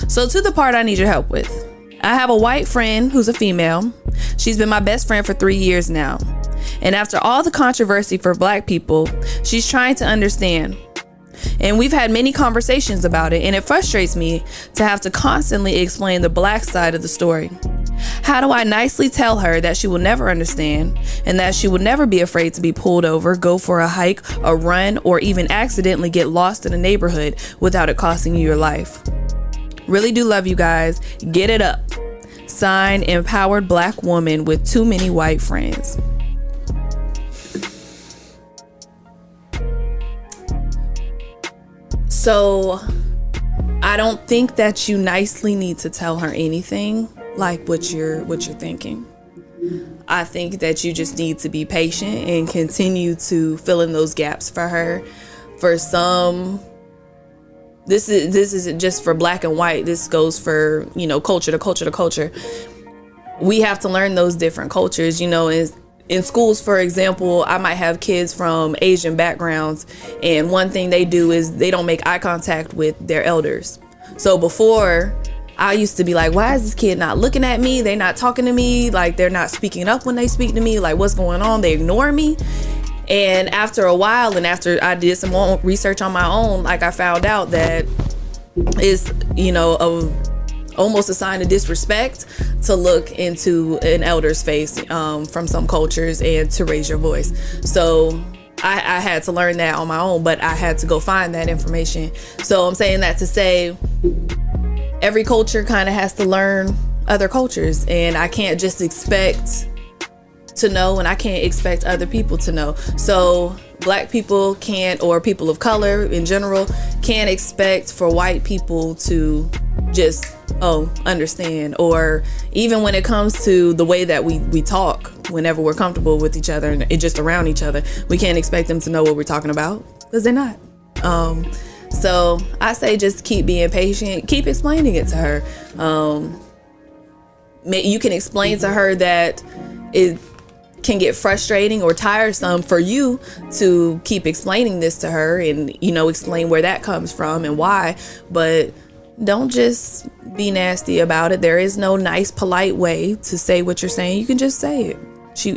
So to the part I need your help with. I have a white friend who's a female. She's been my best friend for 3 years now. And after all the controversy for black people, she's trying to understand. And we've had many conversations about it, and it frustrates me to have to constantly explain the black side of the story. How do I nicely tell her that she will never understand, and that she will never be afraid to be pulled over, go for a hike, a run, or even accidentally get lost in a neighborhood without it costing you your life? Really do love you guys. Get it up. Signed, empowered black woman with too many white friends. So I don't think that you nicely need to tell her anything like what you're thinking. I think that you just need to be patient and continue to fill in those gaps for her. For some, this isn't just for black and white. This goes for, culture to culture to culture. We have to learn those different cultures. In schools, for example, I might have kids from Asian backgrounds, and one thing they do is they don't make eye contact with their elders. So before, I used to be like, why is this kid not looking at me? They're not talking to me. Like, they're not speaking up when they speak to me. Like, what's going on? They ignore me. And after a while, and after I did some more research on my own, like, I found out that it's, almost a sign of disrespect to look into an elder's face from some cultures and to raise your voice. So I had to learn that on my own, but I had to go find that information. So I'm saying that to say every culture kind of has to learn other cultures, and I can't just expect to know, and I can't expect other people to know. So black people can't, or people of color in general, can't expect for white people to just understand. Or even when it comes to the way that we talk whenever we're comfortable with each other and just around each other, we can't expect them to know what we're talking about, because they're not. So I say just keep being patient, keep explaining it to her. You can explain to her that it can get frustrating or tiresome for you to keep explaining this to her, and explain where that comes from and why, but don't just be nasty about it. There is no nice, polite way to say what you're saying. You can just say it.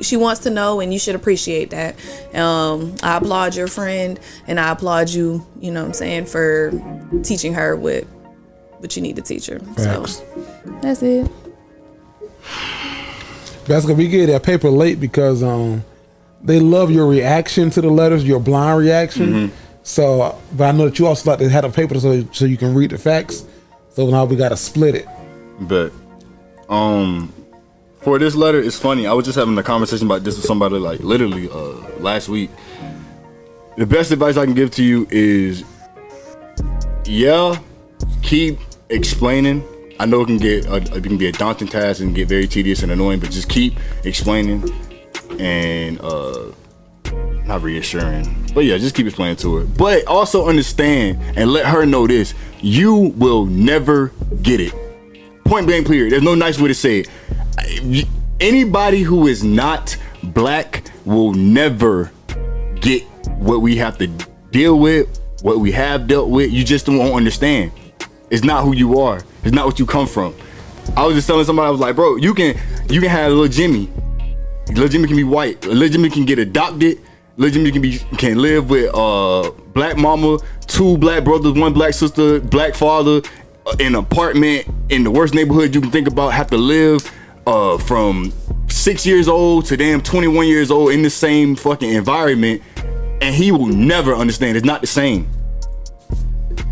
She wants to know, and you should appreciate that. I applaud your friend, and I applaud you, for teaching her what you need to teach her. Facts. So that's it. Basically, we get that paper late because they love your reaction to the letters, your blind reaction. Mm-hmm. So, but I know that you also like to have a paper so you can read the facts. So now we gotta split it. But for this letter, it's funny. I was just having a conversation about this with somebody like literally last week. The best advice I can give to you is, keep explaining. I know it can be a daunting task and get very tedious and annoying, but just keep explaining and not reassuring, but just keep explaining to her. But also understand and let her know this: you will never get it. Point blank clear. There's no nice way to say it. Anybody who is not black will never get what we have to deal with, what we have dealt with. You just won't understand. It's not who you are. It's not what you come from. I was just telling somebody, I was like, bro, you can have little Jimmy. Little Jimmy can be white. Little Jimmy can get adopted. Little Jimmy can live with black mama, 2 black brothers, 1 black sister, black father, in an apartment in the worst neighborhood you can think about. Have to live from 6 years old to damn 21 years old in the same fucking environment, and he will never understand. It's not the same.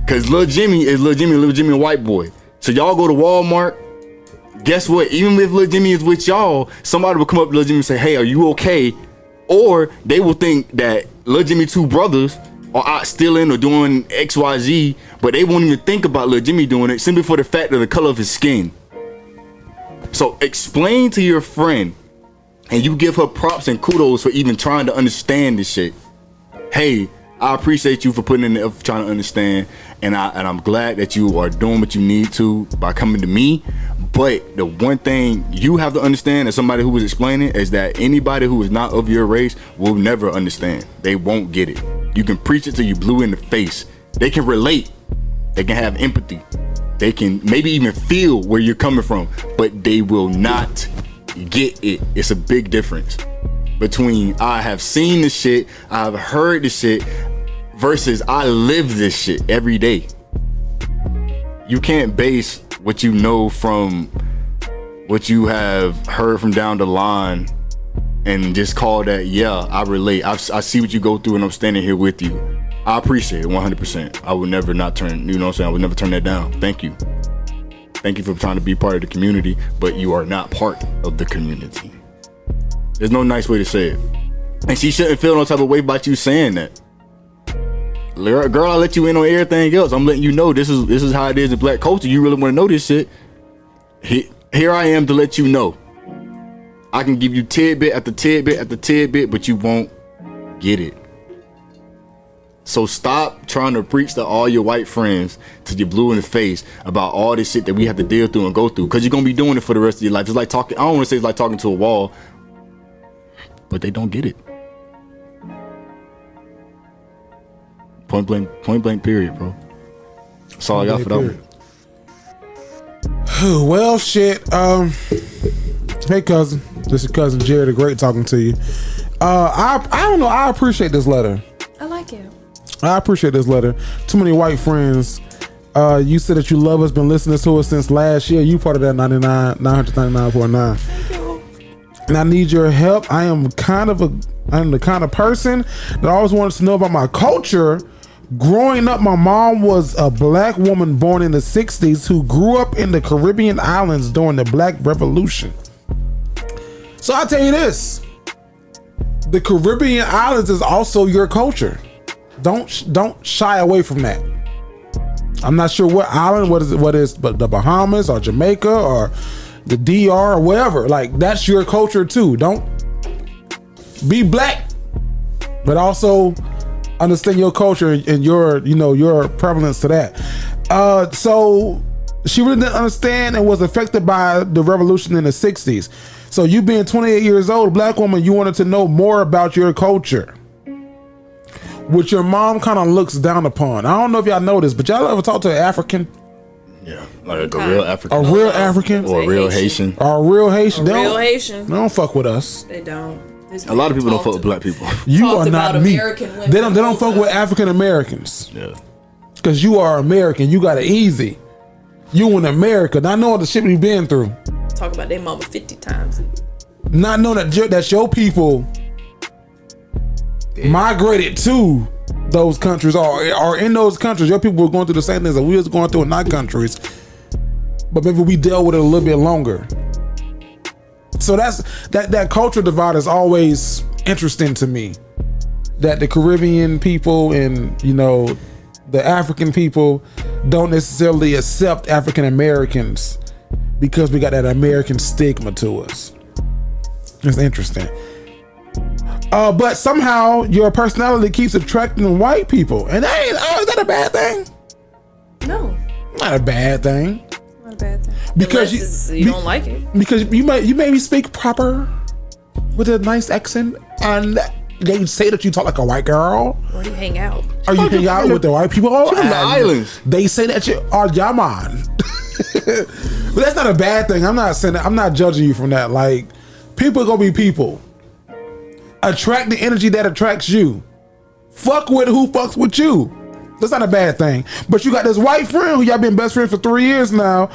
Cause Lil Jimmy is Lil Jimmy a white boy. So y'all go to Walmart, guess what? Even if Lil Jimmy is with y'all, somebody will come up to Lil Jimmy and say, hey, are you okay? Or they will think that Lil Jimmy 2 brothers are out stealing or doing XYZ, but they won't even think about Lil Jimmy doing it simply for the fact of the color of his skin. So explain to your friend, and you give her props and kudos for even trying to understand this shit. Hey, I appreciate you for putting in the effort trying to understand, and I'm glad that you are doing what you need to by coming to me. But the one thing you have to understand as somebody who was explaining is that anybody who is not of your race will never understand. They won't get it. You can preach it till you blue in the face. They can relate. They can have empathy. They can maybe even feel where you're coming from, but they will not get it. It's a big difference between I have seen this shit, I've heard this shit, versus I live this shit every day. You can't base what you know from what you have heard from down the line and just call that, I relate. I see what you go through and I'm standing here with you. I appreciate it 100%. I would never not turn, I would never turn that down. Thank you. Thank you for trying to be part of the community, but you are not part of the community. There's no nice way to say it. And she shouldn't feel no type of way about you saying that. girl, I let you in on everything else. I'm letting you know this is how it is in black culture. You really want to know this shit? Here I am to let you know. I can give you tidbit after tidbit after tidbit, but you won't get it. So stop trying to preach to all your white friends till you're blue in the face about all this shit that we have to deal through and go through, because you're gonna be doing it for the rest of your life. It's like talking. I don't want to say it's like talking to a wall, but they don't get it. Point blank, period, bro. That's all I got for that one. Well, shit. Hey, cousin. This is cousin Jerry the Great talking to you. I don't know. I appreciate this letter. I like it. I appreciate this letter. Too many white friends. You said that you love us, been listening to us since last year. You part of that 999.9. And I need your help. I am the kind of person that always wanted to know about my culture. Growing up, my mom was a black woman born in the 60s who grew up in the Caribbean islands during the Black Revolution. So I'll tell you this. The Caribbean islands is also your culture. Don't shy away from that. I'm not sure what island, what is, but the Bahamas or Jamaica or the DR or wherever. Like, that's your culture too. Don't be black, but also understand your culture and your prevalence to that. So she really didn't understand and was affected by the revolution in the 60s. So you being 28 years old, black woman, you wanted to know more about your culture, which your mom kind of looks down upon. I don't know if y'all know this, but y'all ever talk to an African? Yeah, like a real African. A real African? Or a real Haitian. Or a real Haitian. They don't fuck with us. They don't. A lot of people don't fuck with black people. You are not me. They don't fuck with African Americans. Yeah. Because you are American. You got it easy. You in America. Not knowing the shit we've been through. Talk about their mama 50 times. Not knowing that your people migrated to those countries or in those countries. Your people were going through the same things that we was going through in our countries. But maybe we dealt with it a little bit longer. So that culture divide is always interesting to me. That the Caribbean people and the African people don't necessarily accept African Americans because we got that American stigma to us. It's interesting. But somehow your personality keeps attracting white people, and is that a bad thing? No, not a bad thing. Not a bad thing. Because you don't like it. Because you maybe speak proper with a nice accent, and they say that you talk like a white girl. Or you hang out. Or you hang out with the white people. From the islands. They say that you are Yaman. But that's not a bad thing. I'm not saying that. I'm not judging you from that. Like, people are gonna be people. Attract the energy that attracts you. Fuck with who fucks with you. That's not a bad thing. But you got this white friend who y'all been best friends for 3 years now,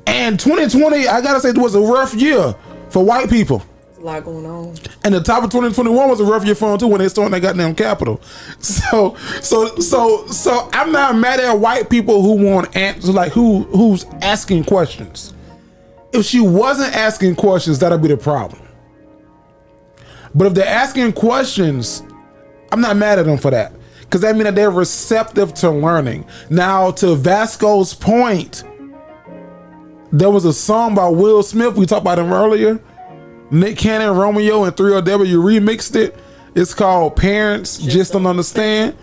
and 2020, I gotta say, it was a rough year for white people. There's a lot going on. And the top of 2021 was a rough year for them too when they stormed that goddamn Capitol. So I'm not mad at white people who want answers, like who's asking questions. If she wasn't asking questions, that'd be the problem. But if they're asking questions, I'm not mad at them for that, because that means that they're receptive to learning. Now, to Vasco's point, there was a song by Will Smith. We talked about him earlier. Nick Cannon, Romeo, and 3LW remixed it. It's called Parents Just Don't Understand.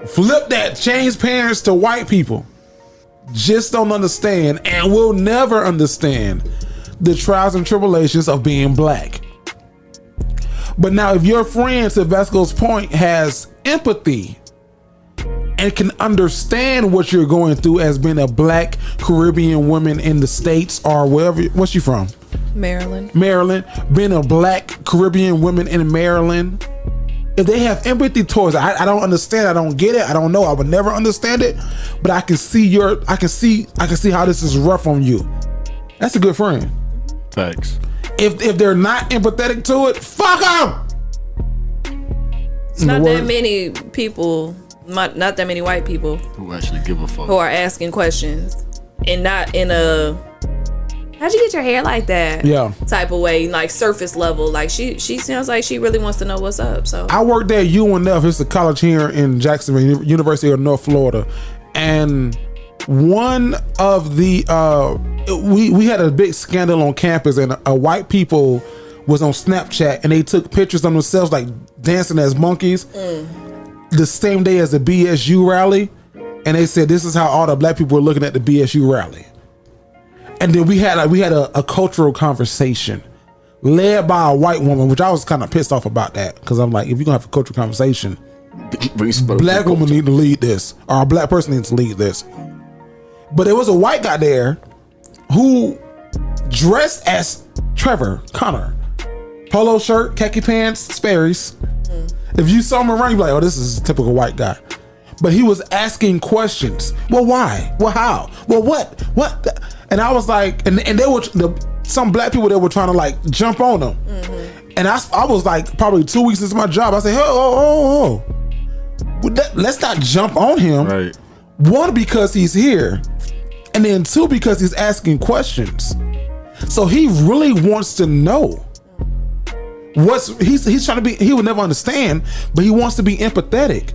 Flip that. Change parents to white people. Just don't understand and will never understand the trials and tribulations of being black. But now, if your friend, to Vasco's point, has empathy and can understand what you're going through as being a black Caribbean woman in the States or wherever, what's she from? Maryland. Being a black Caribbean woman in Maryland, if they have empathy towards it, I don't understand. I don't get it. I don't know. I would never understand it. But I can see how this is rough on you. That's a good friend. Thanks. If they're not empathetic to it, fuck them. It's not that many people, not that many white people who actually give a fuck, who are asking questions, and not in a how'd you get your hair like that? Yeah. Type of way, like surface level. Like she sounds like she really wants to know what's up. So I worked at UNF. It's a college here in Jacksonville, University of North Florida, and one of the we had a big scandal on campus, and white people was on Snapchat, and they took pictures of themselves like dancing as monkeys the same day as the BSU rally, and they said this is how all the black people were looking at the BSU rally. And then we had a cultural conversation led by a white woman, which I was kind of pissed off about that, because I'm like, if you're gonna have a cultural conversation, black woman need to lead this, or a black person needs to lead this. But there was a white guy there who dressed as Trevor Connor, polo shirt, khaki pants, Sperry's. If you saw him around, you'd be like, oh, this is a typical white guy. But he was asking questions. Well, why? Well, how? Well, what? And I was like, and they were some black people that were trying to like jump on him. And I was like, probably 2 weeks into my job, I said, oh. Let's not jump on him. Right. One, because he's here, and then two, because he's asking questions. So he really wants to know he's trying to be. He would never understand, but he wants to be empathetic.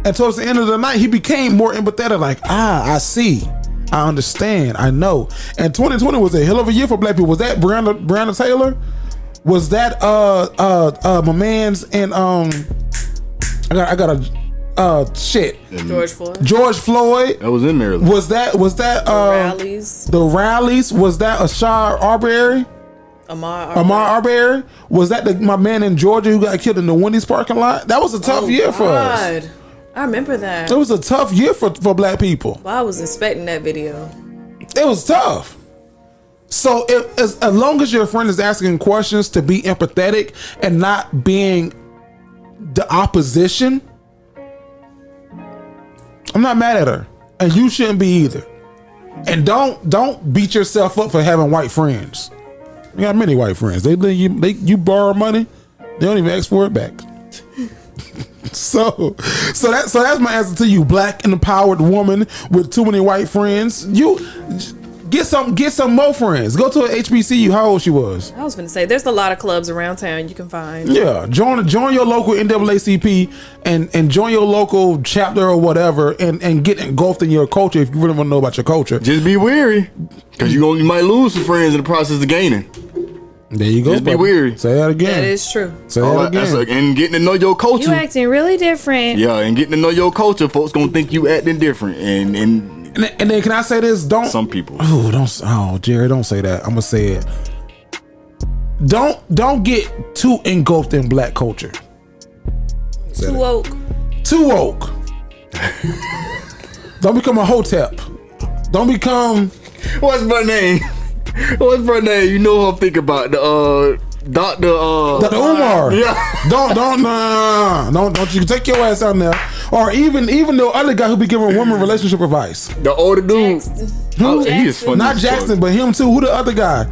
And towards the end of the night, he became more empathetic. Like, I see, I understand, I know. And 2020 was a hell of a year for black people. Was that Breonna Taylor? Was that my man's and I got a shit. George Floyd. That was in Maryland. Was that the rallies? Was that Ahmaud Arbery? Ahmaud Arbery? Was that my man in Georgia who got killed in the Wendy's parking lot? That was a tough year for us. I remember that. It was a tough year for black people. Well, I was inspecting that video. It was tough. So as long as your friend is asking questions, to be empathetic and not being the opposition, I'm not mad at her, and you shouldn't be either. And don't beat yourself up for having white friends. You got many white friends. They you borrow money, they don't even ask for it back. So that's my answer to you, black and empowered woman with too many white friends. You get some more friends. Go to an HBCU. How old she was? I was going to say, there's a lot of clubs around town you can find. Yeah, join your local NAACP and join your local chapter or whatever, and get engulfed in your culture if you really want to know about your culture. Just be wary, because you might lose some friends in the process of gaining. There you go. Just be wary. Say that again. That is true. Say that again. And getting to know your culture. You acting really different. Yeah, and getting to know your culture, folks gonna think you acting different. And then can I say this? Don't some people. Jerry, don't say that. I'm gonna say it. Don't get too engulfed in black culture. Too woke. Too woke. Don't become a hotep. Don't become. What's my name? You know who I'm thinking about? The Dr. Umar. Yeah. Don't you take your ass out there. Or even the other guy who be giving women relationship advice. The older dude. He is funny. Not Jackson, but him too. Who the other guy?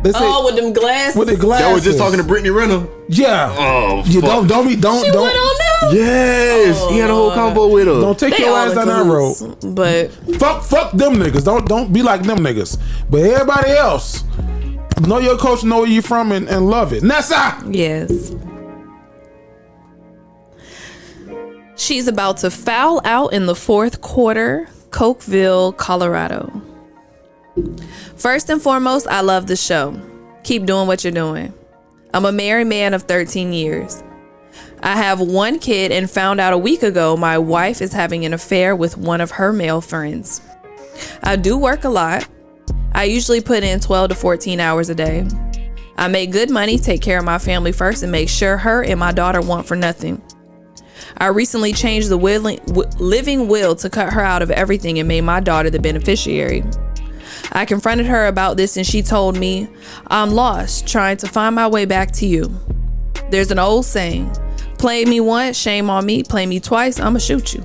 They say, with them glasses. With the glasses. That was just talking to Brittany Renner. Yeah. Oh, yeah. Fuck. Don't. She went on them. Yes. He had a whole combo with her. Don't take your ass down that road. But fuck them niggas. Don't be like them niggas. But everybody else, know your culture, know where you from, and love it. Nessa. Yes. She's about to foul out in the fourth quarter, Cokeville, Colorado. First and foremost, I love the show. Keep doing what you're doing. I'm a married man of 13 years. I have one kid and found out a week ago my wife is having an affair with one of her male friends. I do work a lot. I usually put in 12 to 14 hours a day. I make good money, take care of my family first, and make sure her and my daughter want for nothing. I recently changed the living will to cut her out of everything and made my daughter the beneficiary. I confronted her about this and she told me, I'm lost, trying to find my way back to you. There's an old saying, play me once, shame on me, play me twice, I'ma shoot you.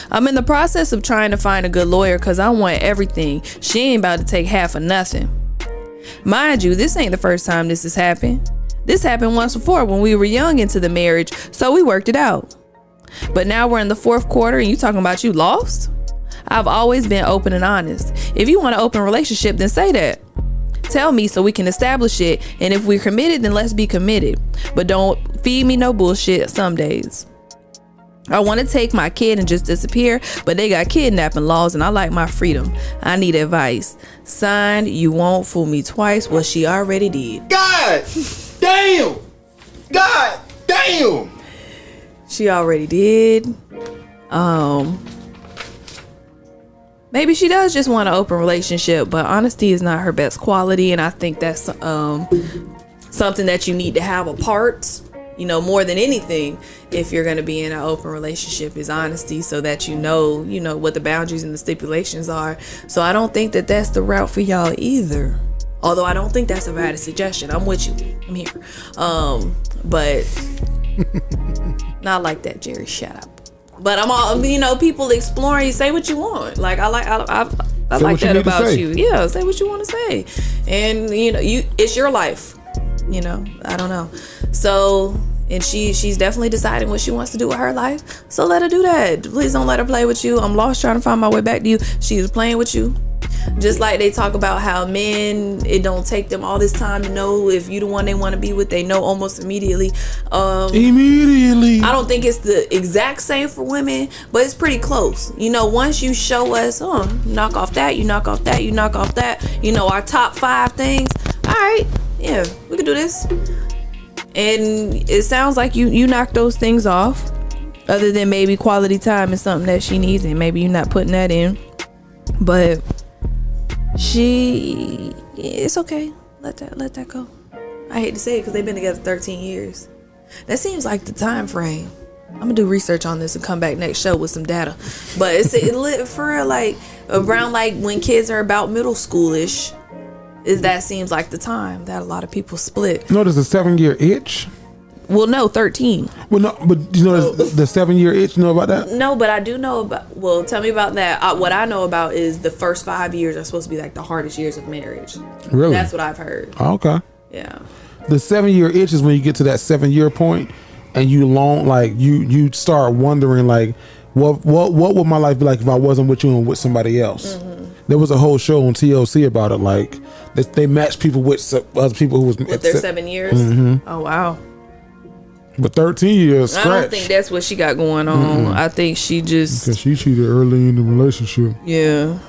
I'm in the process of trying to find a good lawyer because I want everything. She ain't about to take half of nothing. Mind you, this ain't the first time this has happened. This happened once before when we were young into the marriage, so we worked it out. But now we're in the fourth quarter and you talking about you lost? I've always been open and honest. If you want an open relationship, then say that. Tell me so we can establish it. And if we're committed, then let's be committed. But don't feed me no bullshit some days. I want to take my kid and just disappear, but they got kidnapping laws and I like my freedom. I need advice. Signed, you won't fool me twice. Well, she already did. God damn. God damn. She already did. Maybe she does just want an open relationship, but honesty is not her best quality, and I think that's something that you need to have apart. You know, more than anything, if you're going to be in an open relationship, is honesty, so that you know what the boundaries and the stipulations are. So I don't think that that's the route for y'all either. Although I don't think that's a bad suggestion. I'm with you. I'm here. But not like that, Jerry. Shut up. But I'm all, people exploring. Say what you want. Like I like that about you. Yeah, say what you want to say, and it's your life. I don't know. So, and she's definitely deciding what she wants to do with her life. So let her do that. Please don't let her play with you. I'm lost trying to find my way back to you. She's playing with you. Just like they talk about how men, it don't take them all this time to know if you the one they want to be with. They know almost immediately. Immediately. I don't think it's the exact same for women, but it's pretty close. Once you show us, knock off that, you knock off that, you knock off that, our top 5 things. All right, yeah, we can do this. And it sounds like you knock those things off, other than maybe quality time is something that she needs, and maybe you're not putting that in. But it's okay. Let that go. I hate to say it because they've been together 13 years. That seems like the time frame. I'm gonna do research on this and come back next show with some data. But it's for real, like around like when kids are about middle schoolish. That seems like the time that a lot of people split. There's a 7-year itch. Well, no, 13. Well, no, but the 7-year itch. You know about that? No, but I do know about. Well, tell me about that. What I know about is the first 5 years are supposed to be like the hardest years of marriage. Really? That's what I've heard. Okay. Yeah. The 7-year itch is when you get to that 7-year point, and you start wondering like, what would my life be like if I wasn't with you and with somebody else? Mm-hmm. There was a whole show on TLC about it. Like they matched people with other people who was with their 7 years. Mm-hmm. Oh wow. But 13 years, scratch. I don't think that's what she got going on. Mm-hmm. I think she just because she cheated early in the relationship. Yeah.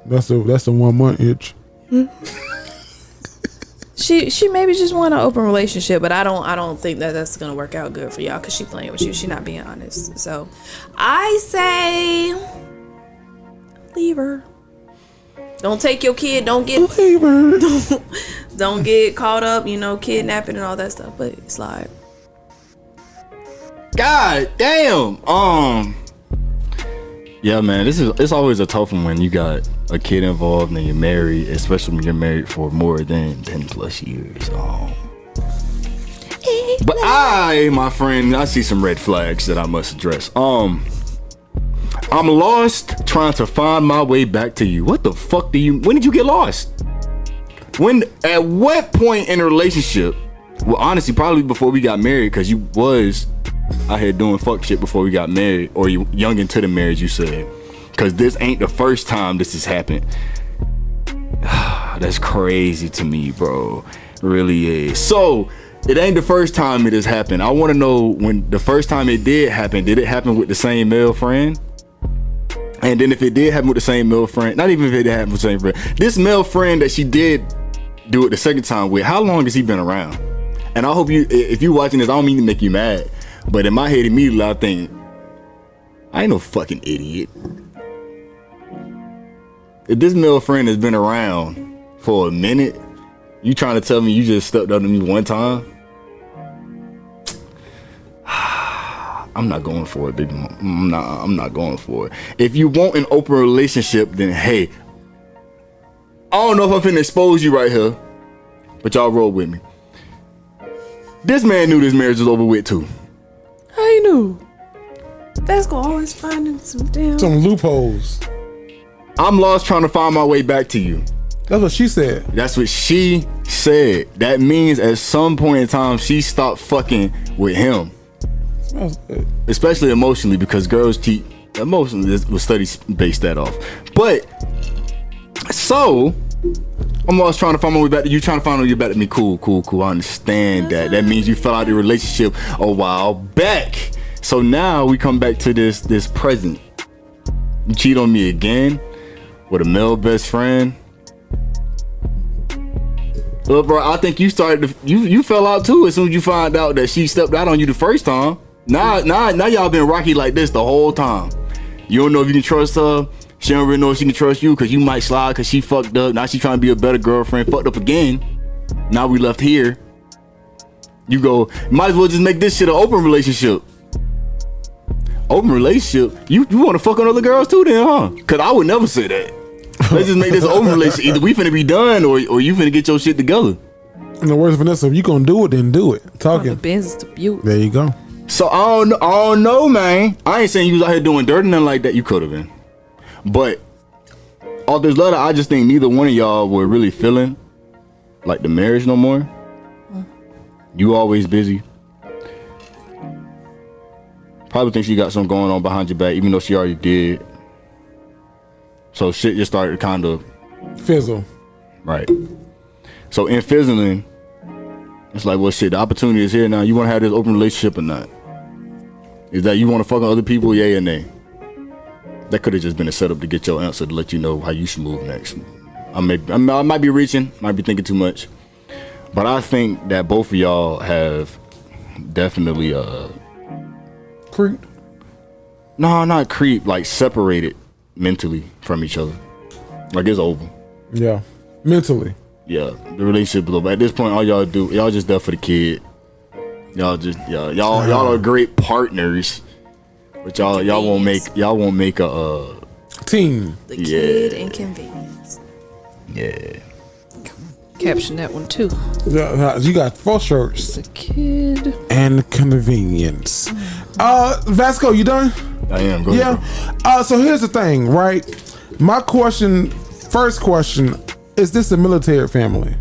That's the 1 month itch. She maybe just want an open relationship, but I don't think that's gonna work out good for y'all because she playing with you. She not being honest. So I say leave her. Don't take your kid. Don't get leave her. Don't get caught up. Kidnapping and all that stuff. But slide. God damn. Yeah, man. It's always a tough one when you got a kid involved and you're married, especially when you're married for more than 10+ years. But my friend, I see some red flags that I must address. I'm lost trying to find my way back to you. What the fuck when did you get lost? At what point in a relationship? Well, honestly, probably before we got married, because you was out here doing fuck shit before we got married, or you young into the marriage, you said. Because this ain't the first time this has happened. That's crazy to me, bro. It really is. So, it ain't the first time it has happened. I want to know, when the first time it did it happen with the same male friend? And then if it did happen with the same male friend, not even if it did happen with the same friend, this male friend that she did do it the second time with, how long has he been around? And I hope if you watching this, I don't mean to make you mad, but in my head immediately I think, I ain't no fucking idiot. If this male friend has been around for a minute, you trying to tell me you just stepped up to me one time? I'm not going for it, baby. I'm not going for it. If you want an open relationship, then hey, I don't know if I'm finna expose you right here, but y'all roll with me. This man knew this marriage was over with too. How you knew? That's gonna always find some loopholes. I'm lost trying to find my way back to you. That's what she said. That's what she said. That means at some point in time she stopped fucking with him. Especially emotionally, because girls cheat Most of this was studies based that off. But so I'm always trying to find my way back to you, trying to find my way back to me. Cool. I understand that. That means you fell out of the relationship a while back. So now we come back to this present. You cheat on me again with a male best friend. Well, bro, I think you fell out too as soon as you find out that she stepped out on you the first time. Now y'all been rocky like this the whole time. You don't know if you can trust her. She don't really know if she can trust you because you might slide because she fucked up. Now she trying to be a better girlfriend. Fucked up again. Now we left here. You go, might as well just make this shit an open relationship. Open relationship? You want to fuck on other girls too then, huh? Because I would never say that. Let's just make this an open relationship. Either we finna be done or you finna get your shit together. In the words of Vanessa, if you gonna do it, then do it. Talking. There you go. So I don't know, man. I ain't saying you was out here doing dirty, nothing like that. You could have been. But off this letter, I just think neither one of y'all were really feeling like the marriage no more. You always busy. Probably think she got something going on behind your back, even though she already did. So shit just started to kind of fizzle. Right. So in fizzling, it's like, well, shit, the opportunity is here now. You want to have this open relationship or not? Is that you want to fuck on other people, yay or nay? That could have just been a setup to get your answer to let you know how you should move next. I might be reaching, might be thinking too much, but I think that both of y'all have definitely creeped. No, not creep. Like separated mentally from each other. Like it's over. Yeah, mentally. Yeah, the relationship is over. At this point, all y'all do, y'all just there for the kid. Y'all are great partners, but y'all won't make a team. The kid inconvenience. Yeah. Caption that one too. You got 4 shirts. The kid and convenience. Vasco, you done? I am. Go ahead. So here's the thing, right? My first question, is this a military family?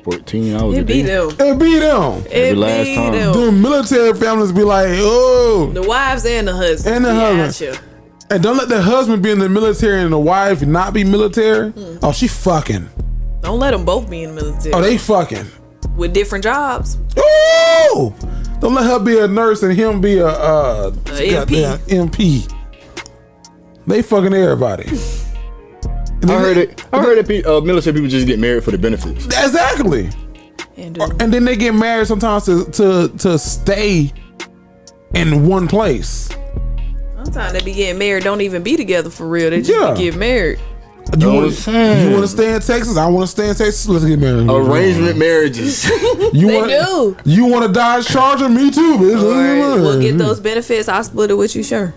14 hours. It be them. It be them. It last be time. them. The military families be like, oh. The wives and the husband. And the husband. Gotcha. And don't let the husband be in the military and the wife not be military. Oh, she fucking. Don't let them both be in the military. Oh, they fucking. With different jobs. Ooh! Don't let her be a nurse and him be a MP. They fucking everybody. I heard that military people just get married for the benefits. Exactly. And then they get married sometimes to stay in one place. Sometimes they be getting married, don't even be together for real. They just be getting married. You want to stay in Texas? I want to stay in Texas. Let's get married. Arrangement marriages. You want a Dodge Charger? Me too, bitch. Right. We'll get those benefits. I'll split it with you, sure.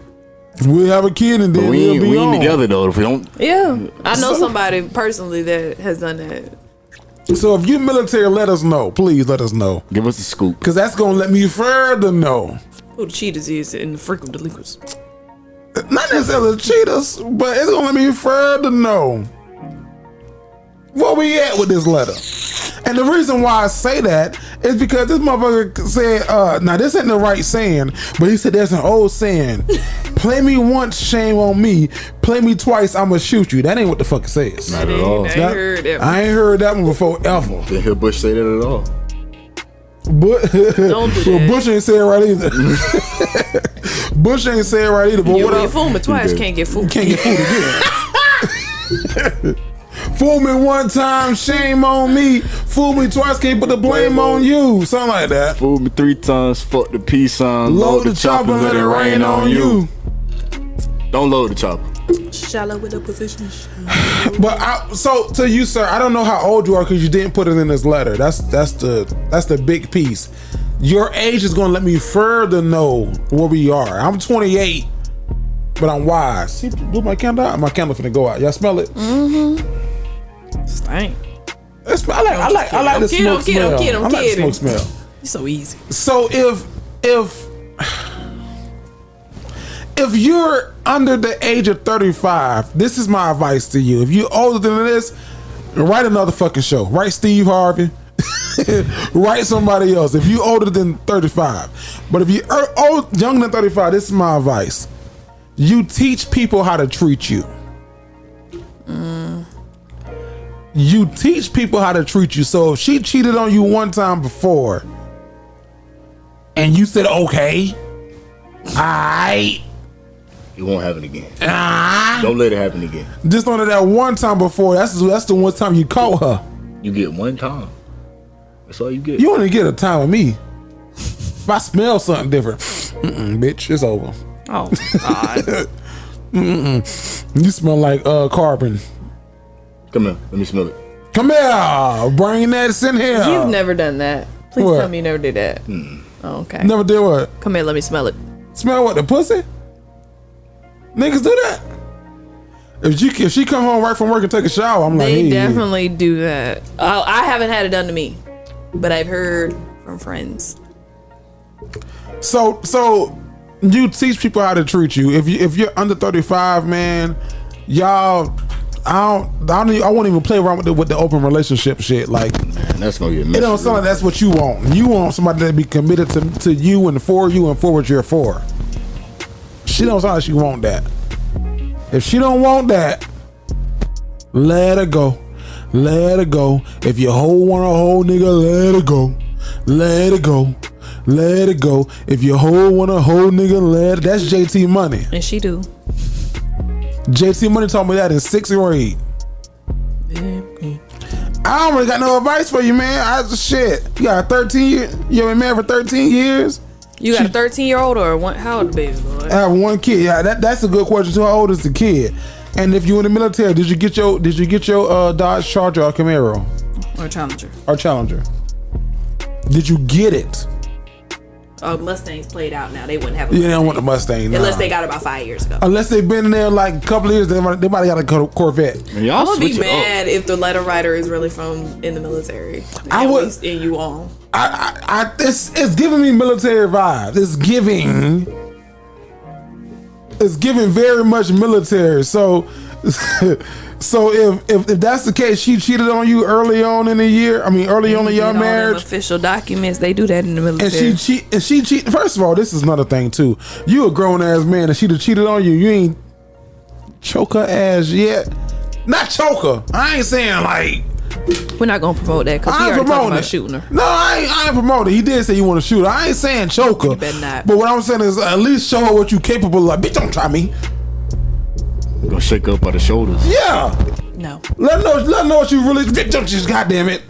We'll have a kid and then we ain't together though. If we don't, I know somebody personally that has done that. So if you're military, let us know. Please let us know. Give us a scoop, because that's gonna let me further know who the cheaters is in the frequent delinquents. Not necessarily cheaters, but it's gonna let me further know where we at with this letter. And the reason why I say that is because this motherfucker said, now this ain't the right saying, but he said there's an old saying, play me once, shame on me. Play me twice, I'ma shoot you. That ain't what the fuck it says. Not at all. I ain't heard that one before ever. Didn't hear Bush say that at all. But don't do that. Bush ain't say it right either. Bush ain't say it right either. But you get fooled me twice, can't get fooled. Can't get fooled again. Fool me one time, shame on me. Fool me twice, can't put the blame on you. Something like that. Fool me 3 times, fuck the peace sign. Load the chopper, let it rain on you. Don't load the chopper. Shallow with a position. But so to you, sir, I don't know how old you are because you didn't put it in this letter. That's the big piece. Your age is gonna let me further know where we are. I'm 28, but I'm wise. See, blew my candle out. My candle finna go out. Y'all smell it? Mm-hmm. Stank. I like the smoke smell. I like the smoke smell. It's so easy. So if you're under the age of 35, this is my advice to you. If you're older than this, write another fucking show. Write Steve Harvey. write somebody else. If you older than 35, but if you younger than 35, this is my advice. You teach people how to treat you. You teach people how to treat you. So if she cheated on you one time before, and you said, okay, alright, It won't happen again. Don't let it happen again. just on that one time before, that's the one time you caught her. You get one time. That's all you get. You only get a time with me. If I smell something different, bitch, it's over. Oh, God. You smell like carbon. Come here. Let me smell it. Come here, bring that in here. You've never done that. Please What? tell me you never did that. Oh, okay. Never did what? Come here, let me smell it. Smell what? The pussy? Niggas do that. If she come home right from work and take a shower, I'm like, They hey, definitely do that. I haven't had it done to me, but I've heard from friends. So you teach people how to treat you. If you're under 35, man, y'all, I won't even play around with the open relationship shit. Like, Man, that's gonna get messy. it don't sound like that's what you want. You want somebody that be committed to you and for you and for what you're for. She don't sound like she want that. If she don't want that, let her go. Let her go. If you want a whole nigga, let her go. Let her go. Let it go. If you want a whole nigga, that's JT Money. And she do. JT Money told me that in 6th grade. I don't really got no advice for you, man. Shit. You got a 13 year. You been married for 13 years. You got a 13-year-old or one? How old the baby boy? I have one kid. Yeah, that's a good question too. How old is the kid? And if you in the military, did you get your Dodge Charger or Camaro Or Challenger? or Challenger? Did you get it? Oh, Mustangs played out now. They wouldn't have a Yeah, they Mustang. don't want the Mustang. Nah. Unless they got it about 5 years ago. Unless they've been in there like a couple of years, they might have got a Corvette. Man, y'all I'm gonna be switch it up. mad if the letter writer is really from in the military. I would- And you all. It's giving me military vibes. It's giving very much military. So if that's the case, she cheated on you early on in the year. I mean, early on in your You know, them marriage. official documents, they do that in the And military. she cheat. First of all, this is another thing too. You a grown ass man, and she done cheated on you. You ain't choke her ass yet. Not choke her. I ain't saying like. We're not gonna promote that because I we ain't already talking promoting about it. shooting her. No, I ain't promoting. He did say you want to shoot her. I ain't saying choke her. You better not. But what I'm saying is at least show her what you capable of. Bitch, don't try me. Gonna shake up by the shoulders. Yeah. No. Let her know what you really. Bitch, don't just goddamn it.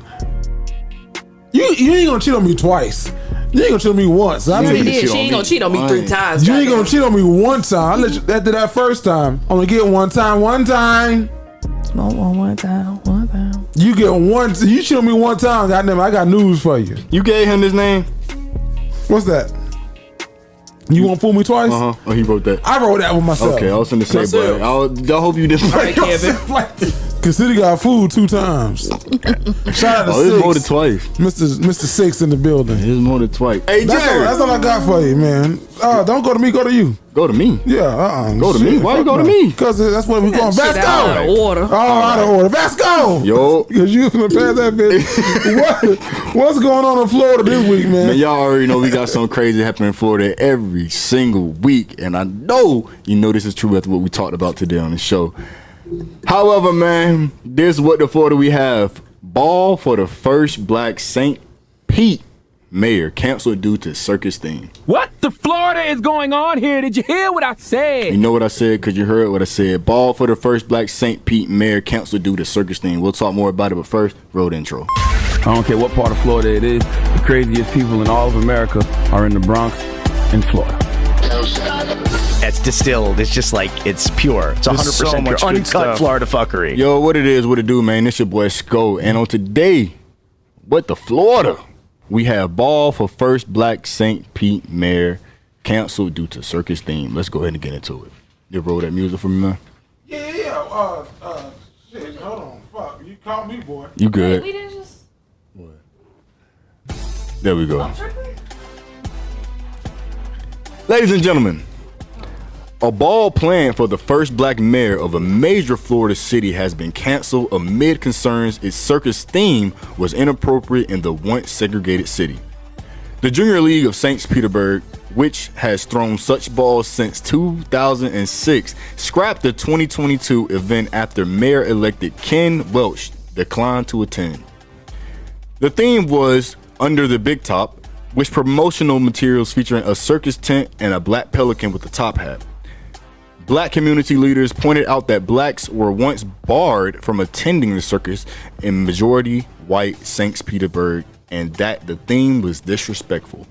You ain't gonna cheat on me twice. You ain't gonna cheat on me once. I She mean, did. cheat She on ain't me. gonna cheat on me Why? 3 times. you ain't goddamn. gonna cheat on me one time. I let you after that first time. Only get one time. One time. One time. You get one. You cheat on me one time. Goddamn, I got news for you. You gave him his name? What's that? You won't fool me twice? Uh huh. Oh, he wrote that. I wrote that with myself. Okay, I was gonna say, but I hope you didn't. Right, Kevin. Cause City got food 2 times. Shout out to Oh, it's more than Six. twice. Mr. Six in the building. It's more than twice. Hey, That's all I got for you, man. Don't go to me, go to you. Go to me. Yeah, Go to me? Why you go to me? Because that's what we're going. Shit Vasco! out of order. All out of order. Vasco! Yo. Because you finna pass that bitch. What's going on in Florida this week, man? Man, y'all already know we got something crazy happening in Florida every single week. And I know you know this is true after what we talked about today on the show. However, man, this is what the Florida we have. Ball for the first black St. Pete mayor canceled due to circus theme. What the Florida is going on here? Did you hear what I You said? know what I said because you heard what I said. Ball for the first black St. Pete mayor canceled due to circus theme. We'll talk more about it, but first, road intro. I don't care what part of Florida it is. The craziest people in all of America are in the Bronx in Florida. It's distilled. It's just like, it's pure. It's 100% so pure. much good Uncut stuff. Florida fuckery. Yo, what it is, what it do, man? It's your boy Sko. And on today, what the Florida, we have ball for first black St. Pete mayor canceled due to circus theme. Let's go ahead and get into it. You roll that music for me, man? Yeah. Shit, hold on. Fuck, you caught me, boy. You good? We didn't just. There we go. Ladies and gentlemen, A ball planned for the first black mayor of a major Florida city has been canceled amid concerns its circus theme was inappropriate in the once segregated city. The Junior League of St. Petersburg, which has thrown such balls since 2006, scrapped the 2022 event after Mayor-elected Ken Welch declined to attend. The theme was Under the Big Top, with promotional materials featuring a circus tent and a black pelican with a top hat. Black community leaders pointed out that blacks were once barred from attending the circus in majority white St. Petersburg, and that the theme was disrespectful.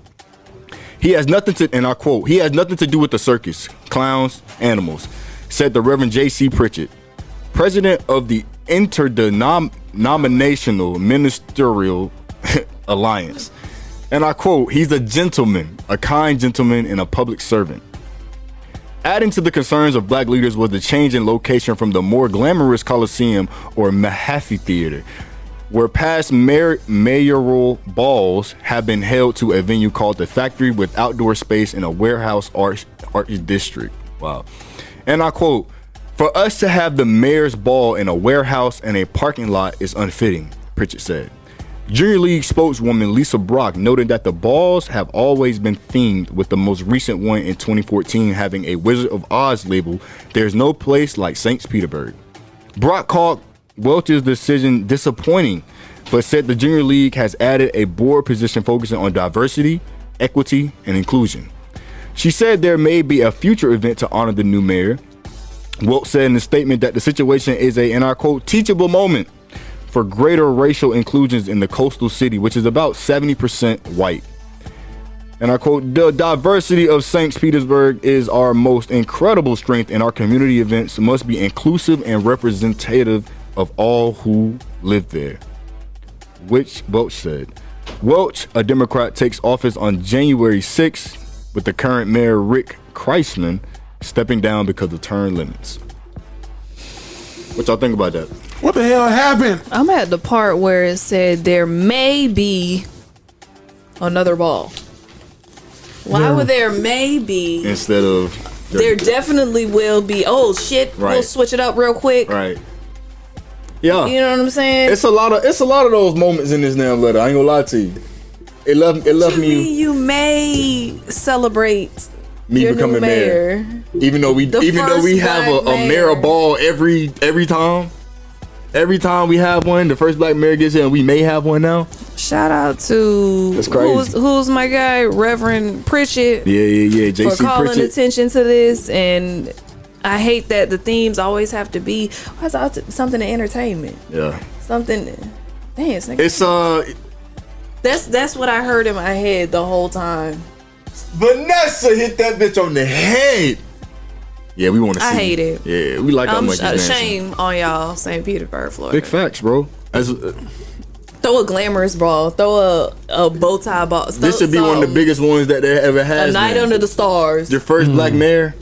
He has nothing to, and I quote, he has nothing to do with the circus, clowns, animals, said the Reverend J.C. Pritchett, president of the Interdenominational Ministerial Alliance. And I quote, he's a gentleman, a kind gentleman, and a public servant. Adding to the concerns of black leaders was the change in location from the more glamorous Coliseum or Mahaffey Theater, where past mayoral balls have been held, to a venue called The Factory with outdoor space in a warehouse art district. Wow. And I quote, for us to have the mayor's ball in a warehouse and a parking lot is unfitting, Pritchett said. Junior League spokeswoman Lisa Brock noted that the balls have always been themed, with the most recent one in 2014 having a Wizard of Oz label. There's no place like St. Petersburg. Brock called Welch's decision disappointing, but said the Junior League has added a board position focusing on diversity, equity, and inclusion. She said there may be a future event to honor the new mayor. Welch said in a statement that the situation is a, and I quote, teachable moment for greater racial inclusions in the coastal city, which is about 70% white. And I quote, the diversity of St. Petersburg is our most incredible strength, and our community events must be inclusive and representative of all who live there, which Welch said. Welch, a Democrat, takes office on January 6th, with the current mayor, Rick Kreisman, stepping down because of term limits. What y'all think about that? What the hell happened? I'm at the part where it said there may be another ball. Why would there may be instead of there definitely will be? Oh shit, right. We'll switch it up real quick. Right. Yeah. You know what I'm saying? It's a lot of those moments in this damn letter. I ain't gonna lie to you. It left me. You may celebrate me your becoming new mayor. Even though we have a mayor ball every time. Every time we have one, the first black mayor gets here, and we may have one now. Shout out to that's crazy. Who's my guy, Reverend Pritchett. Yeah. JC for calling Pritchett. attention to this, and I hate that the themes always have to be something to entertainment. Yeah. Something. Dance. It's That's what I heard in my head the whole time. Vanessa hit that bitch on the head. Yeah, we want to see. I hate it. Yeah, we like I'm that much. Shame on y'all, St. Petersburg, Florida. Big facts, bro. Throw a glamorous ball. Throw a bow tie ball. This should be one of the biggest ones that there ever has. A night under the stars. Your first black mayor.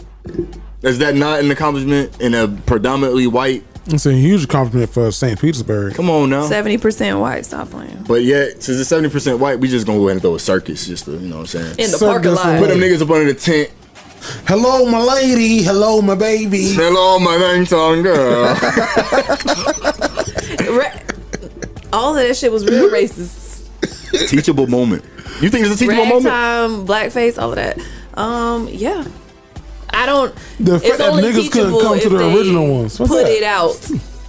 Is that not an accomplishment in a predominantly white? It's a huge accomplishment for St. Petersburg. Come on now. 70% white. Stop playing. But yet, since it's 70% white, we just gonna go ahead and throw a circus, just to, you know what I'm saying? In the parking lot. Put them niggas up under the tent. Hello, my lady. Hello, my baby. Hello, my ringtone girl. All of that shit was real racist. Teachable moment. You think it's a teachable moment? Ragtime, blackface, all of that. Yeah. I don't. The fact that niggas couldn't come to the original ones. What's put that? it out.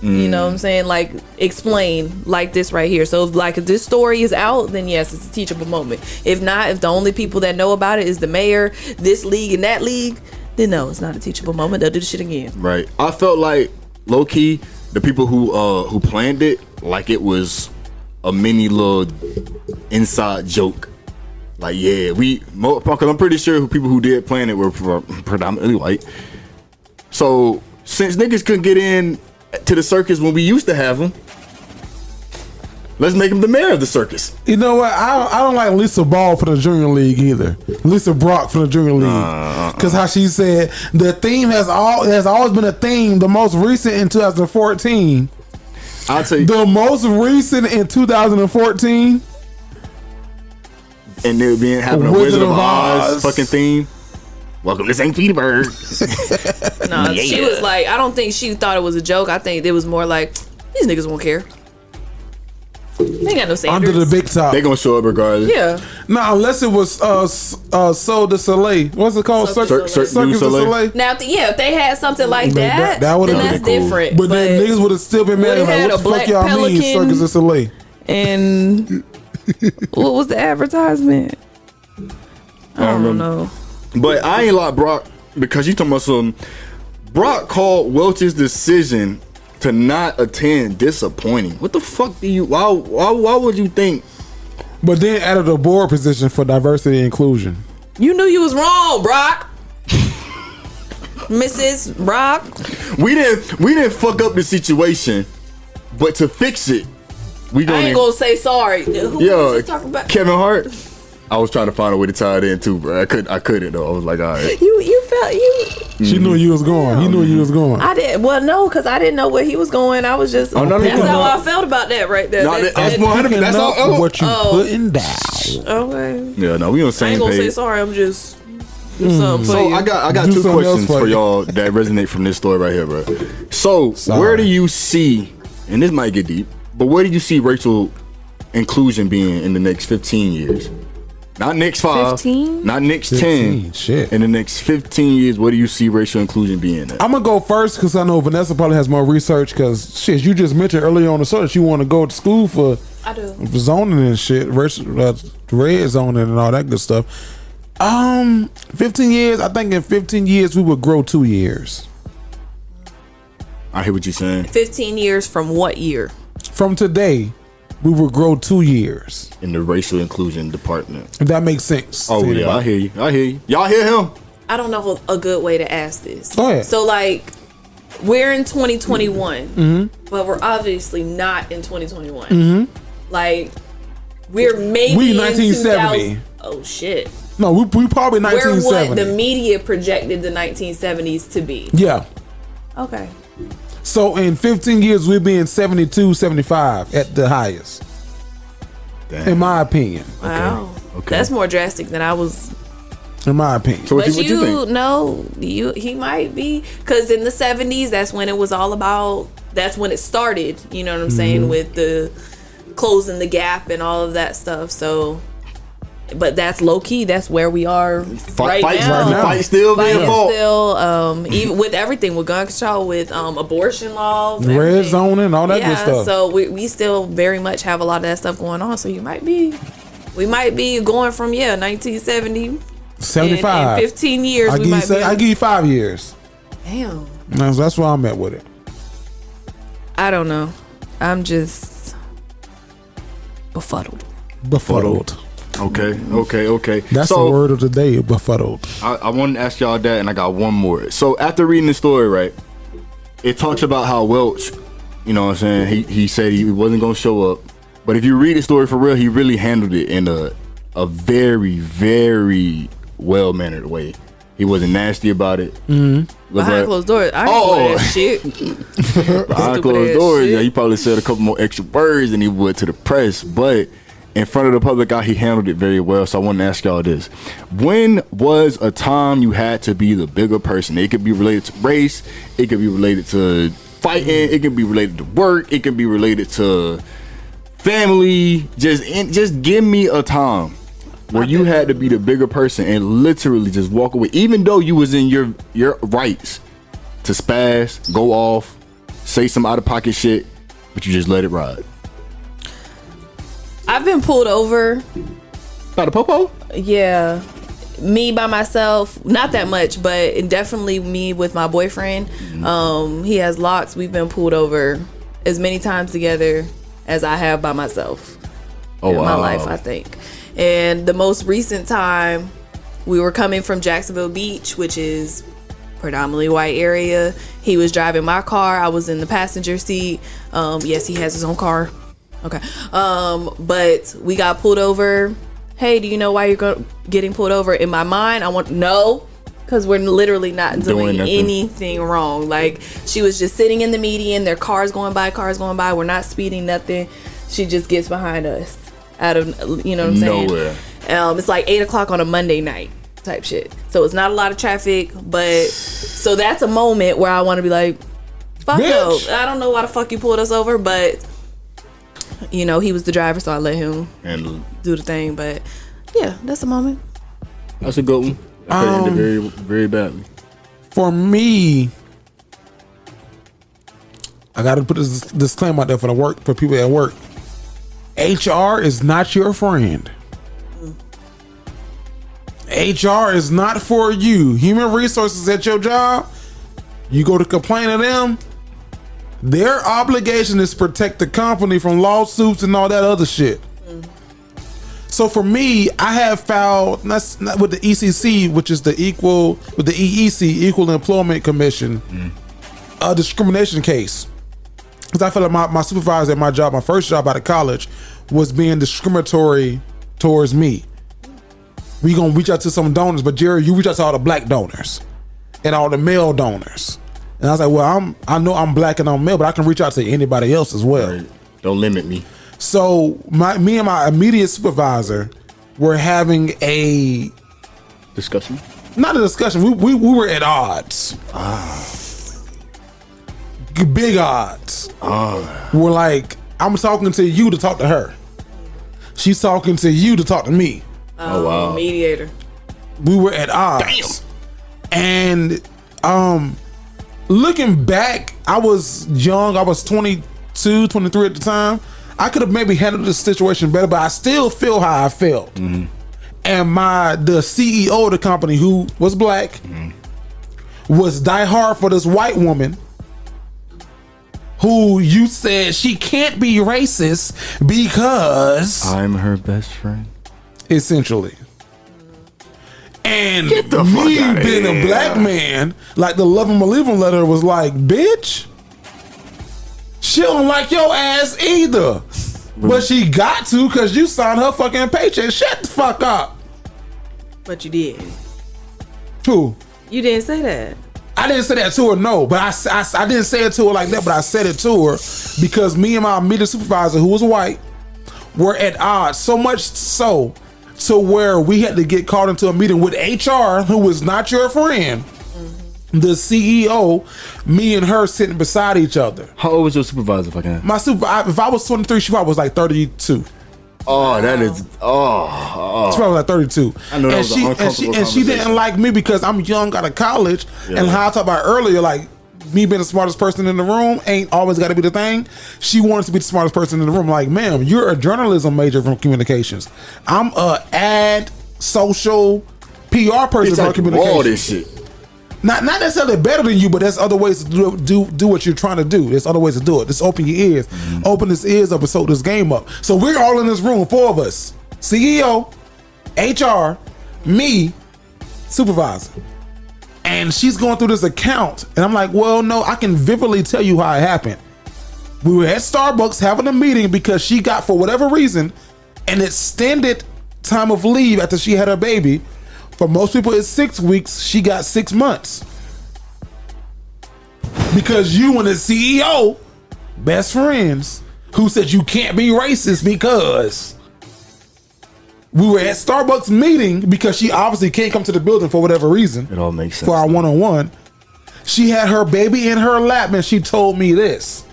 You know what I'm saying? Like, explain like this right here. So, if this story is out, then yes, it's a teachable moment. If not, if the only people that know about it is the mayor, this league, and that league, then no, it's not a teachable moment. They'll do the shit again. Right. I felt like, low key, the people who planned it, like it was a mini little inside joke. Like, yeah, because I'm pretty sure people who did plan it were predominantly white. So, since niggas couldn't get in to the circus when we used to have them, let's make him the mayor of the circus. You know what? I don't like Lisa Ball for the Junior League either. Lisa Brock for the Junior League, because how she said the theme has always been a theme. The most recent in 2014. I'll tell you, the most recent in 2014. And they're having a Wizard of Oz fucking theme. Welcome to St. Petersburg. No, she was like, I don't think she thought it was a joke. I think it was more like, these niggas won't care. They ain't got no standards. Under the big top. They gonna show up regardless. Yeah. No, unless it was Cirque du Soleil. What's it called? Cirque Circus du du Soleil. Now, if they had something like that, that would then have that's been cool. different. But then niggas would have still been mad. would've Like, had what a the fuck black y'all mean, pelican. Circus du Soleil? And what was the advertisement? I don't know. But I ain't like Brock because you talking about some. Brock called Welch's decision to not attend disappointing. What the fuck do you? Why would you think? But then added a board position for diversity and inclusion. You knew you was wrong, Brock. Mrs. Brock. We didn't fuck up the situation, but to fix it, we I ain't gonna say sorry. Who was you talking about? Kevin Hart. I was trying to find a way to tie it in too, bro. I couldn't though. I was like, all right. You felt you. She knew you was going. He knew you was going. I did. Well, no, because I didn't know where he was going. I was just. no, that's no. how I felt about that right there. No, that's 100. That's all. What you putting down? Okay. Yeah, no, we on the I same ain't gonna say page. sorry. I'm just. Do something for So you. I got Do two something else questions for for you. y'all that resonate from this story right here, bro. So where do you see, and this might get deep, but where do you see racial inclusion being in the next 15 years? Not next 5, 15? not next 15, 10. shit. In the next 15 years, where do you see racial inclusion being at? I'm gonna go first because I know Vanessa probably has more research. Because shit, you just mentioned earlier on the show that you want to go to school for zoning and shit, red zoning and all that good stuff. 15 years. I think in 15 years we would grow 2 years. I hear what you're saying. 15 years from what year? From today, we would grow 2 years. In the racial inclusion department. If that makes sense. Oh yeah, I hear you. Y'all hear him? I don't know a good way to ask this. Go ahead. So like, we're in 2021, but we're obviously not in 2021. Like, we're maybe We in 1970. 2000 Oh shit. No, we probably We're 1970. what the media projected the 1970s to be. Yeah. Okay. So in 15 years, we'll be in 72, 75 at the highest. Damn. In my opinion. Wow. Okay. That's more drastic than I was. In my opinion. So what But you think? know, he might be, because in the 70s, that's when it was all about. That's when it started. You know what I'm saying, with the closing the gap and all of that stuff. So, but that's low key. That's where we are right now. Fight still being Fighting fought. still, even with everything, with gun control, with abortion laws, Red everything. zoning, all that good stuff. So we still very much have a lot of that stuff going on. So we might be going from 1970. 75. In 15 years, I we might be. give you 5 years. Damn. That's where I'm at with it. I don't know. I'm just befuddled. Befuddled. Okay. That's so, the word of the day, befuddled. I wanted to ask y'all that, and I got one more. So after reading the story, right, it talks about how Welch, you know what I'm saying, he said he wasn't going to show up. But if you read the story for real, he really handled it in a very, very well-mannered way. He wasn't nasty about it. Behind closed doors. I ain't that shit. Behind closed doors, yeah, he probably said a couple more extra words than he would to the press. But in front of the public eye, he handled it very well. So I want to ask y'all this. When was a time you had to be the bigger person? It could be related to race. It could be related to fighting. It can be related to work. It can be related to family. Just give me a time where you had to be the bigger person and literally just walk away, even though you was in your rights to spaz, go off, say some out of pocket shit, but you just let it ride. I've been pulled over. By the popo? Yeah. Me by myself, not that much, but definitely me with my boyfriend. He has locks. We've been pulled over as many times together as I have by myself in my life, I think. And the most recent time, we were coming from Jacksonville Beach, which is predominantly white area. He was driving my car. I was in the passenger seat. Yes, he has his own car. Okay. But we got pulled over. Hey, do you know why you're getting pulled over? In my mind, I want no, because we're literally not doing anything wrong. Like, she was just sitting in the median. There are cars going by. We're not speeding, nothing. She just gets behind us out of, you know what I'm saying? Nowhere. It's like 8 o'clock on a Monday night. type shit. So it's not a lot of traffic, but so that's a moment where I want to be like, fuck no. I don't know why the fuck you pulled us over, but you know, he was the driver, so I let him do the thing. But yeah, that's a moment. That's a good one. I could end it very, very badly. For me, I got to put this disclaimer out there for people at work. HR is not your friend. HR is not for you. Human resources at your job, you go to complain to them, their obligation is to protect the company from lawsuits and all that other shit. So for me, I have filed, that's not with the ECC, which is the EEC, Equal Employment Commission, a discrimination case. Because I feel like my supervisor at my job, my first job out of college, was being discriminatory towards me. We gonna reach out to some donors, but Jerry, you reach out to all the black donors and all the male donors. And I was like, well, I know I'm black and I'm male, but I can reach out to anybody else as well. Right. Don't limit me. So me and my immediate supervisor were having a discussion. Not a discussion. We were at odds. Big odds. We're like, I'm talking to you to talk to her. She's talking to you to talk to me. Oh wow. Mediator. We were at odds. Damn. And looking back, I was young. I was 22, 23 at the time. I could have maybe handled the situation better, but I still feel how I felt. Mm-hmm. And the CEO of the company, who was black, was diehard for this white woman who you said she can't be racist because I'm her best friend. Essentially. And me being a black man, like the Love 'Em or Leave 'Em letter was like, bitch, she don't like your ass either. But she got to because you signed her fucking paycheck. Shut the fuck up. But you did. Who? You didn't say that. I didn't say that to her, no. But I didn't say it to her like that, but I said it to her because me and my immediate supervisor, who was white, were at odds. So much so where we had to get called into a meeting with HR, who was not your friend. The CEO, me and her sitting beside each other. How old was your supervisor, if I can? My supervisor, if I was 23, she probably was like 32. Oh, that is, She probably was like 32. I know that was an uncomfortable and she didn't like me because I'm young out of college. Yeah. And how I talked about earlier, like me being the smartest person in the room ain't always got to be the thing. She wanted to be the smartest person in the room. Like, ma'am, you're a journalism major from communications. I'm a ad, social, PR person from communications. All this shit. Not necessarily better than you, but there's other ways to do what you're trying to do. There's other ways to do it. Just open your ears. Open his ears up and soak this game up. So we're all in this room, 4 of us. CEO, HR, me, supervisor. And she's going through this account. And I'm like, well, no, I can vividly tell you how it happened. We were at Starbucks having a meeting because she got, for whatever reason, an extended time of leave after she had her baby. For most people, it's 6 weeks. She got 6 months. Because you and the CEO, best friends, who said you can't be racist because we were at Starbucks meeting because she obviously can't come to the building for whatever reason. It all makes sense. For our one-on-one. She had her baby in her lap and she told me this.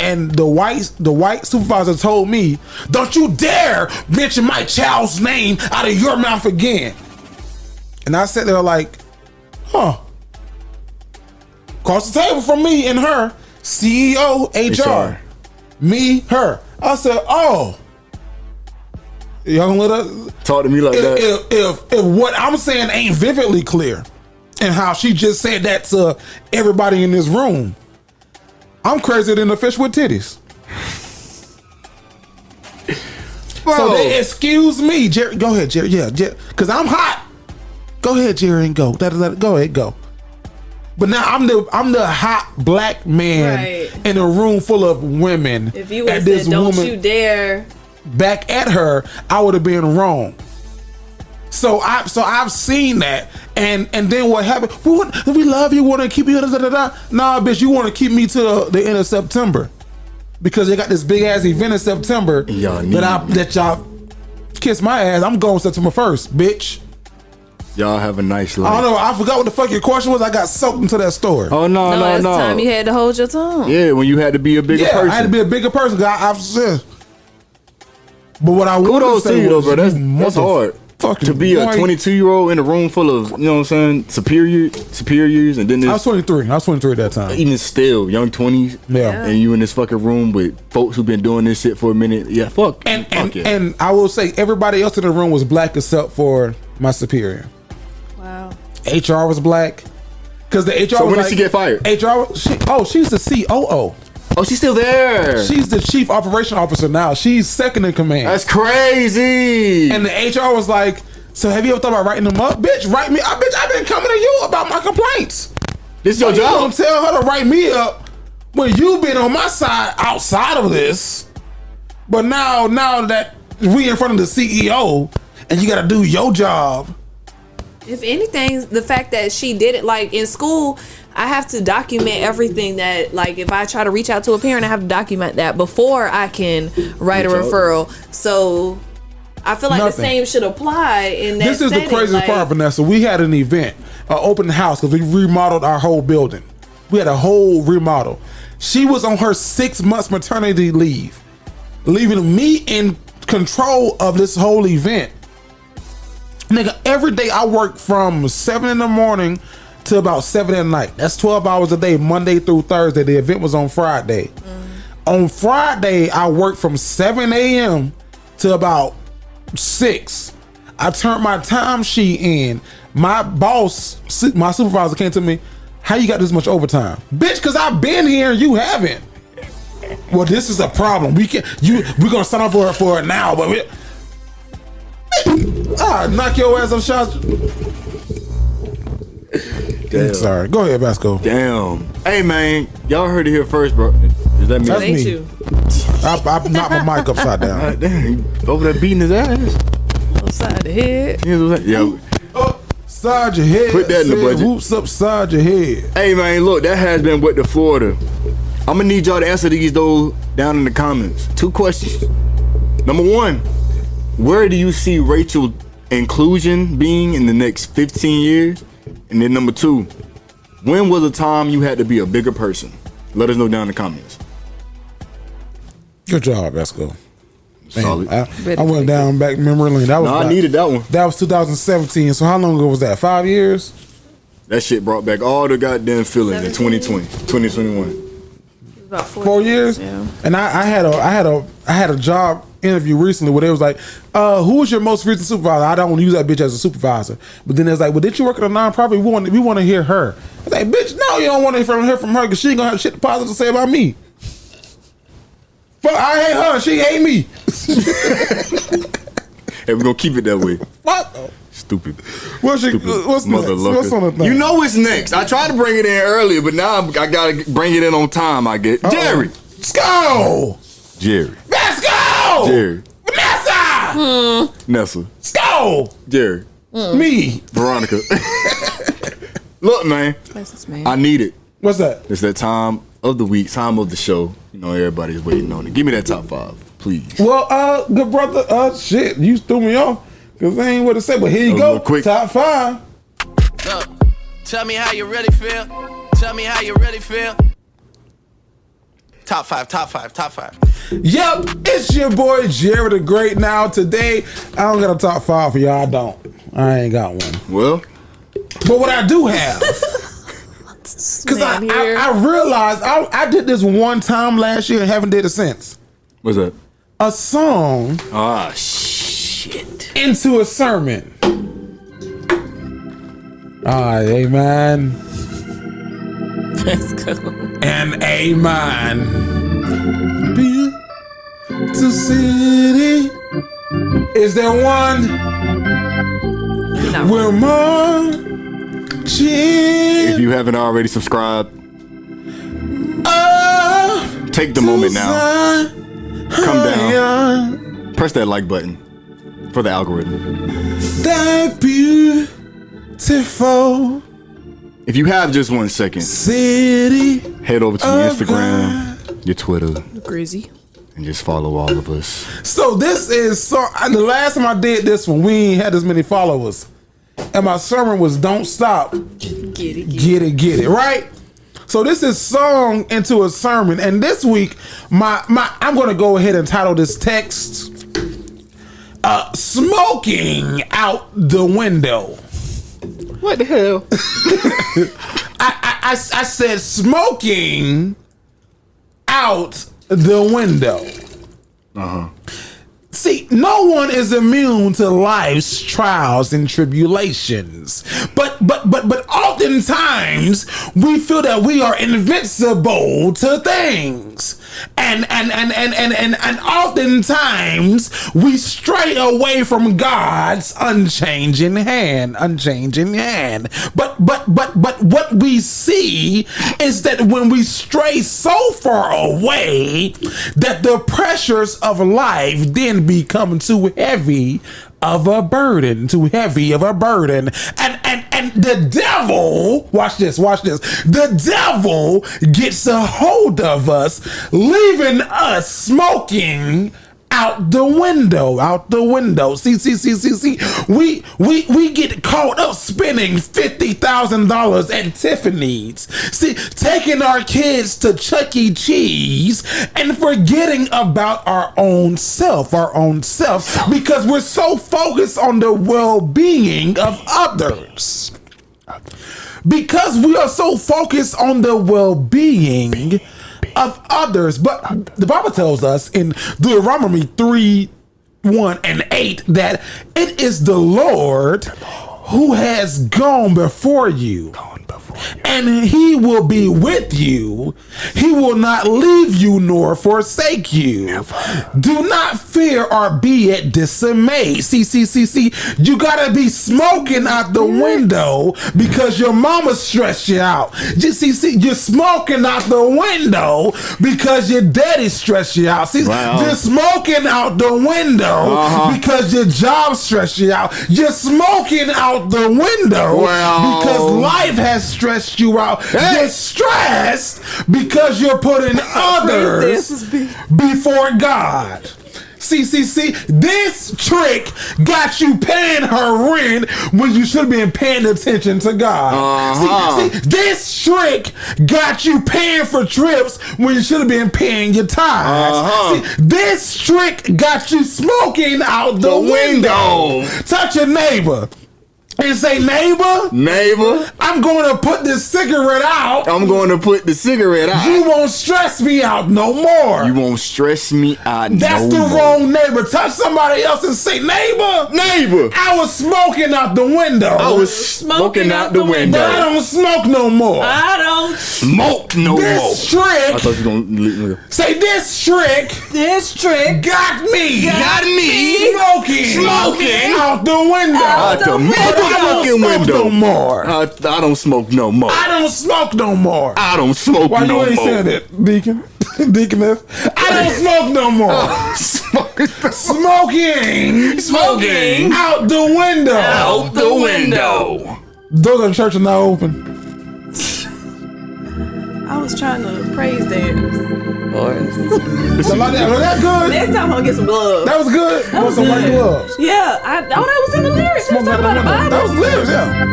And the white supervisor told me, don't you dare mention my child's name out of your mouth again. And I sat there like, huh. Across the table from me and her, CEO, HR. Me, her. I said, oh. Y'all gonna let her talk to me like that? If what I'm saying ain't vividly clear, and how she just said that to everybody in this room, I'm crazier than a fish with titties. Bro. So they excuse me, Jerry. Go ahead, Jerry. Yeah, because I'm hot. Go ahead, Jerry, and go. Go ahead, go. But now I'm the hot black man in a room full of women. If you would have said, "Don't you dare," back at her, I would have been wrong. So I've seen that, and then what happened? We love you, want to keep you. Nah, bitch, you want to keep me to the end of September because they got this big ass event in September that y'all kiss my ass. I'm going September 1st, bitch. Y'all have a nice life. I don't know. I forgot what the fuck your question was. I got soaked into that story. Oh no. That's the time you had to hold your tongue. Yeah, when you had to be a bigger person. I had to be a bigger person. I've said. But what I would Kudos to you though, bro. That's hard. Fucking to be a 22-year-old in a room full of, you know what I'm saying, superiors, and then I was 23. I was 23 at that time. Even still, young 20s. Yeah. And you in this fucking room with folks who've been doing this shit for a minute. Yeah, fuck. And I will say everybody else in the room was black except for my superior. Wow. HR was black. Because the HR So was when did she get fired? She's the COO. Oh, she's still there. She's the chief operation officer now. She's second in command. That's crazy. And the HR was like, so have you ever thought about writing them up? Bitch, write me. I've been coming to you about my complaints. This is your You job. don't tell her to write me up when you've been on my side outside of this. But now that we in front of the CEO and you got to do your job. If anything, the fact that she did it, like in school, I have to document everything that, like, if I try to reach out to a parent, I have to document that before I can write a referral. So I feel like the same should apply in that This is setting. the craziest part, Vanessa. We had an event, an open house, because we remodeled our whole building. We had a whole remodel. She was on her 6 months maternity leave, leaving me in control of this whole event. Nigga, every day I work from 7 in the morning to about 7 at night. That's 12 hours a day, Monday through Thursday. The event was on Friday. On Friday, I worked from 7 a.m. to about 6. I turned my time sheet in. My boss, my supervisor came to me, how you got this much overtime? Bitch, because I've been here and you haven't. Well, this is a problem. We're gonna sign up for it now, but knock your ass up, shot. Damn. Sorry. Go ahead, Vasco. Damn. Hey, man. Y'all heard it here first, bro. Is that me? That's me. You. I knocked my mic upside down. Dang. Over there beating his ass. Upside the head. Yeah. Upside your head. Put that in the budget. Whoops upside your head. Hey, man. Look, that has been What the Florida. I'm going to need y'all to answer these, though, down in the comments. 2 questions. Number 1. Where do you see Rachel inclusion being in the next 15 years? And then number 2, when was a time you had to be a bigger person? Let us know down in the comments. Good job, Vasco. Solid. I went down back memory lane. That was I needed that one. That was 2017. So how long ago was that? 5 years? That shit brought back all the goddamn feelings in 2020, 2021. About 4 years. Yeah. And I had a job interview recently where they was like, who was your most recent supervisor? I don't use that bitch as a supervisor. But then it's like, well, did you work at a nonprofit? We want to hear her. It's like, bitch, no, you don't want to hear from her because she ain't gonna have shit positive to say about me. Fuck, I hate her. She hate me. Hey, we're gonna keep it that way. What? Stupid. What's next? What's on the thing? You know what's next. I tried to bring it in earlier, but now I gotta bring it in on time, I guess. Jerry. Let's go. Jerry. Let's go. Jerry. Vanessa. Nessa. Let's go. Jerry. Me. Veronica. Look, man. I need it. What's that? It's that time of the week, time of the show. You know, everybody's waiting on it. Give me that top 5, please. Well, good brother, shit, you threw me off because I ain't what to say, but here you go. Quick. Top 5. Look, tell me how you really feel. Tell me how you really feel. Top 5. Yep, it's your boy Jerry the Great. Now today, I don't got a top 5 for y'all. I ain't got one. Well, but what I do have, because I realized I did this one time last year and haven't did it since. what's that? A song. Ah, shit. Into a sermon. Amen. Let's go. And amen. Beautiful city. Is there one? No. We're marching. If you haven't already subscribed, take the moment now. Come down. Press that like button for the algorithm. That beautiful. If you have just 1 second, city, head over to your Instagram, your Twitter, Greasy. and just follow all of us. So this is the last time I did this one, we ain't had this many followers. And and my sermon was "Don't stop, get it," right? So this is song into a sermon, and this week, I'm going to go ahead and title this text, "Smoking Out the Window." What the hell? I said smoking out the window. See, no one is immune to life's trials and tribulations, but oftentimes we feel that we are invincible to things, and oftentimes we stray away from God's unchanging hand. But what we see is that when we stray so far away, that the pressures of life then become too heavy of a burden, and the devil, watch this, the devil gets a hold of us, leaving us smoking out the window. See, we get caught up spending $50,000 at Tiffany's. See, taking our kids to Chuck E. Cheese and forgetting about our own self, because we're so focused on the well-being of others. Because we are so focused on the well-being of others. But the Bible tells us in Deuteronomy 3:1-8 that it is the Lord who has gone before you, and he will be with you. He will not leave you nor forsake you. Never. Do not fear or be at dismay. See, you gotta be smoking out the window because your mama stressed you out. You're smoking out the window because your daddy stressed you out. You're smoking out the window because your job stressed you out. You're smoking out the window because life has stressed you out. You're stressed because you're putting others before God. See, this trick got you paying her rent when you should have been paying attention to God. See, this trick got you paying for trips when you should have been paying your tithes. See, this trick got you smoking out the window. Touch your neighbor and say, neighbor, I'm going to put this cigarette out. You won't stress me out no more. That's the wrong neighbor. Touch somebody else and say, neighbor, I was smoking out the window. But I don't smoke no more. This trick. I thought you were gonna say this trick got me smoking out the window. I don't smoke no more. Why you ain't saying that, Deaconess? I don't smoke no more. Smoking out the window. Doors of the church are now open. I was trying to praise dance. Was that good? Next time I'll get some gloves. That was good. That was some white gloves. Yeah, that was in the lyrics. Let's talk about the Bible. That was lyrics, yeah.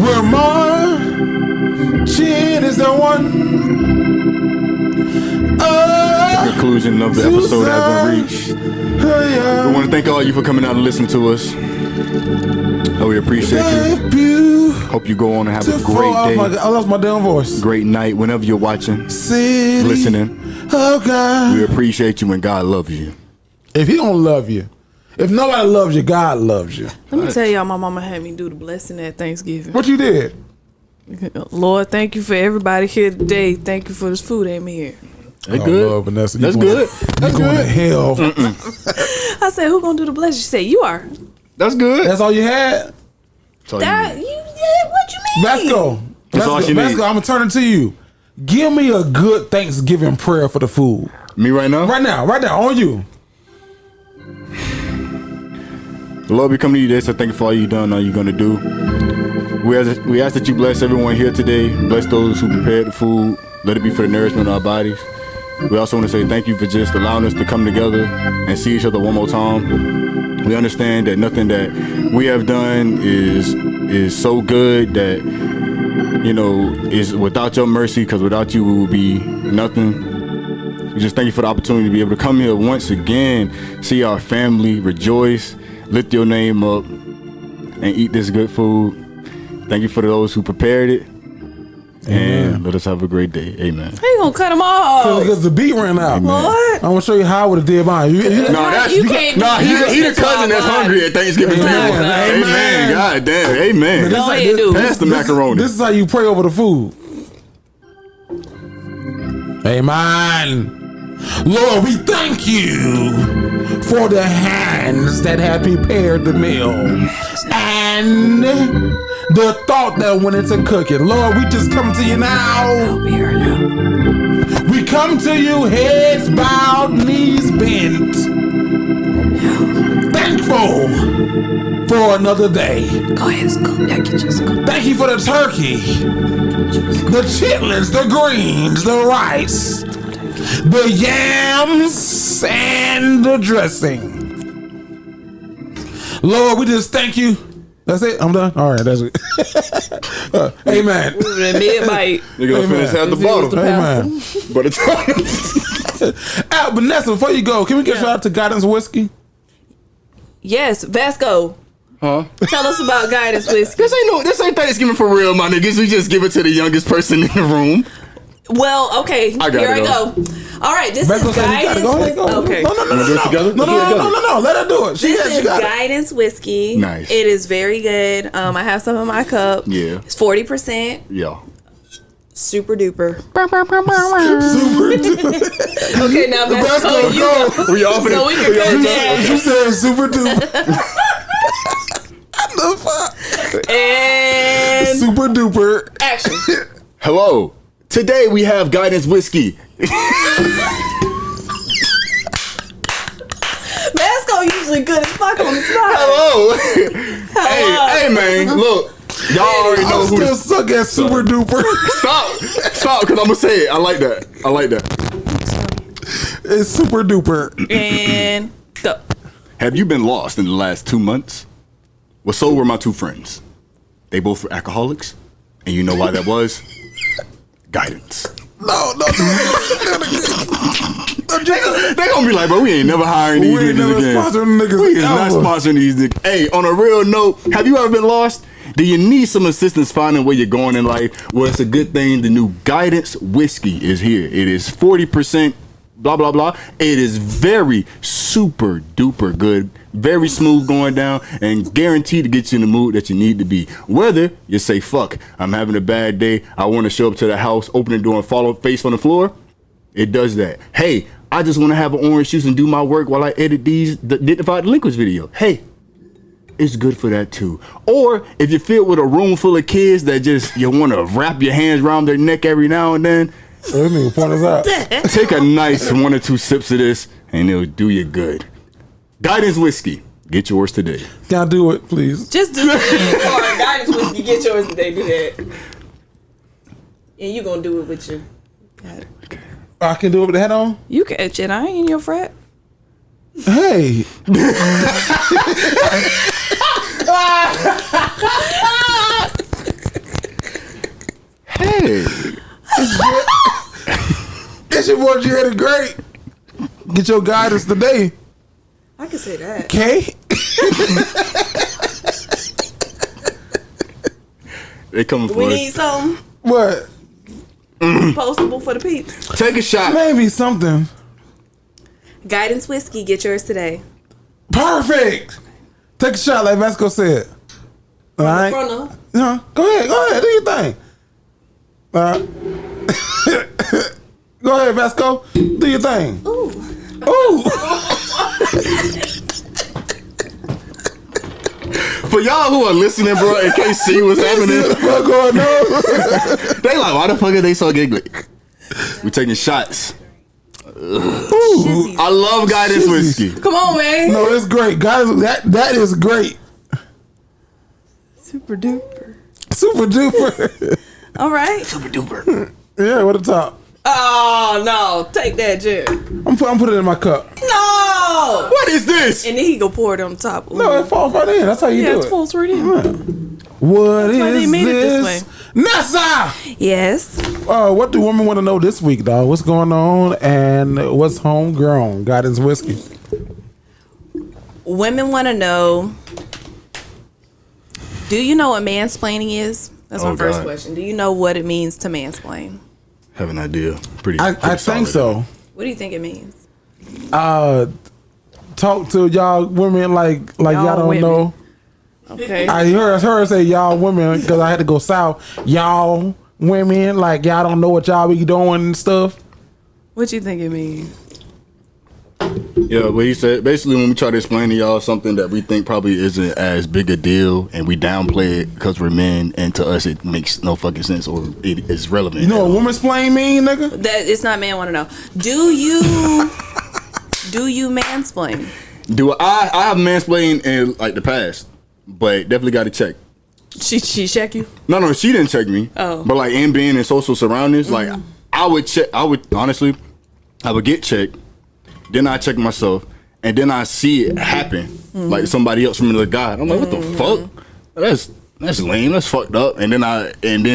Where marching is the one. The conclusion of the episode has been reached. We want to thank all of you for coming out and listening to us. We appreciate you. Hope you go on and have a great day. I lost my damn voice. Great night whenever you're watching, listening. Oh God. We appreciate you and God loves you. If he don't love you, if nobody loves you, God loves you. Let me tell y'all, my mama had me do the blessing at Thanksgiving. What you did? Lord, thank you for everybody here today. Thank you for this food ain't here. That's good. Lord, Vanessa, That's good. That's going to hell. I said, who gonna do the blessing? She said, you are. That's good. That's all you had? What you mean? Let's go. I'm gonna turn it to you. Give me a good Thanksgiving prayer for the food. Me right now? Right now, on you. Lord, we come to you today, so thank you for all you've done, all you're gonna do. We ask that you bless everyone here today. Bless those who prepared the food. Let it be for the nourishment of our bodies. We also want to say thank you for just allowing us to come together and see each other one more time. We understand that nothing that we have done is so good that, you know, is without your mercy, because without you we will be nothing. We just thank you for the opportunity to be able to come here once again, see our family rejoice, lift your name up, and eat this good food. Thank you for those who prepared it. And let us have a great day. Amen. How you gonna cut them off? Because the beat ran out. What? I'm gonna show you how I would have did mine. No, that's you can't. he the cousin that's hungry at Thanksgiving. Amen. God damn. Amen. Go ahead, dude. Pass the macaroni. This is how you pray over the food. Amen. Lord, we thank you for the hands that have prepared the meal and the thought that went into cooking. Lord, we just come to you now. We come to you heads bowed, knees bent, thankful for another day. Go ahead, scoop. I can just scoop. Thank you for the turkey, the chitlins, the greens, the rice, the yams, and the dressing. Lord, we just thank you. That's it? I'm done? All right, that's it. Amen. Mid-bite. You're going to finish half the bottle. Amen. But it's Vanessa, before you go, can we get shout out to Guidance Whiskey? Yes, Vasco. Huh? Tell us about Guidance Whiskey. This ain't Thanksgiving for real, my niggas. We just give it to the youngest person in the room. Well, okay. Here I go. All right, this is Guidance. Go ahead, go. Okay. No. Let her do it. This is Guidance Whiskey. Nice. It is very good. I have some in my cup. Yeah. It's 40%. Yeah. Super duper. Super duper. Okay, now Vasco, you go. We all So we can cut that. You said super duper. And super duper. action. Hello. Today we have Guidance Whiskey. Vasco usually good as fuck on the spot. Hello. Hey, man, look. Y'all already know who still suck at super duper. Stop, because I'm gonna say it. I like that. It's super duper. And go. Have you been lost in the last 2 months? Well, so were my two friends. They both were alcoholics, and you know why that was? Guidance. No. They gonna be like, bro, we ain't never hiring these niggas again. Sponsoring niggas. We is not sponsoring these niggas. Hey, on a real note, have you ever been lost? Do you need some assistance finding where you're going in life? Well, it's a good thing the new Guidance Whiskey is here. It is 40%, blah, blah, blah. It is very super duper good. Very smooth going down and guaranteed to get you in the mood that you need to be. Whether you say, fuck, I'm having a bad day, I want to show up to the house, open the door and fall face on the floor, it does that. Hey, I just want to have an orange juice and do my work while I edit the Dignified Delinquents video. Hey, it's good for that too. Or if you're filled with a room full of kids that just, you want to wrap your hands around their neck every now and then, take a nice 1 or 2 sips of this and it'll do you good. Guidance Whiskey. Get yours today. Can I do it, please? Just do it. Guidance Whiskey. Get yours today. Do that. And you gonna do it with your... Okay. I can do it with the hat on? You can. Shit, I ain't in your frat. Hey. Hey. It's your boy Jerry the Great. Get your guidance today. I can say that. Okay. They coming for We us. need something What? postable for the peeps. Take a shot. Maybe something. Guidance Whiskey. Get yours today. Perfect. Take a shot like Vasco said. All right. Frontal. Go ahead. Do your thing. All right. Go ahead, Vasco. Do your thing. Ooh. For y'all who are listening, bro, and can't see what's happening, What's going on? they like, why the fuck are they so giggly? We taking shots. I love Guidance Whiskey. Come on, man. No, it's great, guys. That is great. Super duper. Super duper. All right. Super duper. Yeah, what the top? Oh no! Take that, Jerry. I'm putting it in my cup. No. Oh, What is this? and then he go pour it on top. Ooh. No, it falls right in. That's how you do It it. falls right in. What That's why they is made it this this? Nessa! Yes. What do women want to know this week, dog? What's going on and what's homegrown? Guidance whiskey. Women want to know, do you know what mansplaining is? That's my first question. Do you know what it means to mansplain? Have an idea. Pretty I think so. What do you think it means? Talk to y'all women like y'all don't women. know. Okay. I heard her say y'all women because I had to go south. Y'all women like y'all don't know what y'all be doing and stuff. What you think it means? Yeah, but he said basically when we try to explain to y'all something that we think probably isn't as big a deal and we downplay it because we're men and to us it makes no fucking sense or it is relevant. You know what woman's plain mean, nigga? That it's not man want to know. Do you mansplain? Do I have mansplained in like the past, but definitely got to check. She check you? No, she didn't check me. Oh. But like in being in social surroundings, like I would get checked, then I check myself, and then I see it happen. Like somebody else from another guy. I'm like, what the fuck? That's lame, that's fucked up. And then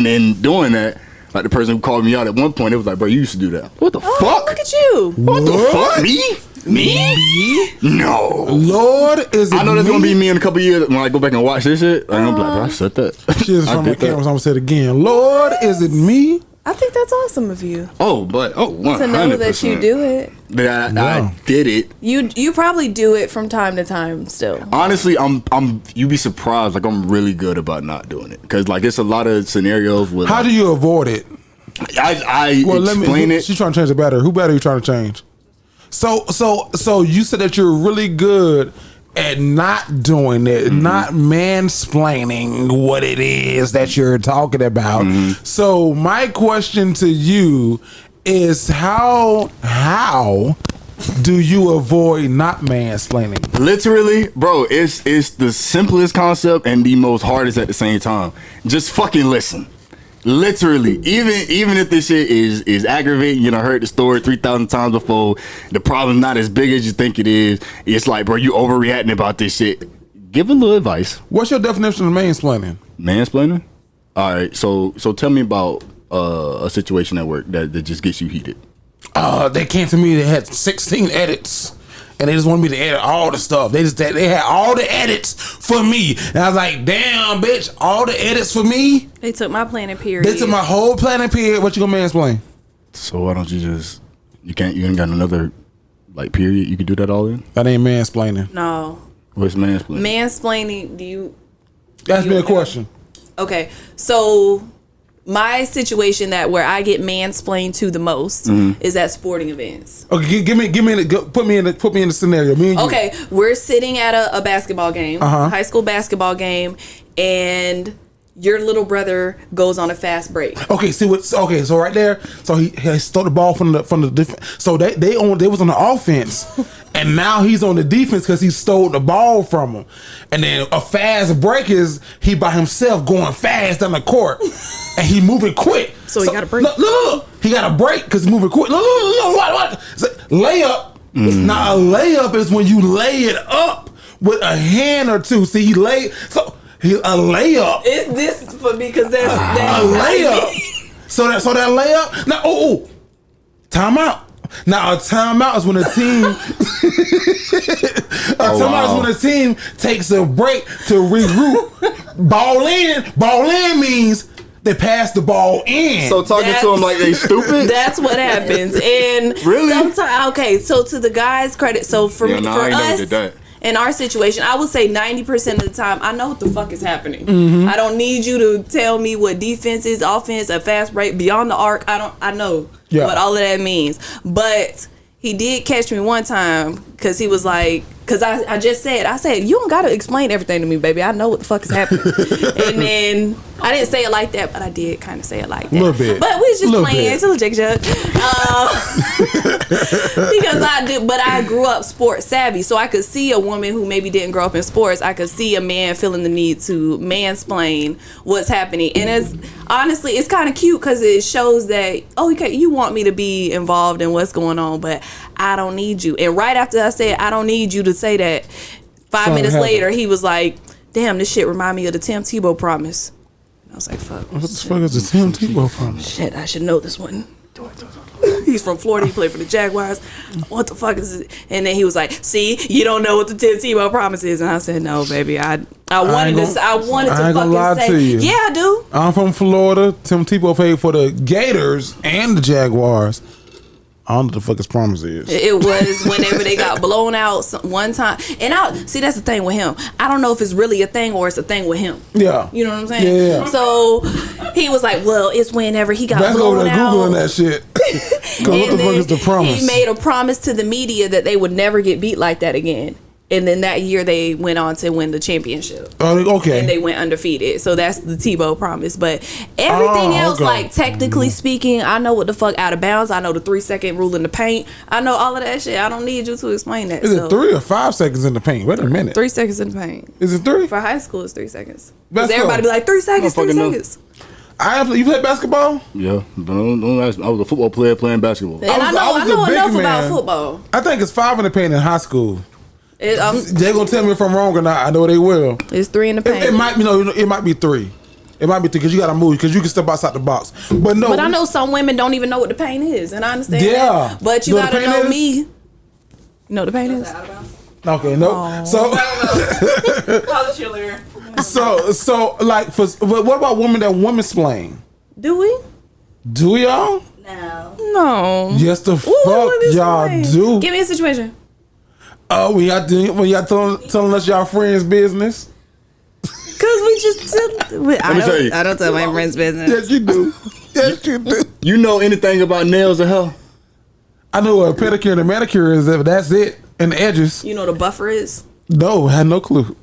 in doing that, like the person who called me out at one point, it was like, bro, you used to do that. What the fuck? Look at you. What the fuck? Me? No. Lord, is it I know that's gonna be me in a couple years when I go back and watch this shit. I'm like, bro, I said that. She's I from the did that. cameras. I'm gonna say it again. Lord, is it me? I think that's awesome of you 100%. to know that you do it. That I did it. You probably do it from time to time still. Honestly, you'd be surprised. Like I'm really good about not doing it because like it's a lot of scenarios with. How do you avoid it? I explain it. She's trying to change the battery. Who battery you trying to change? So you said that you're really good at not doing it, not mansplaining what it is that you're talking about. So my question to you is how do you avoid not mansplaining? Literally, bro, it's the simplest concept and the most hardest at the same time. Just fucking listen. Literally, even if this shit is aggravating, you know, heard the story 3,000 times before, the problem's not as big as you think it is. It's like, bro, you overreacting about this shit. Give a little advice. What's your definition of mansplaining? Mansplaining? All right, so tell me about a situation at work that just gets you heated. They came to me. They had 16 edits. And they just wanted me to edit all the stuff. They had all the edits for me. And I was like, damn, bitch, all the edits for me? They took my planning period. They took my whole planning period. What you gonna mansplain? So why don't you you ain't got another like period you can do that all in? That ain't mansplaining. No. What's mansplaining? Mansplaining, Ask me a question. Okay, so my situation where I get mansplained to the most is at sporting events. Okay, put me in the scenario. Me and you. Okay, we're sitting at a basketball game, high school basketball game, and your little brother goes on a fast break. Okay, so right there, so he stole the ball from the defense. So they was on the offense, and now he's on the defense because he stole the ball from him. And then a fast break is he by himself going fast down the court, and he moving quick. So he got a break. Look, he got a break because he's moving quick. Look, what? Layup. Now a layup is when you lay it up with a hand or two. See, a layup. It's this for me because that's a layup. So that layup. Now, timeout. Now a timeout is when a team takes a break to regroup. Ball in means they pass the ball in. So talking to them like they stupid? That's what happens. And really? Okay, so to the guys' credit, so for I us did that. in our situation, I would say 90% of the time, I know what the fuck is happening. I don't need you to tell me what defense is, offense, a fast break, beyond the arc. I know what all of that means. But he did catch me one time because he was like, because I said, you don't got to explain everything to me, baby. I know what the fuck is happening. And then I didn't say it like that, but I did kind of say it like that. A little bit. But we was just playing. It's a little jig-jug. Because I grew up sports savvy, so I could see a woman who maybe didn't grow up in sports. I could see a man feeling the need to mansplain what's happening. And honestly, it's kind of cute because it shows that, okay, you want me to be involved in what's going on, but I don't need you. And right after I said, I don't need you to say that, 5 minutes later, he was like, damn, this shit remind me of the Tim Tebow promise. I was like, fuck. What the fuck is the Tim Tebow promise? Shit, I should know this one. He's from Florida. He played for the Jaguars. What the fuck is it? And then he was like, see, you don't know what the Tim Tebow promise is. And I said, no, baby. I wanted to fucking say, yeah, I do. I'm from Florida. Tim Tebow played for the Gators and the Jaguars. I don't know what the fuck his promise is. It was whenever they got blown out one time. And see, that's the thing with him. I don't know if it's really a thing or it's a thing with him. Yeah. You know what I'm saying? Yeah. So he was like, well, it's whenever he got blown out. Googling that shit. Because what the fuck is the promise? He made a promise to the media that they would never get beat like that again. And then that year they went on to win the championship. Oh, okay. And they went undefeated. So that's the Tebow promise. But everything else, like technically speaking, I know what the fuck out of bounds. I know the 3-second rule in the paint. I know all of that shit. I don't need you to explain that. Is it 3 or 5 seconds in the paint? Wait a minute. 3 seconds in the paint. Is it 3? For high school, it's 3 seconds. Because everybody be like, 3 seconds, 3 seconds. You play basketball? Yeah, but don't ask me. I was a football player playing basketball. And I know enough about football. I think it's 5 in the paint in high school. They're gonna tell me if I'm wrong or not. I know they will. It's 3 in the paint. It might be it might be 3. It might be 3 because you gotta move because you can step outside the box. But no. But I know some women don't even know what the paint is, and I understand. Yeah. That. But you gotta know me. You know what the paint is? Okay, no. So so like what about women that womansplain? Do we? Do y'all? No. Yes, the fuck y'all do. Give me a situation. Oh, when y'all telling us y'all friends' business? Cause we just I don't tell my friends' business. Yes, you do. Yes, you do. You know anything about nails or hair? I know what a pedicure and a manicure is. That's it. And the edges. You know what a buffer is? No, I had no clue.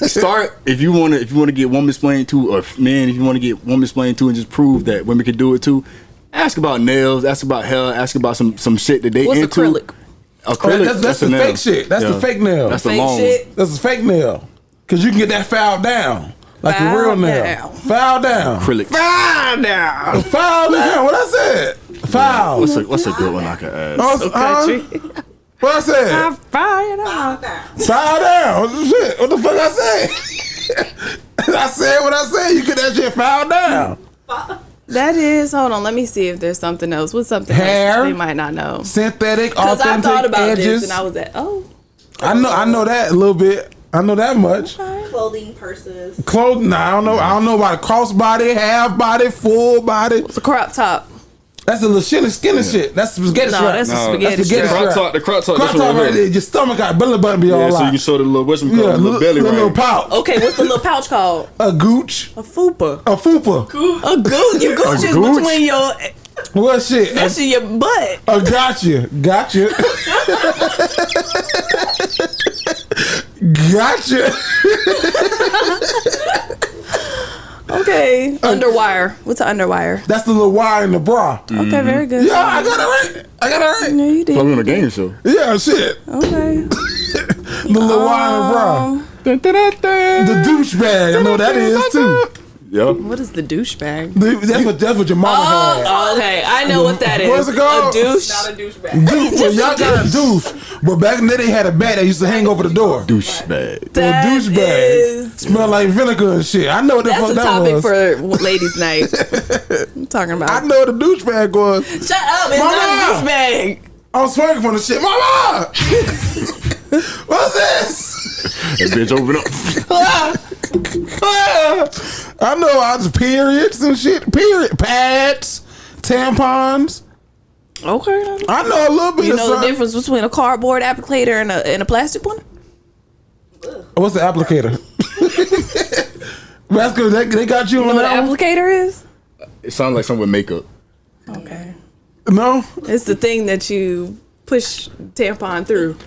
Start if you want to get womansplained to, or man, if you want to get womansplained to, and just prove that women can do it too. Ask about nails. Ask about hair. Ask about some shit that they What's into. Acrylic? Acrylic. That's the fake shit. That's the fake nail. That's the fake long shit. That's the fake nail. Cause you can get that filed down. Like a real nail. Filed down. Acrylic. Filed down. Filed down. What I said? Filed. What's a good one I could ask? What I said? Filed down. Filed down. Shit. What the fuck I said? I said what I said. You get that shit filed down. That is, hold on, let me see if there's something else. What's something hair? else they might not know? Synthetic, because I thought about edges. this and I was I know that a little bit. I know that much. Okay. Clothing, purses. Clothing, I don't know about a cross body, half body, full body. What's a crop top? That's a little skinny shit. That's the spaghetti strap. That's a spaghetti strap. The crop top. Crop top right there. Your stomach got belly button be all out. So you can show the little little belly right. Little pouch. Okay, what's the little pouch called? A gooch. A fupa. A fupa. A gooch. Your gooch is between your. What shit? That's in your butt. Gotcha. Gotcha. Okay. Underwire. What's an underwire? That's the little wire in the bra. Okay, very good. Yeah, I got it right. Yeah, you did. Probably on a game show. Yeah, shit. Okay. The little wire in the bra. The douchebag. I know that is too. Yeah. What is the douchebag? That's what your mama had. Okay. I know what that is. What's it called? A douche. Not a douchebag. Well, y'all got a douche, but back in the day they had a bat that used to hang over the door. Douchebag. That douchebag. Smell like vinegar and shit. I know what the fuck that was. That's a topic for ladies' night. I'm talking about. I know what a douchebag was. Shut up! It's not a douchebag. I'm swearing from the shit. Mama! What's this? That bitch open up. I know I was periods and shit. Period. Pads, tampons. Okay. I know a little bit. You know the difference between a cardboard applicator and a plastic one? What's the applicator? That's good. They got you on know that. What an applicator is? It sounds like something with makeup. Okay. No. It's the thing that you push tampon through.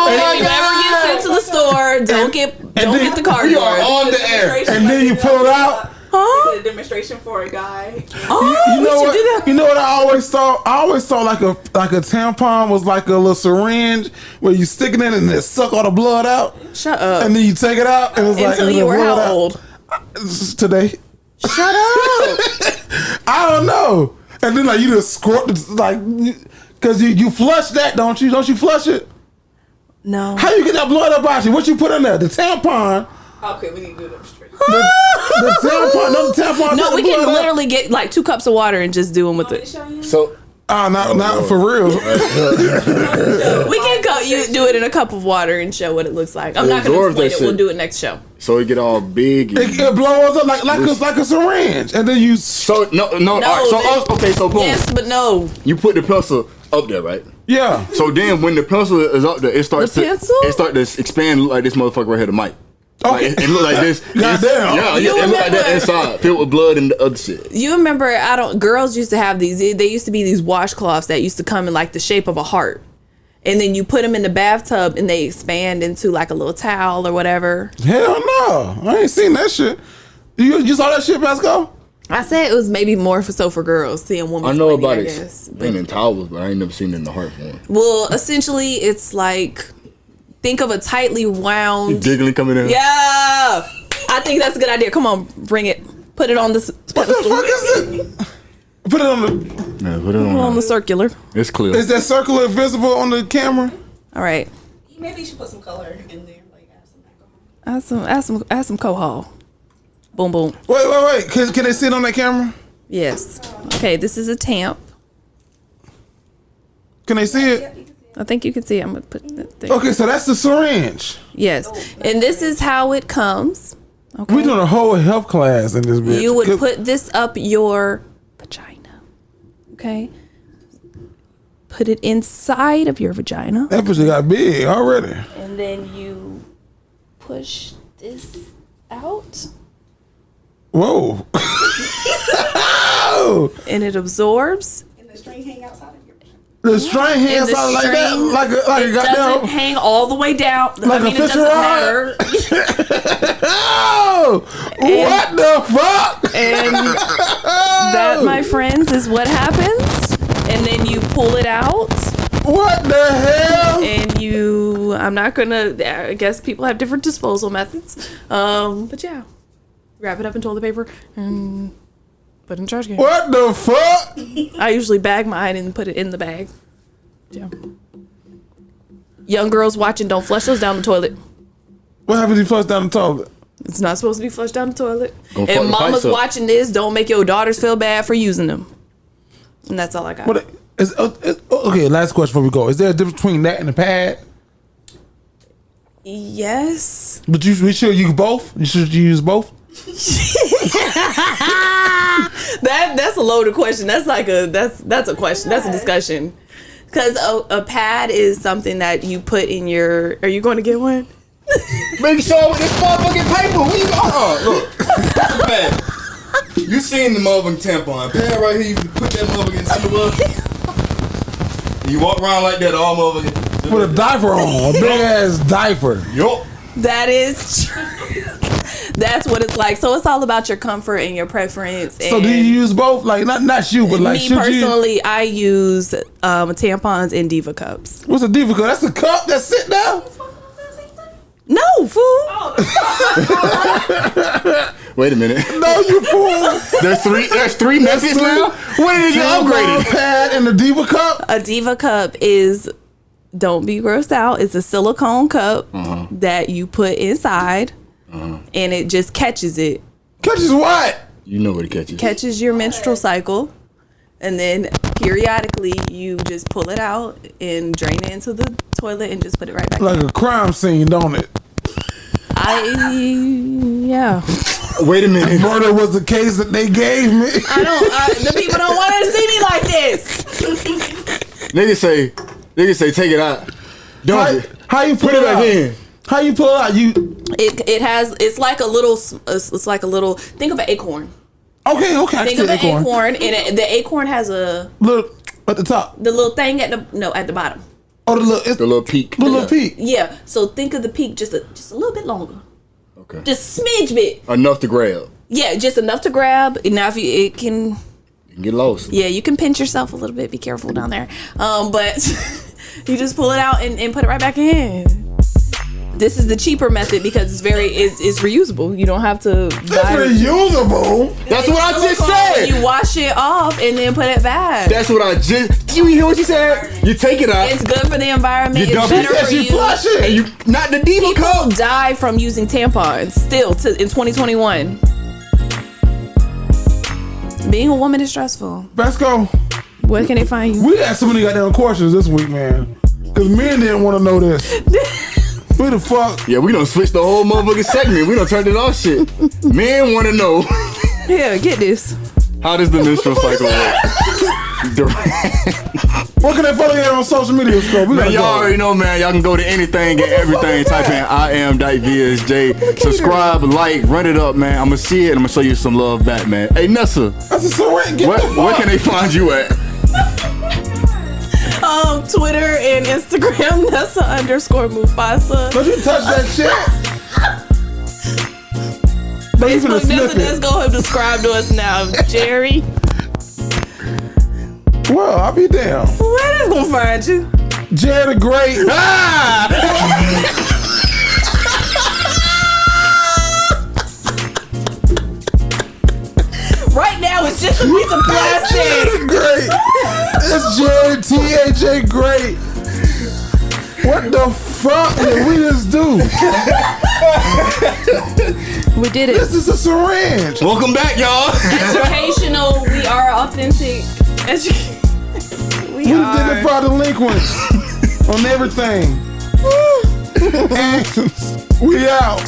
If you ever get sent to the store, don't get the cardboard. You are on the air, and then you pull it out. Huh? Did a demonstration for a guy. You know what? You know what I always thought? I always thought like a tampon was like a little syringe where you stick it in and it suck all the blood out. Shut up. And then you take it out and it's like until you were how old? Today. Shut up. I don't know. And then like you just squirt like, cause you flush that, don't you? Don't you flush it? No. How you get that blood up out you? What you put in there? The tampon. Okay, we need to do them straight. The tampon. No, the tampon. No, we the can blood literally get like 2 cups of water and just do them with it. So. Not for real. We can go. You do it in a cup of water and show what it looks like. I'm not going to explain it. We'll do it next show. So it get all big. It blows up like a syringe, and then you. So no. All right, so boom. Yes, but no. You put the pencil up there, right? Yeah. So then when the pencil is up there, it starts to expand, look like this motherfucker right here, the mic. Okay. Like, it look like this. Goddamn. Yeah, it look like that inside, filled with blood and the other shit. You remember? Girls used to have these. They used to be these washcloths that used to come in like the shape of a heart, and then you put them in the bathtub and they expand into like a little towel or whatever. Hell no, I ain't seen that shit. You saw that shit, Pascal? I said it was maybe more for girls seeing women. I know about it. And in towels, but I ain't never seen it in the heart form. Well, essentially, it's like. Think of a tightly wound. You giggling coming in? Yeah, I think that's a good idea. Come on, bring it. Put it on this. What the fuck is it? Put it on the. Yeah, put it on the circular. It's clear. Is that circular visible on the camera? All right. Maybe you should put some color in there, like Add some cohol. Boom boom. Wait. Can they see it on that camera? Yes. Okay, this is a tamp. Can they see it? I think you can see it. I'm gonna put it there. Okay, so that's the syringe. Yes, and this is how it comes. Okay. We're doing a whole health class in this bitch. You would put this up your vagina. Okay. Put it inside of your vagina. That pussy got big already. And then you push this out. Whoa. And it absorbs. And the string hang outside of your. The string hangs out like that, like a it goddamn. Doesn't hang all the way down. Like a fishing rod. Oh, what the fuck? And that, my friends, is what happens. And then you pull it out. What the hell? And I'm not gonna. I guess people have different disposal methods. But yeah, wrap it up in toilet paper and. Put in the trash can. What the fuck? I usually bag mine and put it in the bag. Yeah. Young girls watching, don't flush those down the toilet. What happens if you flush down the toilet? It's not supposed to be flushed down the toilet. And mamas watching this, don't make your daughters feel bad for using them. And that's all I got. Okay, last question before we go. Is there a difference between that and the pad? Yes. But we should use both? You should use both? That's a loaded question. That's a question. That's a discussion. Because a pad is something that you put in your. Are you going to get one? Make sure with this motherfucking paper. Where you going? Look, that's a pad. You seen the motherfucking tampon pad right here? You put that motherfucking underwear. You walk around like that all motherfucking. With a diaper on, a big ass diaper. Yup. That is true. That's what it's like. So it's all about your comfort and your preference. So do you use both? Like not you, but like me personally, I use tampons and Diva cups. What's a Diva cup? That's a cup that sit down. No, fool. Wait a minute. No, you fool. There's three methods now. When did you upgrade pad and the Diva cup? A Diva cup is. Don't be grossed out. It's a silicone cup that you put inside. And it just catches it. Catches what? You know what it catches. Catches your menstrual cycle. And then periodically you just pull it out and drain it into the toilet and just put it right back like in. A crime scene, don't it? Yeah. Wait a minute. Murder was the case that they gave me. The people don't want to see me like this. Niggas say take it out. How you put it back in? How you pull it out? It's like a little think of an acorn. Okay. Think of an acorn, and the acorn has a little at the top. The little thing at the bottom. Oh, the little peak. The little peak. Yeah. So think of the peak just a little bit longer. Okay. Just smidge bit. Enough to grab. Yeah, just enough to grab. Enough it can. You can get lost. Yeah, you can pinch yourself a little bit. Be careful down there. But you just pull it out and put it right back in. this is the cheaper method because it's reusable. You don't have to buy reusable. That's what I just said. You wash it off and then put it back. That's what I just. Do you hear what you said? You take it out. It's good for the environment. You it's better for you. Flush it. And you not the diva People cup. die from using tampons still in 2021. Being a woman is stressful. Let's go. Where can they find you? We got so many goddamn questions this week, man. Because men didn't want to know this. Who the fuck? Yeah, we done switched the whole motherfucking segment. We done turned it off shit. Men want to know. Yeah, get this. How does the menstrual cycle work? What can they follow you on social media, Scott? Man, y'all already know, man. Y'all can go to anything and everything. Type in IM.VSJ. Subscribe, like, run it up, man. I'm going to see it and I'm going to show you some love back, man. Hey, Nessa. That's a syringe. Where can they find you at? Twitter and Instagram, Nessa_Mufasa. Don't you touch that shit. Facebook, Nessa, go ahead and subscribe to us now, Jerry. Well, I'll be damn. Where they gonna find you? Jerry the Great. Right now, it's just a piece of plastic. Jerry Great. It's Jerry T.A.J. Great. What the fuck did we just do? We did it. This is a syringe. Welcome back, y'all. Educational. We are authentic. We are Dignified Delinquents on everything. And we out.